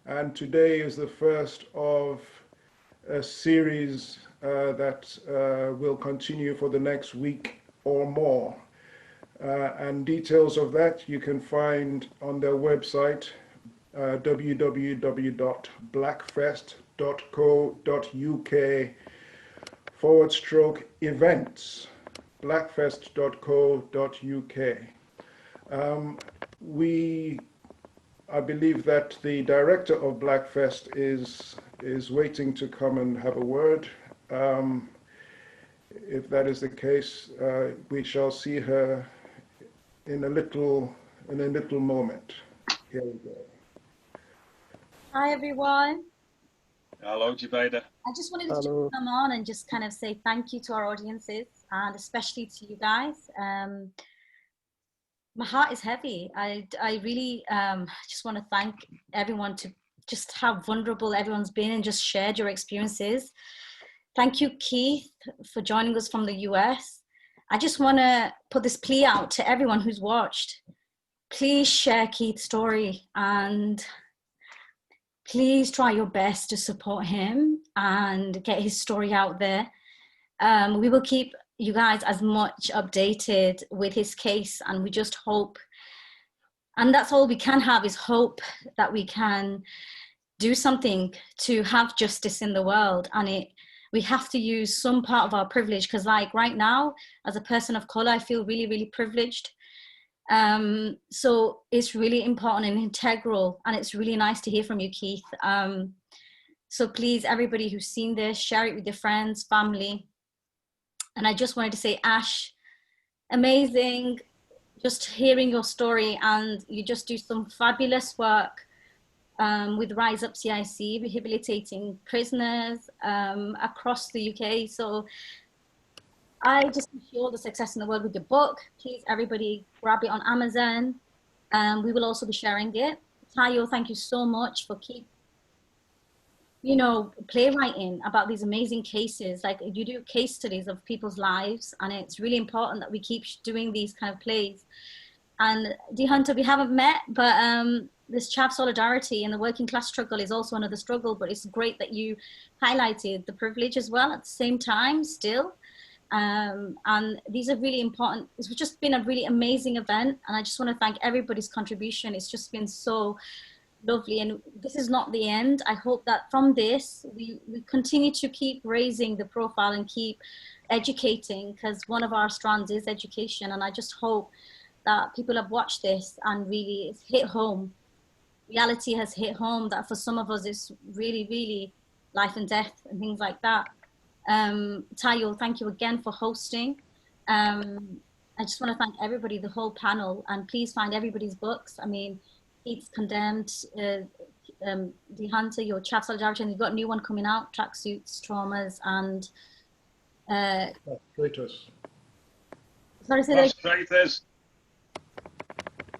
A: And today is the first of a series that will continue for the next week or more. And details of that you can find on their website, www.blackfest.co.uk/events, blackfest.co.uk. I believe that the director of BlackFest is waiting to come and have a word. If that is the case, we shall see her in a little moment. Here we go.
G: Hi, everyone.
B: Hello, Jabeda.
G: I just wanted to come on and just kind of say thank you to our audiences and especially to you guys. My heart is heavy. I really just want to thank everyone to just how vulnerable everyone's been and just shared your experiences. Thank you, Keith, for joining us from the US. I just want to put this plea out to everyone who's watched. Please share Keith's story and please try your best to support him and get his story out there. We will keep you guys as much updated with his case, and we just hope, and that's all we can have is hope that we can do something to have justice in the world. And we have to use some part of our privilege, because like right now, as a person of color, I feel really, really privileged. So it's really important and integral, and it's really nice to hear from you, Keith. So please, everybody who's seen this, share it with your friends, family. And I just wanted to say, Ash, amazing, just hearing your story, and you just do some fabulous work with Rise Up CIC, rehabilitating prisoners across the UK. So I just wish you all the success in the world with your book. Please, everybody, grab it on Amazon. We will also be sharing it. Tayo, thank you so much for keep you know, playwriting about these amazing cases. Like you do case studies of people's lives, and it's really important that we keep doing these kind of plays. And D Hunter, we haven't met, but this chav solidarity and the working class struggle is also another struggle, but it's great that you highlighted the privilege as well at the same time still. And these are really important. It's just been a really amazing event, and I just want to thank everybody's contribution. It's just been so lovely, and this is not the end. I hope that from this we continue to keep raising the profile and keep educating, because one of our strands is education, and I just hope that people have watched this and really it's hit home. Reality has hit home that for some of us it's really, really life and death and things like that. Tayo, thank you again for hosting. I just want to thank everybody, the whole panel, and please find everybody's books. I mean, Keith's Condemned, D Hunter, your Chat Solidarity, and you've got a new one coming out, Tracksuits, Traumas, and
A: Traitors.
G: Sorry, say that.
B: Traitors.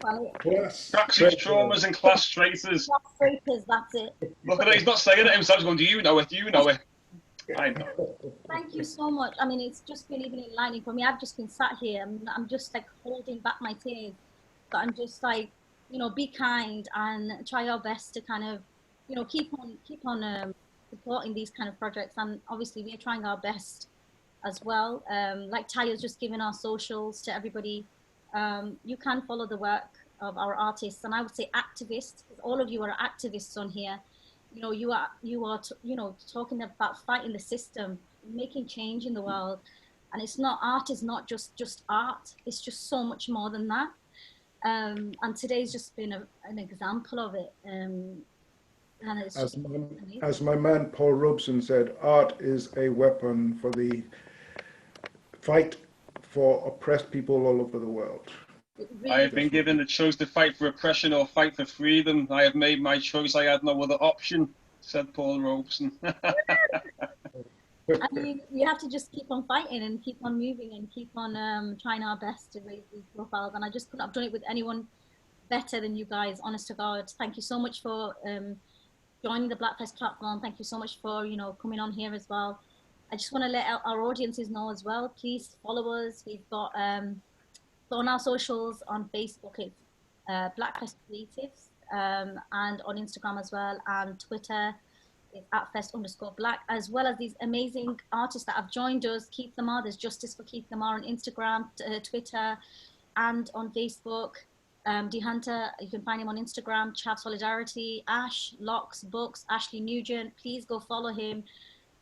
B: Tracksuits, Traumas, and Class Traitors.
G: Class Traitors, that's it.
B: Look at it, he's not saying it himself, he's going, do you know it? Do you know it? I know.
G: Thank you so much. I mean, it's just been even enlightening for me. I've just been sat here. I'm just like holding back my tears. But I'm just like, you know, be kind and try our best to kind of, you know, keep on supporting these kind of projects. And obviously we're trying our best as well. Like Taya's just given our socials to everybody. You can follow the work of our artists, and I would say activists, because all of you are activists on here. You know, you are you know, talking about fighting the system, making change in the world. And it's not, art is not just art, it's just so much more than that. And today's just been an example of it. And it's
A: as my man Paul Robeson said, art is a weapon for the fight for oppressed people all over the world.
G: Really,
B: I have been given the choice to fight for oppression or fight for freedom. I have made my choice. I had no other option, said Paul Robeson.
G: I mean, we have to just keep on fighting and keep on moving and keep on trying our best to raise these profiles. And I just couldn't have done it with anyone better than you guys, honest to God. Thank you so much for joining the BlackFest platform. Thank you so much for, you know, coming on here as well. I just want to let our audiences know as well, please follow us. We've got on our socials, on Facebook, it's BlackFest Creatives, and on Instagram as well, and Twitter, it's @fest_black, as well as these amazing artists that have joined us. Keith Lamar, there's Justice for Keith Lamar on Instagram, Twitter, and on Facebook. D Hunter, you can find him on Instagram, Chav Solidarity, Ash, Locks, Books, Ashley Nugent, please go follow him.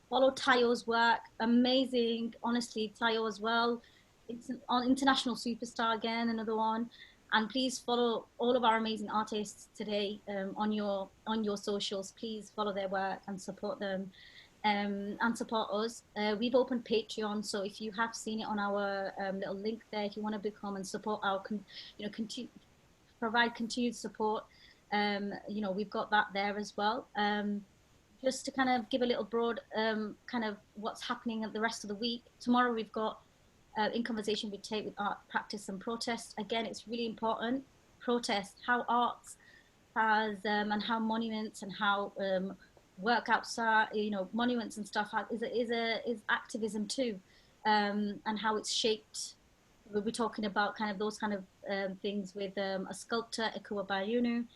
G: Follow Tayo's work, amazing, honestly, Tayo as well. It's on International Superstar again, another one. And please follow all of our amazing artists today on your socials. Please follow their work and support them, and support us. We've opened Patreon, so if you have seen it on our little link there, if you want to become and support our, provide continued support, you know, we've got that there as well. Just to kind of give a little broad kind of what's happening at the rest of the week. Tomorrow we've got In Conversation with Tate with Art, Practice and Protest. Again, it's really important. Protest, how arts has, and how monuments and how workouts are, you know, monuments and stuff is activism too, and how it's shaped. We'll be talking about kind of those kind of things with a sculptor, Ekuwa Bayunu.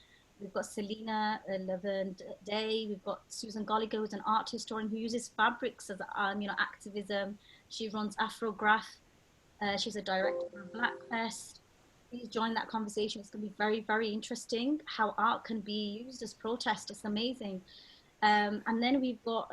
G: We've got Selena Levin Day. We've got Susan Gallagher, who's an art historian who uses fabrics as you know, activism. She runs Afrograph. She's a director of BlackFest. Please join that conversation. It's going to be very, very interesting how art can be used as protest. It's amazing. And then we've got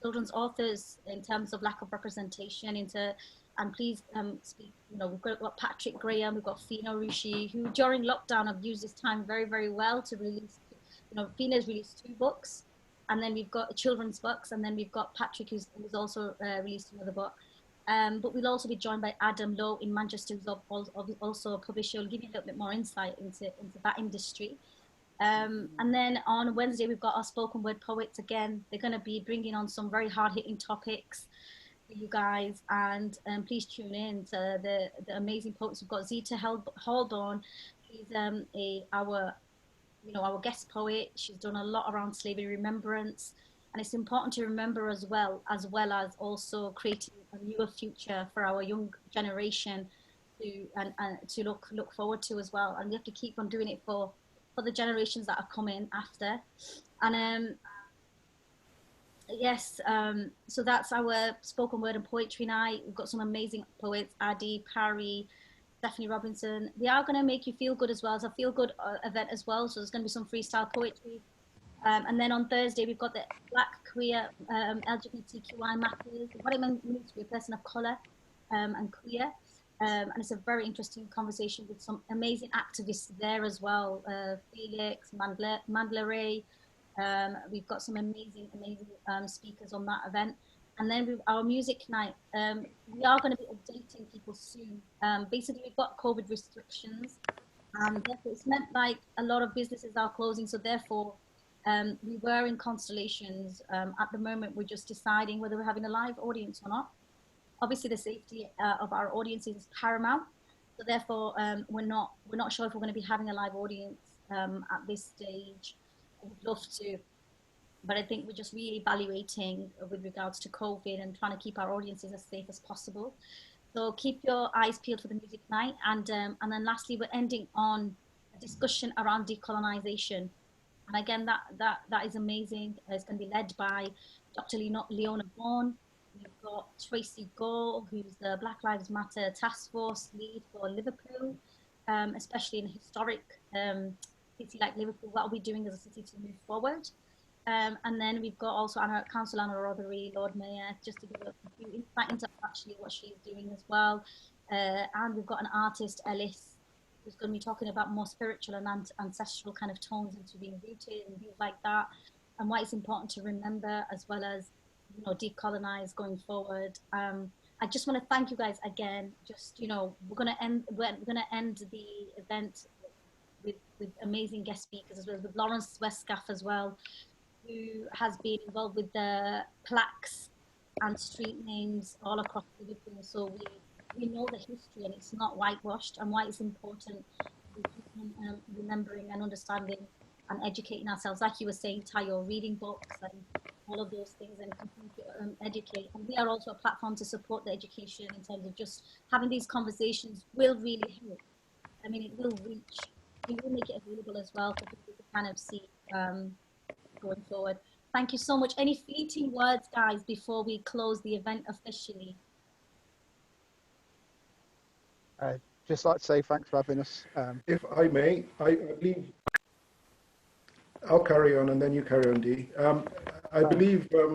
G: children's authors in terms of lack of representation into, and please speak, you know, we've got Patrick Graham, we've got Fina Rushi, who during lockdown have used this time very, very well to release, you know, Fina's released 2 books, and then we've got children's books, and then we've got Patrick who's also released another book. But we'll also be joined by Adam Lowe in Manchester, who's also a publisher. Will give you a little bit more insight into that industry. And then on Wednesday, we've got our spoken word poets again. They're going to be bringing on some very hard-hitting topics for you guys, and please tune in to the amazing poets. We've got Zita Haldorn. She's our you know, our guest poet. She's done a lot around slavery remembrance, and it's important to remember as well as also creating a newer future for our young generation and to look forward to as well. And we have to keep on doing it for the generations that are coming after. And yes, so that's our spoken word and poetry night. We've got some amazing poets, Adi, Parry, Stephanie Robinson. They are going to make you feel good as well. It's a feel good event as well. So there's going to be some freestyle poetry. And then on Thursday, we've got the Black, Queer, LGBTQI matters, what it means to be a person of colour and queer. And it's a very interesting conversation with some amazing activists there as well. Felix, Mandla Ray. We've got some amazing speakers on that event. And then with our music night, we are going to be updating people soon. Basically, we've got COVID restrictions, and therefore it's meant like a lot of businesses are closing. So therefore, we were in constellations. At the moment, we're just deciding whether we're having a live audience or not. Obviously, the safety of our audience is paramount. So therefore, we're not sure if we're going to be having a live audience at this stage. I would love to, but I think we're just reevaluating with regards to COVID and trying to keep our audiences as safe as possible. So keep your eyes peeled for the music night. And then lastly, we're ending on a discussion around decolonization. And again, that is amazing. It's going to be led by Dr. Leona Bourne. We've got Tracy Gore, who's the Black Lives Matter Task Force lead for Liverpool, especially in a historic city like Liverpool. What are we doing as a city to move forward? And then we've got also Councillor Anna Rothery, Lord Mayor, just to give a few insight into actually what she's doing as well. And we've got an artist, Ellis, who's going to be talking about more spiritual and ancestral kind of tones into being rooted and things like that, and why it's important to remember as well as, you know, decolonize going forward. I just want to thank you guys again. Just, you know, we're going to end the event with amazing guest speakers, as well as with Lawrence Westgaff as well, who has been involved with the plaques and street names all across Liverpool. So we know the history, and it's not whitewashed, and why it's important to keep remembering and understanding and educating ourselves, like you were saying, Tayo, reading books and all of those things, and continue to educate. And we are also a platform to support the education in terms of just having these conversations will really help. I mean, it will reach, we will make it available as well for people to kind of see going forward. Thank you so much. Any fleeting words, guys, before we close the event officially?
C: Just like to say thanks for having us.
A: If I may, I believe I'll carry on and then you carry on, Dee. I believe there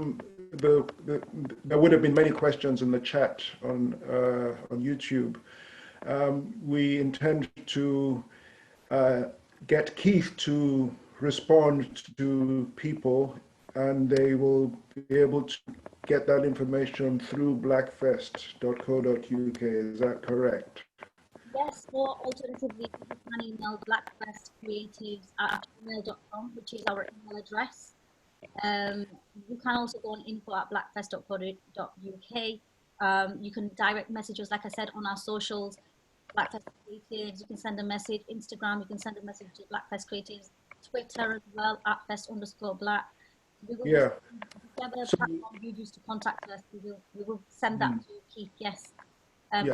A: would have been many questions in the chat on YouTube. We intend to get Keith to respond to people, and they will be able to get that information through blackfest.co.uk. Is that correct?
G: Yes, or alternatively, you can email blackfestcreatives@gmail.com, which is our email address. You can also go on info@blackfest.co.uk. You can direct message us, like I said, on our socials, Blackfest Creatives. You can send a message, Instagram, you can send a message to Blackfest Creatives, Twitter as well, @fest_black. We will whichever platform you use to contact us, we will send that to Keith, yes. And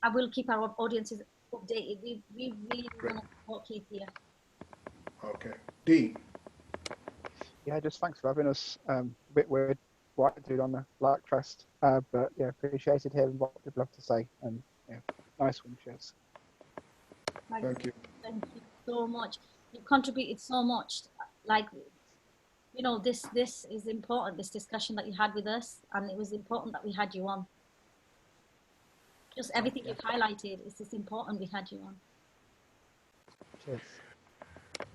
G: I will keep our audiences updated. We really want to support Keith here.
A: Okay. Dee.
C: Yeah, just thanks for having us. A bit weird white dude on the BlackFest, but yeah, appreciated hearing what people have to say, and yeah, nice one, cheers.
A: Thank you.
G: Thank you so much. You've contributed so much. Like, you know, this is important, this discussion that you had with us, and it was important that we had you on. Just everything you've highlighted, it's just important we had you on.
C: Cheers.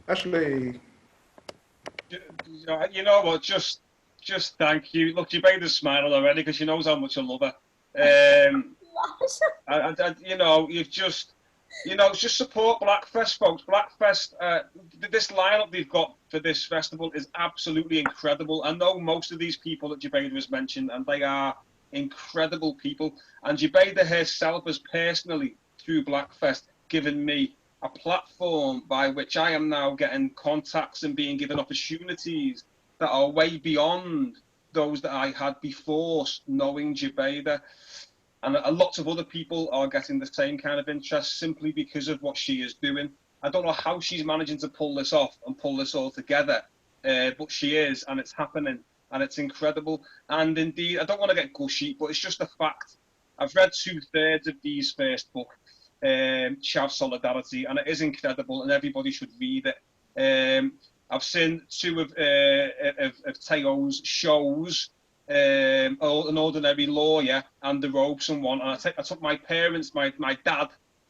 A: Ashley.
B: You know what, just thank you. Look, you made us smile already because she knows how much I love her. You know, you've just, you know, just support BlackFest, folks. BlackFest, this lineup they've got for this festival is absolutely incredible. I know most of these people that Jabeda has mentioned, and they are incredible people. And Jabeda herself has personally, through BlackFest, given me a platform by which I am now getting contacts and being given opportunities that are way beyond those that I had before knowing Jabeda. And a lot of other people are getting the same kind of interest simply because of what she is doing. I don't know how she's managing to pull this off and pull this all together, but she is, and it's happening, and it's incredible. And indeed, I don't want to get gushy, but it's just a fact. I've read 2/3 of Dee's first book, Shav Solidarity, and it is incredible, and everybody should read it. I've seen 2 of Teo's shows, An Ordinary Lawyer and The Robeson one, and I took my parents, my dad,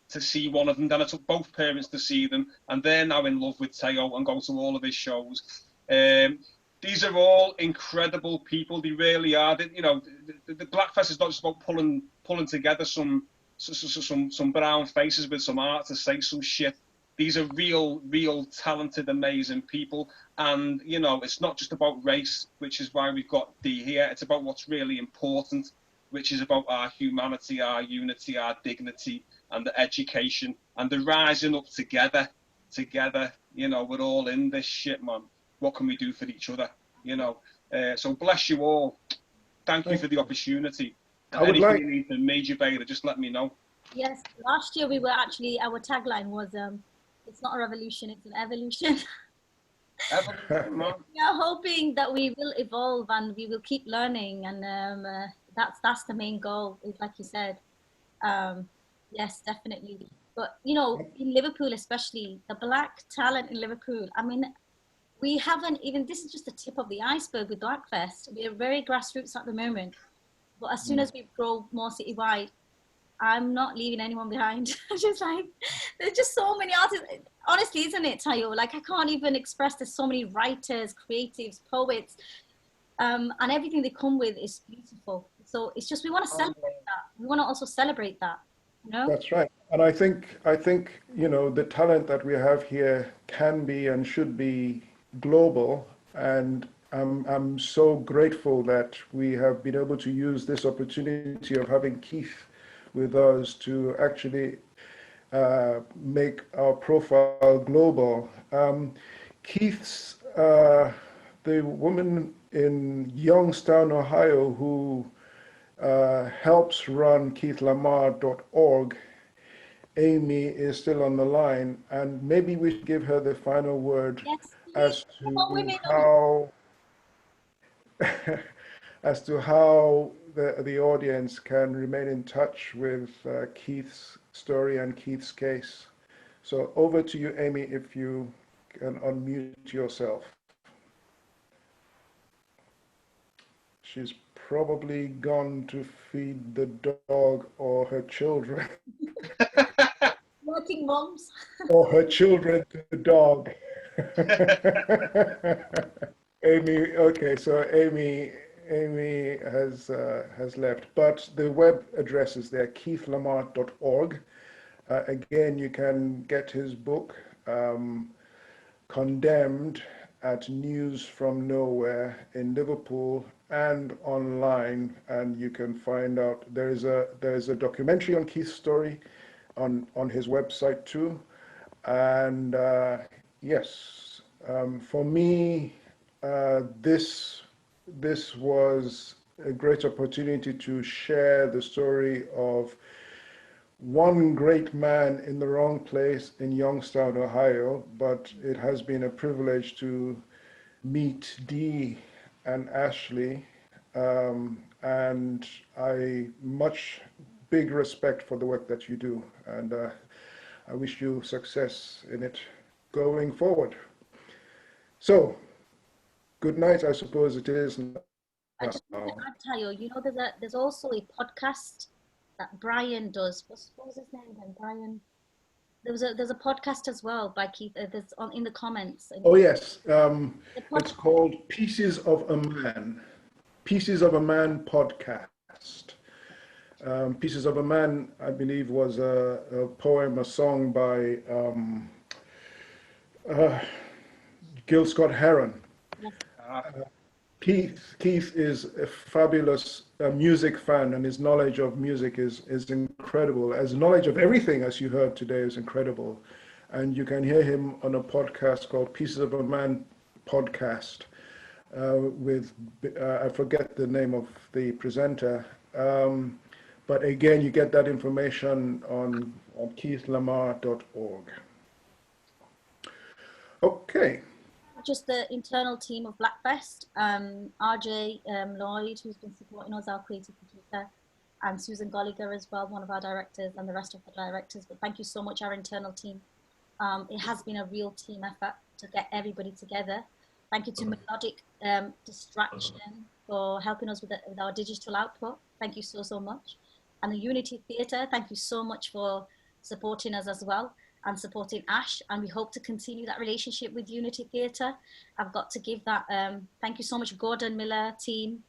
B: to see one of them, then I took both parents to see them, and they're now in love with Teo and go to all of his shows. These are all incredible people, they really are. You know, the BlackFest is not just about pulling together some brown faces with some art to say some shit. These are real talented, amazing people. And, you know, it's not just about race, which is why we've got Dee here. It's about what's really important, which is about our humanity, our unity, our dignity, and the education, and the rising up together. You know, we're all in this shit, man. What can we do for each other? You know, so bless you all. Thank you for the opportunity. And anything you need from Major Bader, just let me know.
G: Yes, last year we were actually, our tagline was, it's not a revolution, it's an evolution. We are hoping that we will evolve and we will keep learning, and that's the main goal, like you said. Yes, definitely. But, you know, in Liverpool especially, the Black talent in Liverpool, I mean, we haven't even, this is just the tip of the iceberg with BlackFest. We're very grassroots at the moment. But as soon as we grow more citywide, I'm not leaving anyone behind. Just like, there's just so many artists. Honestly, isn't it, Tayo? Like, I can't even express, there's so many writers, creatives, poets, and everything they come with is beautiful. So it's just, we want to celebrate that. We want to also celebrate that, you know?
A: That's right. And I think, you know, the talent that we have here can be and should be global. And I'm so grateful that we have been able to use this opportunity of having Keith with us to actually make our profile global. Keith's, the woman in Youngstown, Ohio, who helps run keithlamar.org, Amy, is still on the line, and maybe we should give her the final word.
G: Yes,
A: as to how as to how the audience can remain in touch with Keith's story and Keith's case. So over to you, Amy, if you can unmute yourself. She's probably gone to feed the dog or her children.
G: Working moms.
A: Or her children to the dog. Amy, okay, so Amy has left, but the web address is there, keithlamar.org. Again, you can get his book, Condemned, at News from Nowhere in Liverpool and online, and you can find out there's a documentary on Keith's story on his website too. And yes, for me, this was a great opportunity to share the story of one great man in the wrong place in Youngstown, Ohio, but it has been a privilege to meet Dee and Ashley, and I much big respect for the work that you do, and I wish you success in it going forward. So, good night, I suppose it is.
G: I just want to add, Tayo, you know, there's also a podcast that Brian does. What was his name then? Brian. There's a podcast as well by Keith. There's in the comments.
A: Oh yes, it's called Pieces of a Man. Pieces of a Man podcast. Pieces of a Man, I believe, was a poem, a song by Gil Scott-Heron. Keith is a fabulous music fan, and his knowledge of music is incredible. His knowledge of everything, as you heard today, is incredible. and you can hear him on a podcast called Pieces of a Man podcast with, I forget the name of the presenter, but again, you get that information on keithlamar.org. Okay.
G: Just the internal team of BlackFest, RJ Lloyd, who's been supporting us, our creative producer, and Susan Golliger as well, one of our directors, and the rest of the directors. But thank you so much, our internal team. It has been a real team effort to get everybody together. Thank you to Melodic Distraction for helping us with our digital output. Thank you so much. And the Unity Theatre, thank you so much for supporting us as well, and supporting Ash, and we hope to continue that relationship with Unity Theatre. I've got to give that, thank you so much, Gordon Miller team,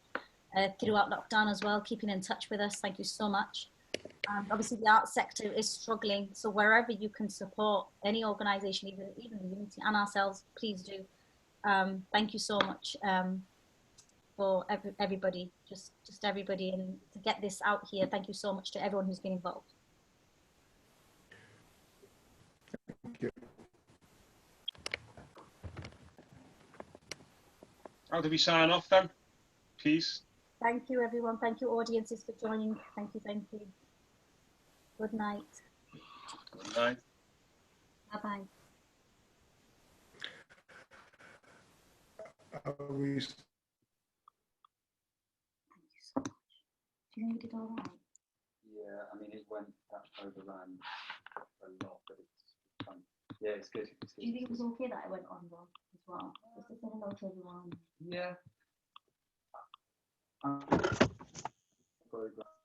G: throughout lockdown as well, keeping in touch with us. Thank you so much. And obviously the arts sector is struggling, so wherever you can support any organisation, even Unity and ourselves, please do. Thank you so much for everybody, just everybody, and to get this out here. Thank you so much to everyone who's been involved.
A: Thank you.
B: How do we sign off then? Peace.
G: Thank you, everyone. Thank you, audiences, for joining. Thank you, thank you. Good night.
B: Good night.
G: Bye-bye.
A: We...
G: Thank you so much. Do you know you did all right?
H: Yeah, I mean, it went overran a lot, but it's fun. Yeah, it's good. It's good.
G: Do you think it was okay that I went on well as well? Just to say hello to everyone.
H: Yeah. Very glad.